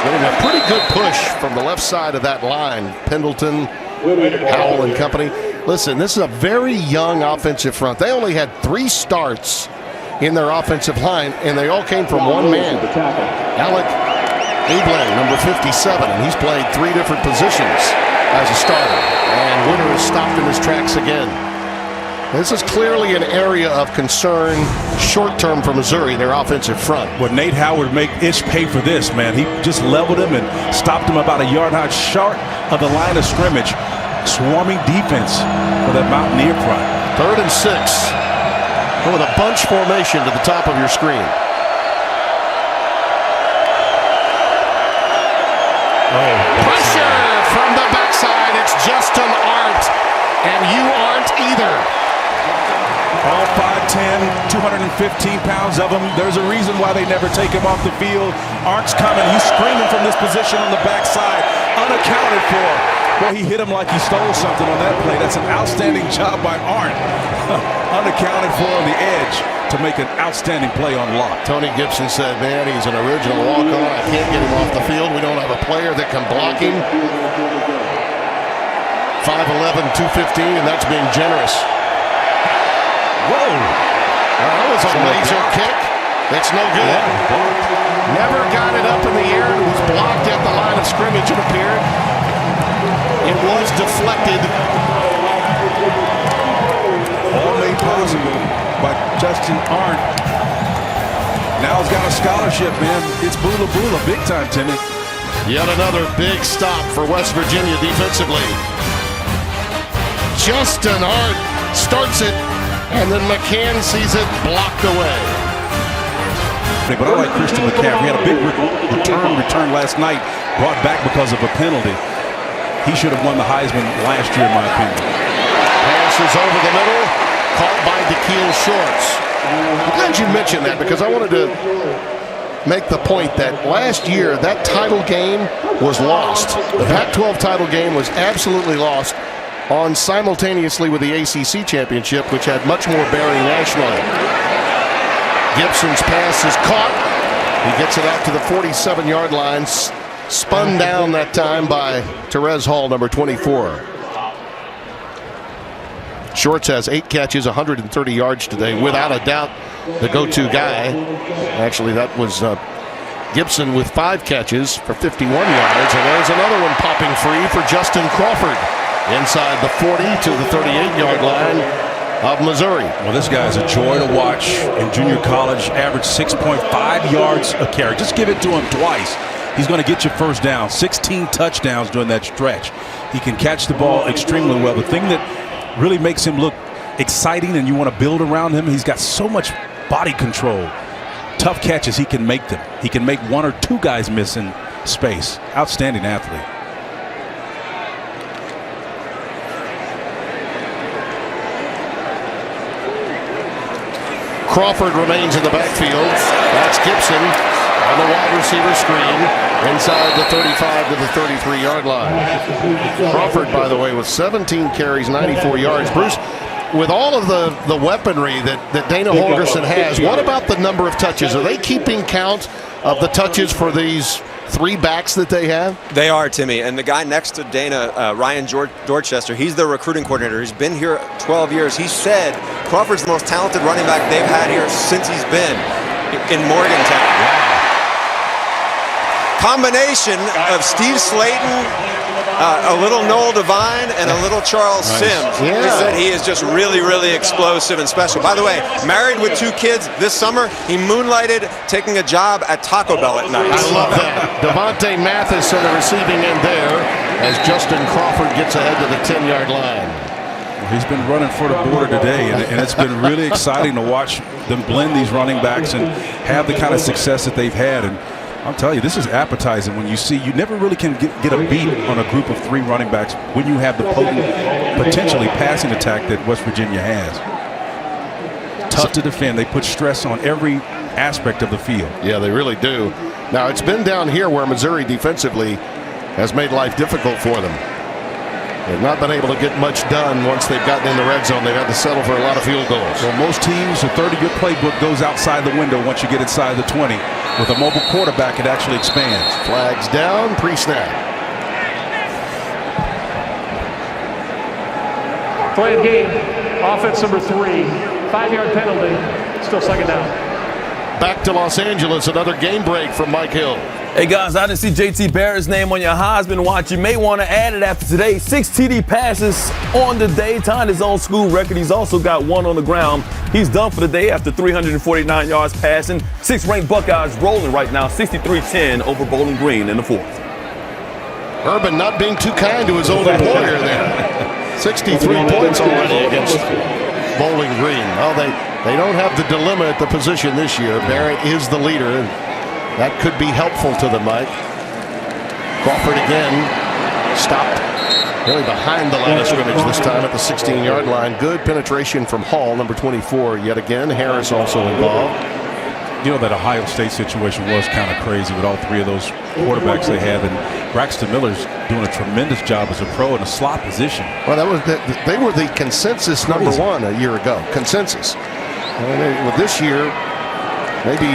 Speaker 1: Getting a pretty good push from the left side of that line. Pendleton, Howell and company. Listen, this is a very young offensive front. They only had 3 starts in their offensive line, and they all came from one man. Alec Ablang, number 57, and he's played 3 different positions as a starter. And Winter is stopped in his tracks again. This is clearly an area of concern short-term for Missouri, their offensive front.
Speaker 3: Well, Nate Howard make Ish pay for this, man. He just leveled him and stopped him about a yard and a half short of the line of scrimmage. Swarming defense for that Mountaineer front.
Speaker 1: 3rd and 6. Go with a bunch formation to the top of your screen. Pressure from the backside. It's Justin Arndt, and you aren't either.
Speaker 3: All 5'10", 215 pounds of him. There's a reason why they never take him off the field. Arndt's coming. He's screaming from this position on the backside. Unaccounted for. Boy, he hit him like he stole something on that play. That's an outstanding job by Arndt. Unaccounted for on the edge to make an outstanding play on lock.
Speaker 1: Tony Gibson said, man, he's an original walk-on. I can't get him off the field. We don't have a player that can block him. 5'11", 215, and that's being generous. Whoa! That was a laser kick. It's no good. Never got it up in the air. It was blocked at the line of scrimmage, it appeared. It was deflected.
Speaker 3: All made possible by Justin Arndt. Now he's got a scholarship, man. It's Bula Bula big time, Timmy.
Speaker 1: Yet another big stop for West Virginia defensively. Justin Arndt starts it, and then McCann sees it blocked away.
Speaker 3: But I like Christian McCaffrey. He had a big return last night, brought back because of a penalty. He should have won the Heisman last year, in my opinion.
Speaker 1: Pass is over the middle, caught by Da'Keil Shorts. I'm glad you mentioned that because I wanted to make the point that last year that title game was lost. The Pac-12 title game was absolutely lost on simultaneously with the ACC championship, which had much more bearing nationally. Gibson's pass is caught. He gets it out to the 47-yard line. Spun down that time by Terez Hall, number 24. Shorts has 8 catches, 130 yards today. Without a doubt, the go-to guy. Actually, that was Gibson with 5 catches for 51 yards. And there's another one popping free for Justin Crawford inside the 40 to the 38-yard line of Missouri.
Speaker 3: Well, this guy's a joy to watch in junior college. Average 6.5 yards a carry. Just give it to him twice. He's going to get you first down. 16 touchdowns during that stretch. He can catch the ball extremely well. The thing that really makes him look exciting and you want to build around him, he's got so much body control. Tough catches, he can make them. He can make 1 or 2 guys miss in space. Outstanding athlete.
Speaker 1: Crawford remains in the backfield. That's Gibson on the wide receiver screen inside the 35 to the 33-yard line. Crawford, by the way, with 17 carries, 94 yards. Bruce, with all of the weaponry that Dana Holgerson has, what about the number of touches? Are they keeping count of the touches for these 3 backs that they have?
Speaker 2: They are, Timmy. And the guy next to Dana, Ryan Dorchester, he's the recruiting coordinator. He's been here 12 years. He said Crawford's the most talented running back they've had here since he's been in Morgantown.
Speaker 1: Wow.
Speaker 2: Combination of Steve Slayton, a little Noel Devine, and a little Charles Sims.
Speaker 1: Yeah.
Speaker 2: He said he is just really, really explosive and special. By the way, married with 2 kids this summer, he moonlighted taking a job at Taco Bell at night.
Speaker 1: I love that. Devontae Mathis on the receiving end there as Justin Crawford gets ahead to the 10-yard line.
Speaker 3: Well, he's been running for the border today, and it's been really exciting to watch them blend these running backs and have the kind of success that they've had. And I'll tell you, this is appetizing when you see you never really can get a beat on a group of 3 running backs when you have the potent, potentially passing attack that West Virginia has. Tough to defend. They put stress on every aspect of the field.
Speaker 1: Yeah, they really do. Now, it's been down here where Missouri defensively has made life difficult for them. They've not been able to get much done once they've gotten in the red zone. They've had to settle for a lot of field goals.
Speaker 3: Well, most teams, a third of your playbook goes outside the window once you get inside the 20. With a mobile quarterback, it actually expands.
Speaker 1: Flags down, pre-snap.
Speaker 4: Play of game, offense number 3, 5-yard penalty, still second down.
Speaker 1: Back to Los Angeles, another game break from Mike Hill.
Speaker 5: Hey guys, I didn't see JT Barrett's name on your Heisman watch. You may want to add it after today. 6 TD passes on the day, tying his own school record. He's also got 1 on the ground. He's done for the day after 349 yards passing. 6 ranked Buckeyes rolling right now, 63-10 over Bowling Green in the 4th.
Speaker 1: Urban not being too kind to his older warrior there. 63 points already against Bowling Green. Well, they don't have the dilemma at the position this year. Barrett is the leader. That could be helpful to them, Mike. Crawford again stopped really behind the line of scrimmage this time at the 16-yard line. Good penetration from Hall, number 24, yet again. Harris also involved.
Speaker 3: You know, that Ohio State situation was kind of crazy with all 3 of those quarterbacks they have. And Braxton Miller's doing a tremendous job as a pro in a slot position.
Speaker 1: Well, they were the consensus number 1 a year ago. Consensus. Well, this year, maybe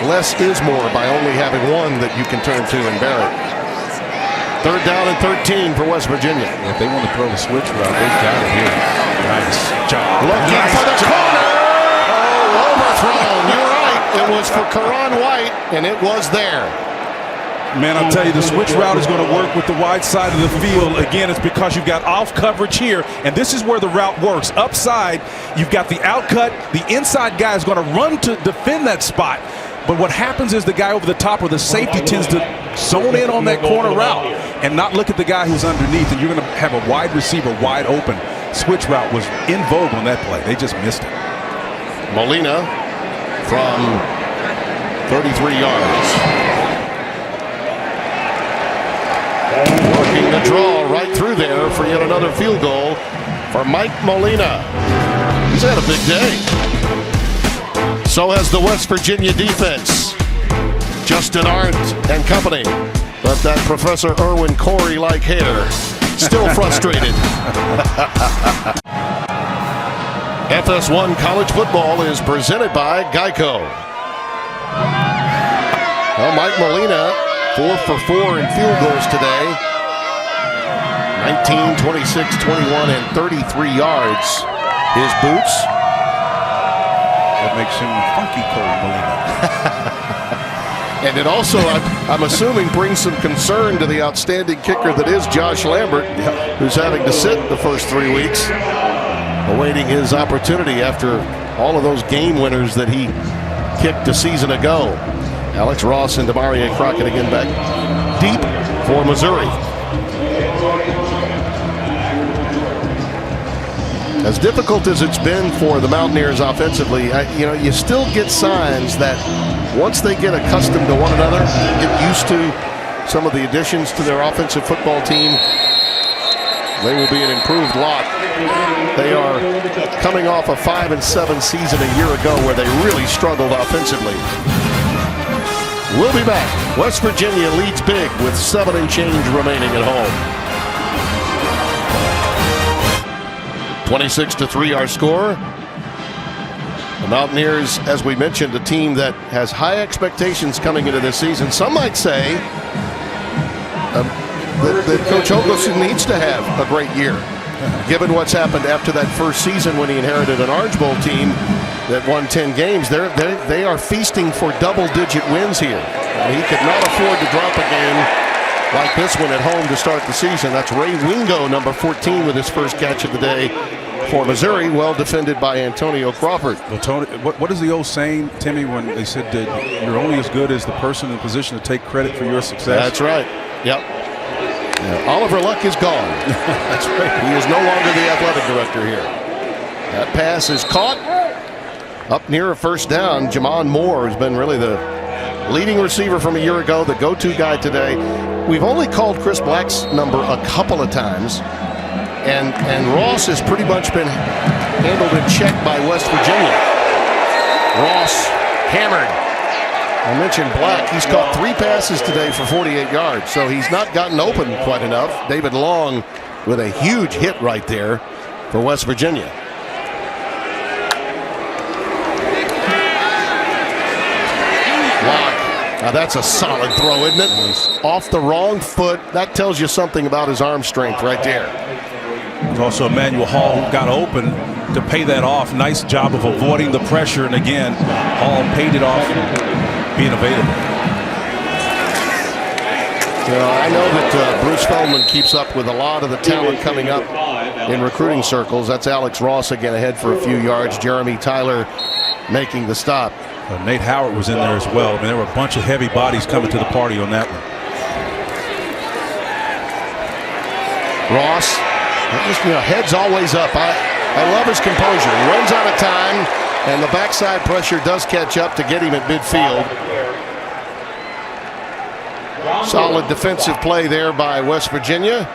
Speaker 1: less is more by only having 1 that you can turn to in Barrett. 3rd down and 13 for West Virginia.
Speaker 3: If they want to throw the switch route, they've got it here. Nice job.
Speaker 1: Looking for the corner. Oh, overthrown. You're right. It was for Karan White, and it was there.
Speaker 3: Man, I'll tell you, the switch route is going to work with the wide side of the field. Again, it's because you've got off coverage here, and this is where the route works. Upside, you've got the outcut. The inside guy is going to run to defend that spot. But what happens is the guy over the top or the safety tends to zone in on that corner route and not look at the guy who's underneath, and you're going to have a wide receiver wide open. Switch route was in vogue on that play. They just missed it.
Speaker 1: Molina from 33 yards. Working the draw right through there for yet another field goal for Mike Molina. He's had a big day. So has the West Virginia defense. Justin Arndt and company. But that Professor Irwin Corey-like hair, still frustrated. FS1 College Football is presented by Geico. Well, Mike Molina, 4 for 4 in field goals today. 19, 26, 21, and 33 yards. His boots.
Speaker 3: That makes him Funky Cole Molina.
Speaker 1: And it also, I'm assuming, brings some concern to the outstanding kicker that is Josh Lambert, who's having to sit the first 3 weeks, awaiting his opportunity after all of those game winners that he kicked a season ago. Alex Ross and Demarie Crockett again back deep for Missouri. As difficult as it's been for the Mountaineers offensively, you still get signs that once they get accustomed to one another, get used to some of the additions to their offensive football team, they will be an improved lot. They are coming off a 5-7 season a year ago where they really struggled offensively. We'll be back. West Virginia leads big with 7 and change remaining at home. 26-3 our score. The Mountaineers, as we mentioned, a team that has high expectations coming into this season. Some might say that Coach Holgorsen needs to have a great year, given what's happened after that first season when he inherited an Orange Bowl team that won 10 games. They are feasting for double-digit wins here. And he could not afford to drop a game like this one at home to start the season. That's Ray Wingo, number 14, with his first catch of the day for Missouri, well defended by Antonio Crawford.
Speaker 3: Well, Tony, what is the old saying, Timmy, when they said that you're only as good as the person in position to take credit for your success?
Speaker 1: That's right. Yep. Yeah, Oliver Luck is gone. That's right. He is no longer the athletic director here. That pass is caught up near a first down. Jamon Moore has been really the leading receiver from a year ago, the go-to guy today. We've only called Chris Black's number a couple of times, and Ross has pretty much been handled in check by West Virginia. Ross hammered. I mentioned Black. He's caught 3 passes today for 48 yards, so he's not gotten open quite enough. David Long with a huge hit right there for West Virginia. Now that's a solid throw, isn't it? Off the wrong foot. That tells you something about his arm strength right there.
Speaker 3: There's also Emmanuel Hall who got open to pay that off. Nice job of avoiding the pressure. And again, Hall paid it off being available.
Speaker 1: I know that Bruce Feldman keeps up with a lot of the talent coming up in recruiting circles. That's Alex Ross again ahead for a few yards. Jeremy Tyler making the stop.
Speaker 3: Nate Howard was in there as well. I mean, there were a bunch of heavy bodies coming to the party on that one.
Speaker 1: Ross, head's always up. I love his composure. He runs out of time, and the backside pressure does catch up to get him at midfield. Solid defensive play there by West Virginia.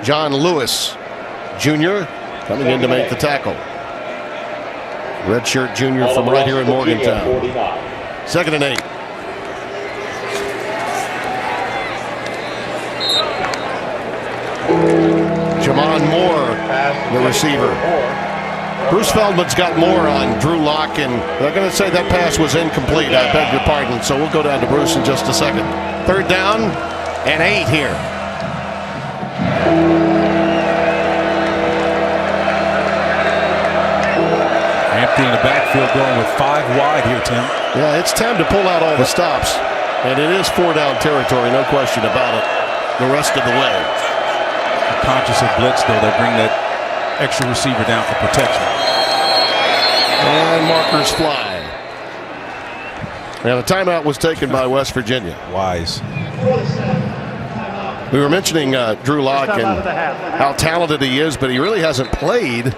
Speaker 1: John Lewis, Jr., coming in to make the tackle. Redshirt junior from right here in Morgantown. 2nd and 8. Jamon Moore, the receiver. Bruce Feldman's got more on Drew Lock, and they're going to say that pass was incomplete. I beg your pardon, so we'll go down to Bruce in just a second. 3rd down and 8 here.
Speaker 3: Empty in the backfield, going with 5 wide here, Tim.
Speaker 1: Yeah, it's time to pull out all the stops. And it is 4-down territory, no question about it, the rest of the way.
Speaker 3: Conscious of blitz, though, they bring that extra receiver down for protection.
Speaker 1: And markers fly. Now, the timeout was taken by West Virginia.
Speaker 3: Wise.
Speaker 1: We were mentioning Drew Lock and how talented he is, but he really hasn't played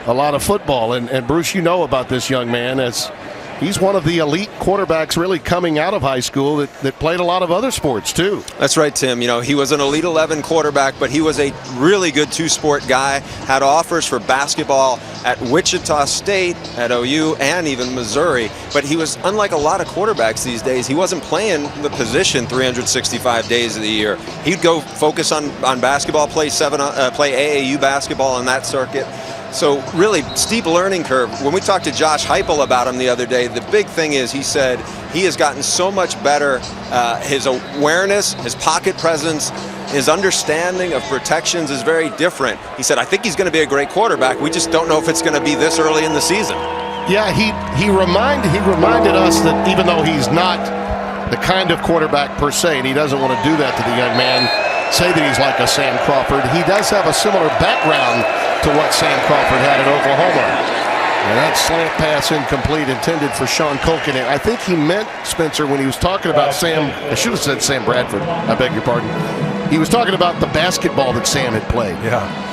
Speaker 1: a lot of football. And Bruce, you know about this young man as he's one of the elite quarterbacks really coming out of high school that played a lot of other sports too.
Speaker 2: That's right, Tim. You know, he was an Elite 11 quarterback, but he was a really good two-sport guy, had offers for basketball at Wichita State, at OU, and even Missouri. But he was, unlike a lot of quarterbacks these days, he wasn't playing the position 365 days of the year. He'd go focus on basketball, play AAU basketball on that circuit. So really steep learning curve. When we talked to Josh Heupel about him the other day, the big thing is he said he has gotten so much better. His awareness, his pocket presence, his understanding of protections is very different. He said, I think he's going to be a great quarterback. We just don't know if it's going to be this early in the season.
Speaker 1: Yeah, he reminded us that even though he's not the kind of quarterback per se, and he doesn't want to do that to the young man, say that he's like a Sam Crawford, he does have a similar background to what Sam Crawford had at Oklahoma. And that slant pass incomplete, intended for Sean Culkin. I think he meant, Spencer, when he was talking about Sam, I should have said Sam Bradford, I beg your pardon. He was talking about the basketball that Sam had played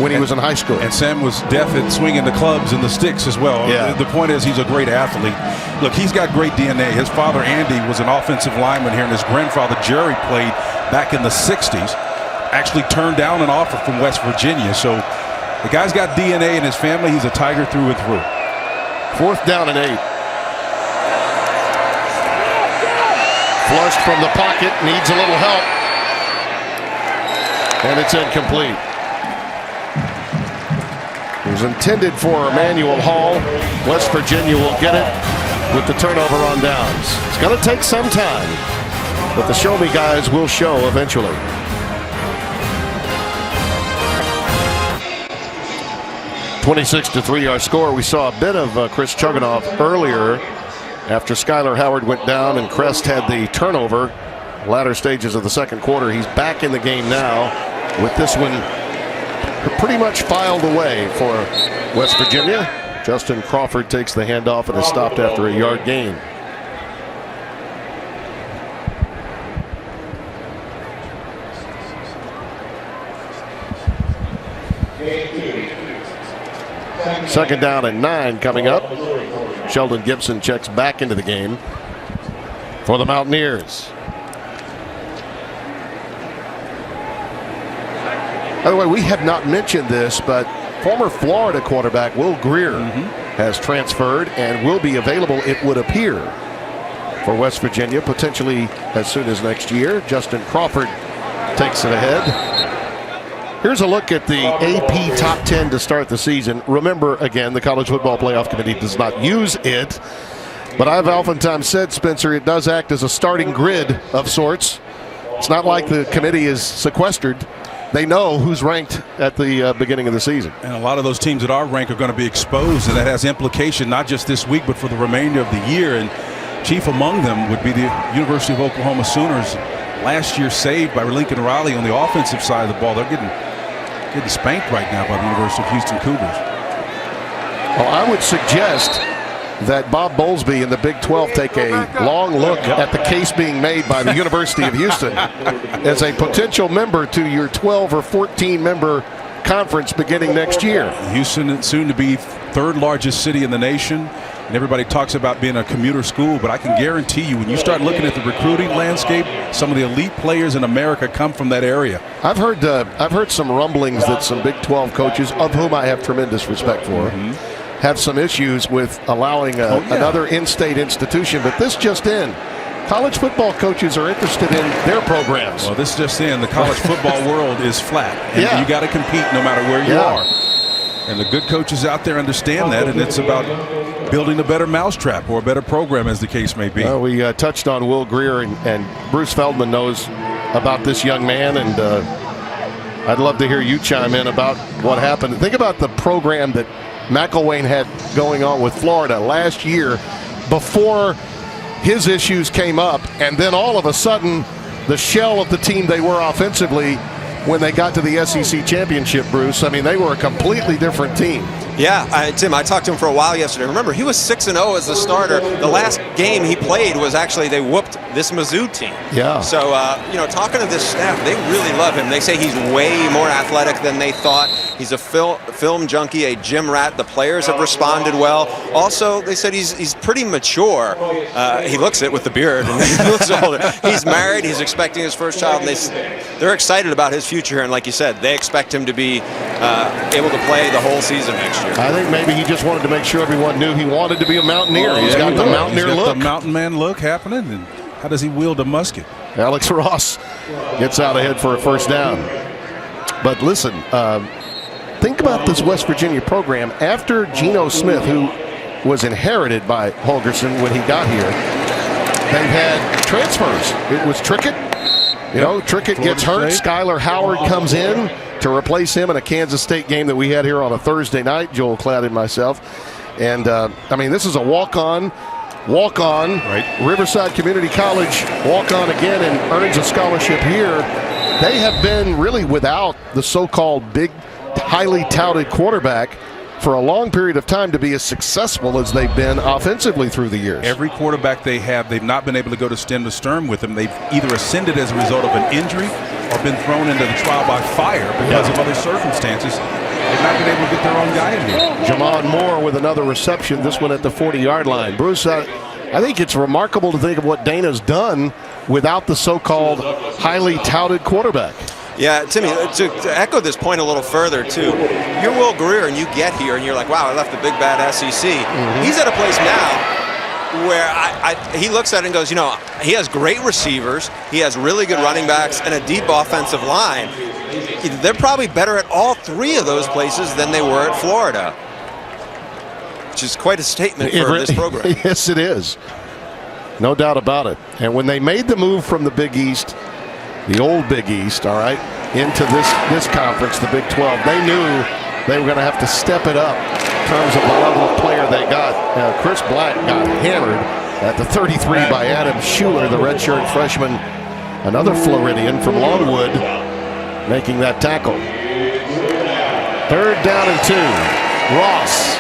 Speaker 1: when he was in high school.
Speaker 3: And Sam was deft at swinging the clubs and the sticks as well.
Speaker 1: Yeah.
Speaker 3: The point is he's a great athlete. Look, he's got great DNA. His father, Andy, was an offensive lineman here, and his grandfather, Jerry, played back in the 60s. Actually turned down an offer from West Virginia. So the guy's got DNA in his family. He's a Tiger through and through.
Speaker 1: 4th down and 8. Flushed from the pocket, needs a little help. And it's incomplete. It was intended for Emmanuel Hall. West Virginia will get it with the turnover on downs. It's going to take some time, but the show me guys will show eventually. 26-3 our score. We saw a bit of Chris Chuganoff earlier after Skylar Howard went down and Crest had the turnover. Latter stages of the second quarter. He's back in the game now with this one pretty much filed away for West Virginia. Justin Crawford takes the handoff and is stopped after a yard gain. Second down and 9 coming up. Sheldon Gibson checks back into the game for the Mountaineers. By the way, we have not mentioned this, but former Florida quarterback Will Greer has transferred and will be available, it would appear, for West Virginia, potentially as soon as next year. Justin Crawford takes it ahead. Here's a look at the AP Top 10 to start the season. Remember, again, the College Football Playoff Committee does not use it, but I've oftentimes said, Spencer, it does act as a starting grid of sorts. It's not like the committee is sequestered. They know who's ranked at the beginning of the season. And
Speaker 3: a lot of those teams that are ranked are going to be exposed, and that has implication not just this week, but for the remainder of the year. And chief among them would be the University of Oklahoma Sooners. Last year saved by Lincoln Riley on the offensive side of the ball. They're getting spanked right now by the University of Houston Cougars.
Speaker 1: Well, I would suggest that Bob Bowlesby and the Big 12 take a long look at the case being made by the University of Houston as a potential member to your 12 or 14 member conference beginning next year.
Speaker 3: Houston is soon to be 3rd largest city in the nation. And everybody talks about being a commuter school, but I can guarantee you when you start looking at the recruiting landscape, some of the elite players in America come from that area.
Speaker 1: I've heard some rumblings that some Big 12 coaches, of whom I have tremendous respect for, have some issues with allowing another in-state institution, but this just in. College football coaches are interested in their programs.
Speaker 3: Well, this just in. The college football world is flat, and you got to compete no matter where you are. And the good coaches out there understand that, and it's about building a better mousetrap or a better program, as the case may be.
Speaker 1: Well, we touched on Will Greer, and Bruce Feldman knows about this young man, and I'd love to hear you chime in about what happened. Think about the program that McElwain had going on with Florida last year before his issues came up, and then all of a sudden the shell of the team they were offensively when they got to the SEC championship, Bruce. I mean, they were a completely different team.
Speaker 2: Yeah, Tim, I talked to him for a while yesterday. Remember, he was 6-0 as the starter. The last game he played was actually they whooped this Mizzou team.
Speaker 1: Yeah.
Speaker 2: So, talking to this staff, they really love him. They say he's way more athletic than they thought. He's a film junkie, a gym rat. The players have responded well. Also, they said he's pretty mature. He looks it with the beard, and he looks older. He's married. He's expecting his first child, and they're excited about his future. And like you said, they expect him to be able to play the whole season next year.
Speaker 1: I think maybe he just wanted to make sure everyone knew he wanted to be a Mountaineer. He's got the Mountaineer look.
Speaker 3: The mountain man look happening. And how does he wield a musket?
Speaker 1: Alex Ross gets out ahead for a first down. But listen, think about this West Virginia program. After Geno Smith, who was inherited by Holgorsen when he got here, they've had transfers. It was Trickett. Trickett gets hurt. Skylar Howard comes in to replace him in a Kansas State game that we had here on a Thursday night, Joel Cladd and myself. And, this is a walk-on, right. Riverside Community College walk-on again and earns a scholarship here. They have been really without the so-called big, highly touted quarterback for a long period of time to be as successful as they've been offensively through the years.
Speaker 3: Every quarterback they have, they've not been able to go to stem to stern with them. They've either ascended as a result of an injury or been thrown into the trial by fire because of other circumstances. They've not been able to get their own guy in here.
Speaker 1: Jamon Moore with another reception, this one at the 40-yard line. Bruce, I think it's remarkable to think of what Dana's done without the so-called highly touted quarterback.
Speaker 2: Yeah, Timmy, to echo this point a little further, too, you're Will Greer and you get here and you're like, wow, I left the big bad SEC. Mm-hmm. He's at a place now where he looks at it and goes, he has great receivers, he has really good running backs, and a deep offensive line. They're probably better at all three of those places than they were at Florida, which is quite a statement for this program.
Speaker 1: Yes, it is. No doubt about it. And when they made the move from the Big East, the old Big East, all right, into this conference, the Big 12, they knew they were going to have to step it up in terms of the level of player they got. Chris Black got hammered at the 33 by Adam Schuler, the redshirt freshman, another Floridian from Longwood, making that tackle. 3rd down and 2. Ross.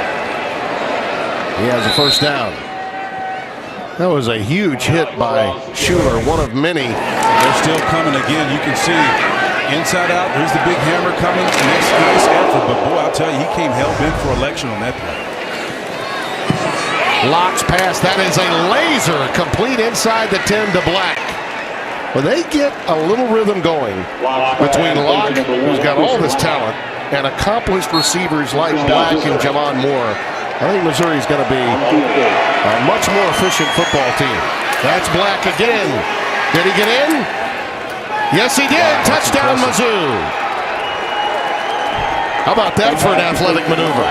Speaker 1: He has a first down. That was a huge hit by Schuler, one of many.
Speaker 3: They're still coming again. You can see inside out. There's the big hammer coming. Nice effort. But boy, I'll tell you, he came hell-bent for election on that play.
Speaker 1: Locke's pass. That is a laser complete inside the 10 to Black. When they get a little rhythm going between Locke, who's got all this talent, and accomplished receivers like Black and Jamon Moore, I think Missouri's going to be a much more efficient football team. That's Black again. Did he get in? Yes, he did. Touchdown, Mizzou. How about that for an athletic maneuver?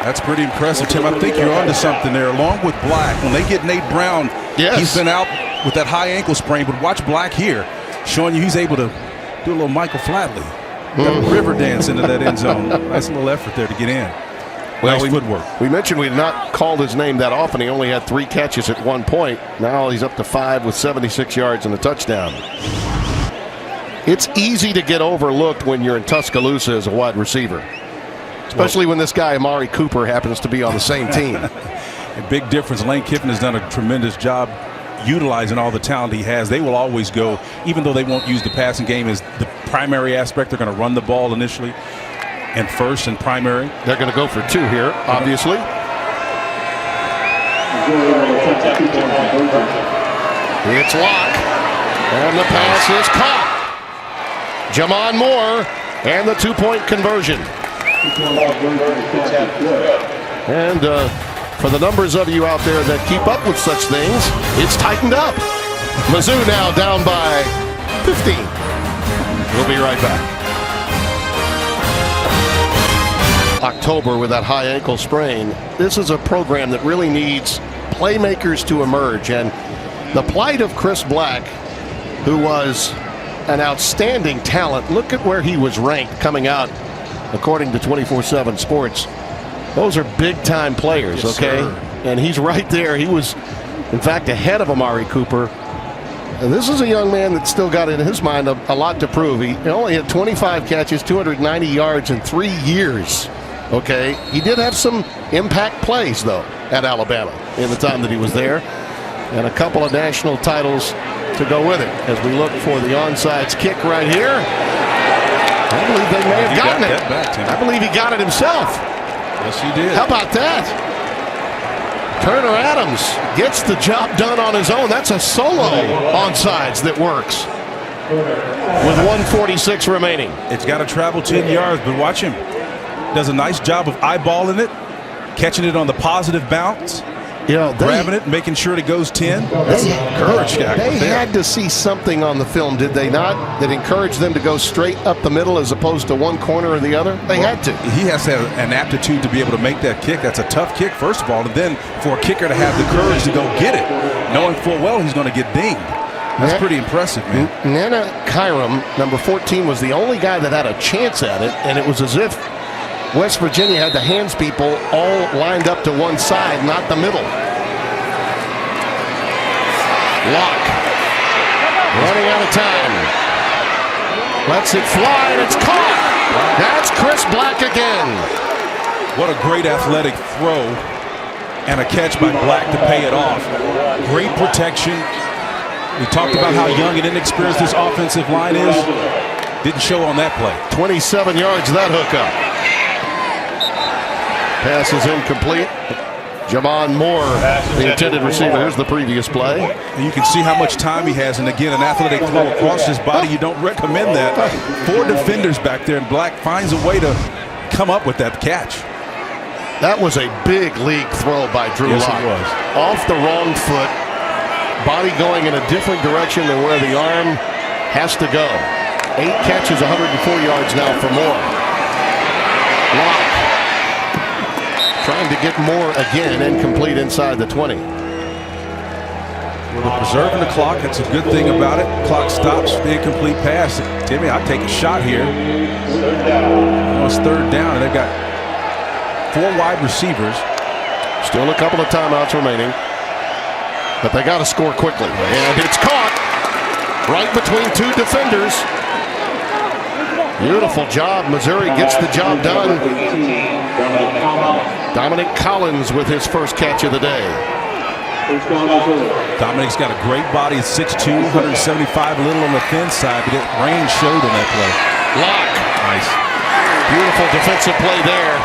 Speaker 3: That's pretty impressive, Tim. I think you're onto something there. Along with Black, when they get Nate Brown, he's been out with that high ankle sprain. But watch Black here, showing you he's able to do a little Michael Flatley. Got a river dance into that end zone. Nice little effort there to get in. Well, we mentioned we had not called his name that often. He only had 3 catches at one point. Now he's up to 5 with 76 yards and a touchdown. It's easy to get overlooked when you're in Tuscaloosa as a wide receiver, especially when this guy, Amari Cooper, happens to be on the same team. A big difference. Lane Kiffin has done a tremendous job utilizing all the talent he has. They will always go, even though they won't use the passing game as the primary aspect, they're going to run the ball initially. And first and primary.
Speaker 1: They're going to go for 2 here, obviously. It's Locke. And the pass is caught. Jamon Moore and the 2-point conversion. And for the numbers of you out there that keep up with such things, it's tightened up. Mizzou now down by 15. We'll be right back. October with that high ankle sprain. This is a program that really needs playmakers to emerge, and the plight of Chris Black, who was an outstanding talent. Look at where he was ranked coming out according to 24/7 Sports. Those are big time players.
Speaker 3: Yes,
Speaker 1: okay,
Speaker 3: sir.
Speaker 1: And he's right there. He was in fact ahead of Amari Cooper. And this is a young man that still got in his mind a lot to prove. He only had 25 catches, 290 yards in 3 years. Okay, he did have some impact plays, though, at Alabama in the time that he was there. and a couple of national titles to go with it. As we look for the onside kick right here. I believe they may have gotten it. I believe he got it himself.
Speaker 3: Yes, he did.
Speaker 1: How about that? Turner Adams gets the job done on his own. That's a solo onside that works. With 1:46 remaining.
Speaker 3: It's got to travel 10 yards, but watch him. Does a nice job of eyeballing it, catching it on the positive bounce, grabbing it, making sure it goes 10. That's courage.
Speaker 1: They had to see something on the film, did they not, that encouraged them to go straight up the middle as opposed to one corner or the other? They had to.
Speaker 3: He has to have an aptitude to be able to make that kick. That's a tough kick, first of all, and then for a kicker to have the courage to go get it, knowing full well he's going to get dinged. That's pretty impressive, man.
Speaker 1: Nana Kyram, number 14, was the only guy that had a chance at it, and it was as if West Virginia had the hands people all lined up to one side, not the middle. Locke running out of time. Lets it fly, and it's caught. That's Chris Black again.
Speaker 3: What a great athletic throw and a catch by Black to pay it off. Great protection. We talked about how young and inexperienced this offensive line is. Didn't show on that play.
Speaker 1: 27 yards that hookup. Pass is incomplete. Javon Moore, the intended receiver. Here's the previous play.
Speaker 3: And you can see how much time he has. And again, an athletic throw across his body. You don't recommend that. 4 defenders back there, and Black finds a way to come up with that catch.
Speaker 1: That was a big league throw by Drew Locke.
Speaker 3: Yes, it was.
Speaker 1: Off the wrong foot. Body going in a different direction than where the arm has to go. 8 catches, 104 yards now for Moore. Locke trying to get Moore again, incomplete inside the 20.
Speaker 3: We're preserving the clock. That's a good thing about it. Clock stops, the incomplete pass. Timmy, I'll take a shot here. It's third down, and they've got 4 wide receivers.
Speaker 1: Still a couple of timeouts remaining. But they got to score quickly. And it's caught right between 2 defenders. Beautiful job. Missouri gets the job done. Dominic Collins with his first catch of the day.
Speaker 3: Dominic's got a great body at 6'2", 175, a little on the thin side, but it range showed on that play.
Speaker 1: Locke.
Speaker 3: Nice.
Speaker 1: Beautiful defensive play there.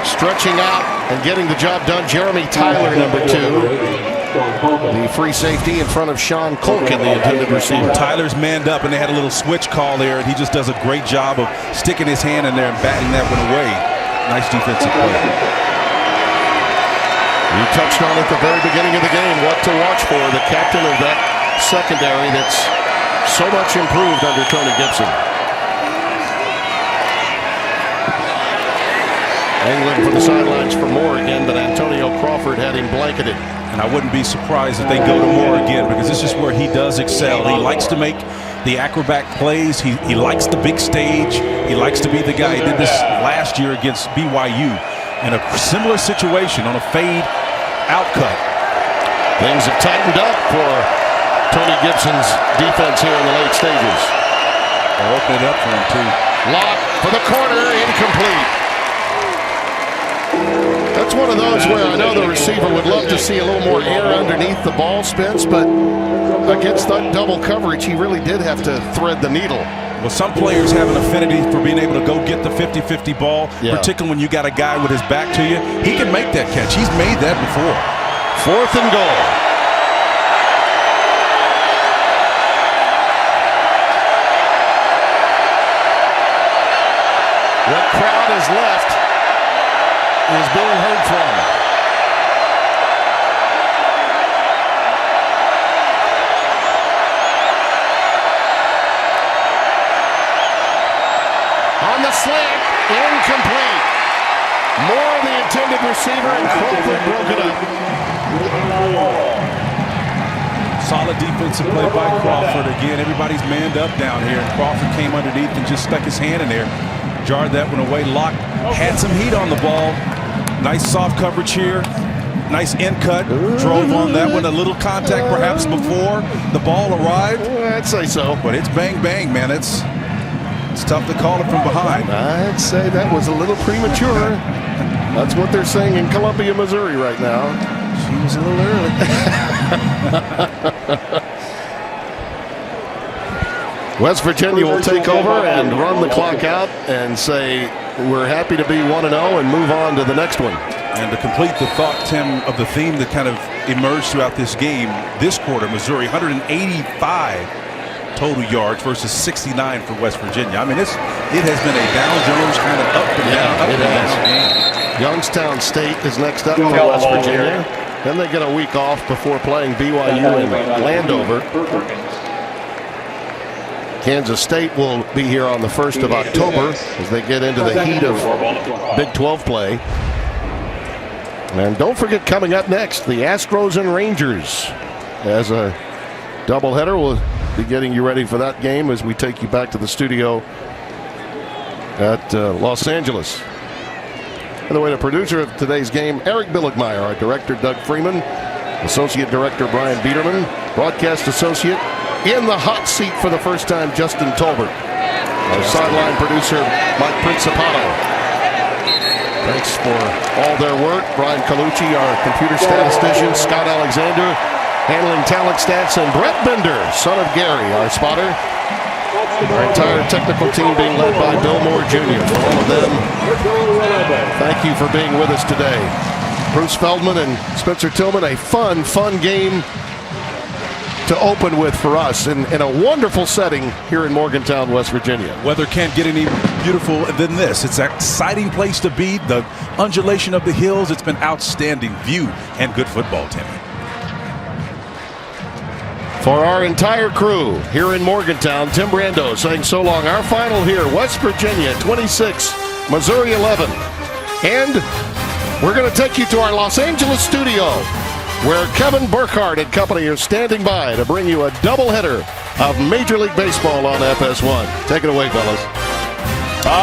Speaker 1: Stretching out and getting the job done. Jeremy Tyler, number 2. The free safety in front of Sean Colkin, the intended receiver.
Speaker 3: Tyler's manned up, and they had a little switch call there, and he just does a great job of sticking his hand in there and batting that one away. Nice defensive play.
Speaker 1: You touched on at the very beginning of the game what to watch for. The captain of that secondary that's so much improved under Tony Gibson. England from the sidelines for Moore again, but Antonio Crawford had him blanketed.
Speaker 3: And I wouldn't be surprised if they go to Moore again, because this is where he does excel. He likes to make the acrobat plays. He likes the big stage. He likes to be the guy. He did this last year against BYU in a similar situation on a fade out cut.
Speaker 1: Things have tightened up for Tony Gibson's defense here in the late stages.
Speaker 3: They'll open it up for him, too.
Speaker 1: Locke for the corner, incomplete. That's one of those where I know the receiver would love to see a little more air underneath the ball, Spence, but against that double coverage, he really did have to thread the needle.
Speaker 3: Well, some players have an affinity for being able to go get the 50-50 ball, particularly when you got a guy with his back to you. He can make that catch. He's made that before.
Speaker 1: 4th and goal. What crowd is left is being heard from. On the slant, incomplete. Moore, the intended receiver, and Crawford broke it up.
Speaker 3: Solid defensive play by Crawford. Again, everybody's manned up down here. Crawford came underneath and just stuck his hand in there. Jarred that one away. Locke had some heat on the ball. Nice soft coverage here. Nice end cut. Drove on that one. A little contact perhaps before the ball arrived.
Speaker 1: I'd say so.
Speaker 3: But it's bang, bang, man. It's tough to call it from behind.
Speaker 1: I'd say that was a little premature. That's what they're saying in Columbia, Missouri right now.
Speaker 3: He was a little early.
Speaker 1: West Virginia will take over and run the clock out and say we're happy to be 1-0 and move on to the next one.
Speaker 3: And to complete the thought, Tim, of the theme that kind of emerged throughout this game, this quarter, Missouri 185 total yards versus 69 for West Virginia. I mean, it has been a Dow Jones kind of up and down game.
Speaker 1: Youngstown State is next up for West Virginia. Then they get a week off before playing BYU in Landover. Kansas State will be here on the 1st of October as they get into the heat of Big 12 play. And don't forget, coming up next, the Astros and Rangers. As a doubleheader, we'll be getting you ready for that game as we take you back to the studio at Los Angeles. By the way, the producer of today's game, Eric Billigmeyer, our director, Doug Freeman, associate director, Brian Biederman, broadcast associate, in the hot seat for the first time, Justin Tolbert. Our sideline producer, Mike Principato. Thanks for all their work. Brian Colucci, our computer statistician, Scott Alexander, handling talent stats, and Brett Bender, son of Gary, our spotter. Our entire technical team being led by Bill Moore Jr. For all of them, thank you for being with us today. Bruce Feldman and Spencer Tillman, a fun game to open with for us in a wonderful setting here in Morgantown, West Virginia.
Speaker 3: Weather can't get any beautiful than this. It's an exciting place to be. The undulation of the hills, it's been outstanding view and good football, Timmy.
Speaker 1: For our entire crew here in Morgantown, Tim Brando saying so long. Our final here, West Virginia 26, Missouri 11. And we're going to take you to our Los Angeles studio, where Kevin Burkhardt and company are standing by to bring you a doubleheader of Major League Baseball on FS1. Take it away, fellas.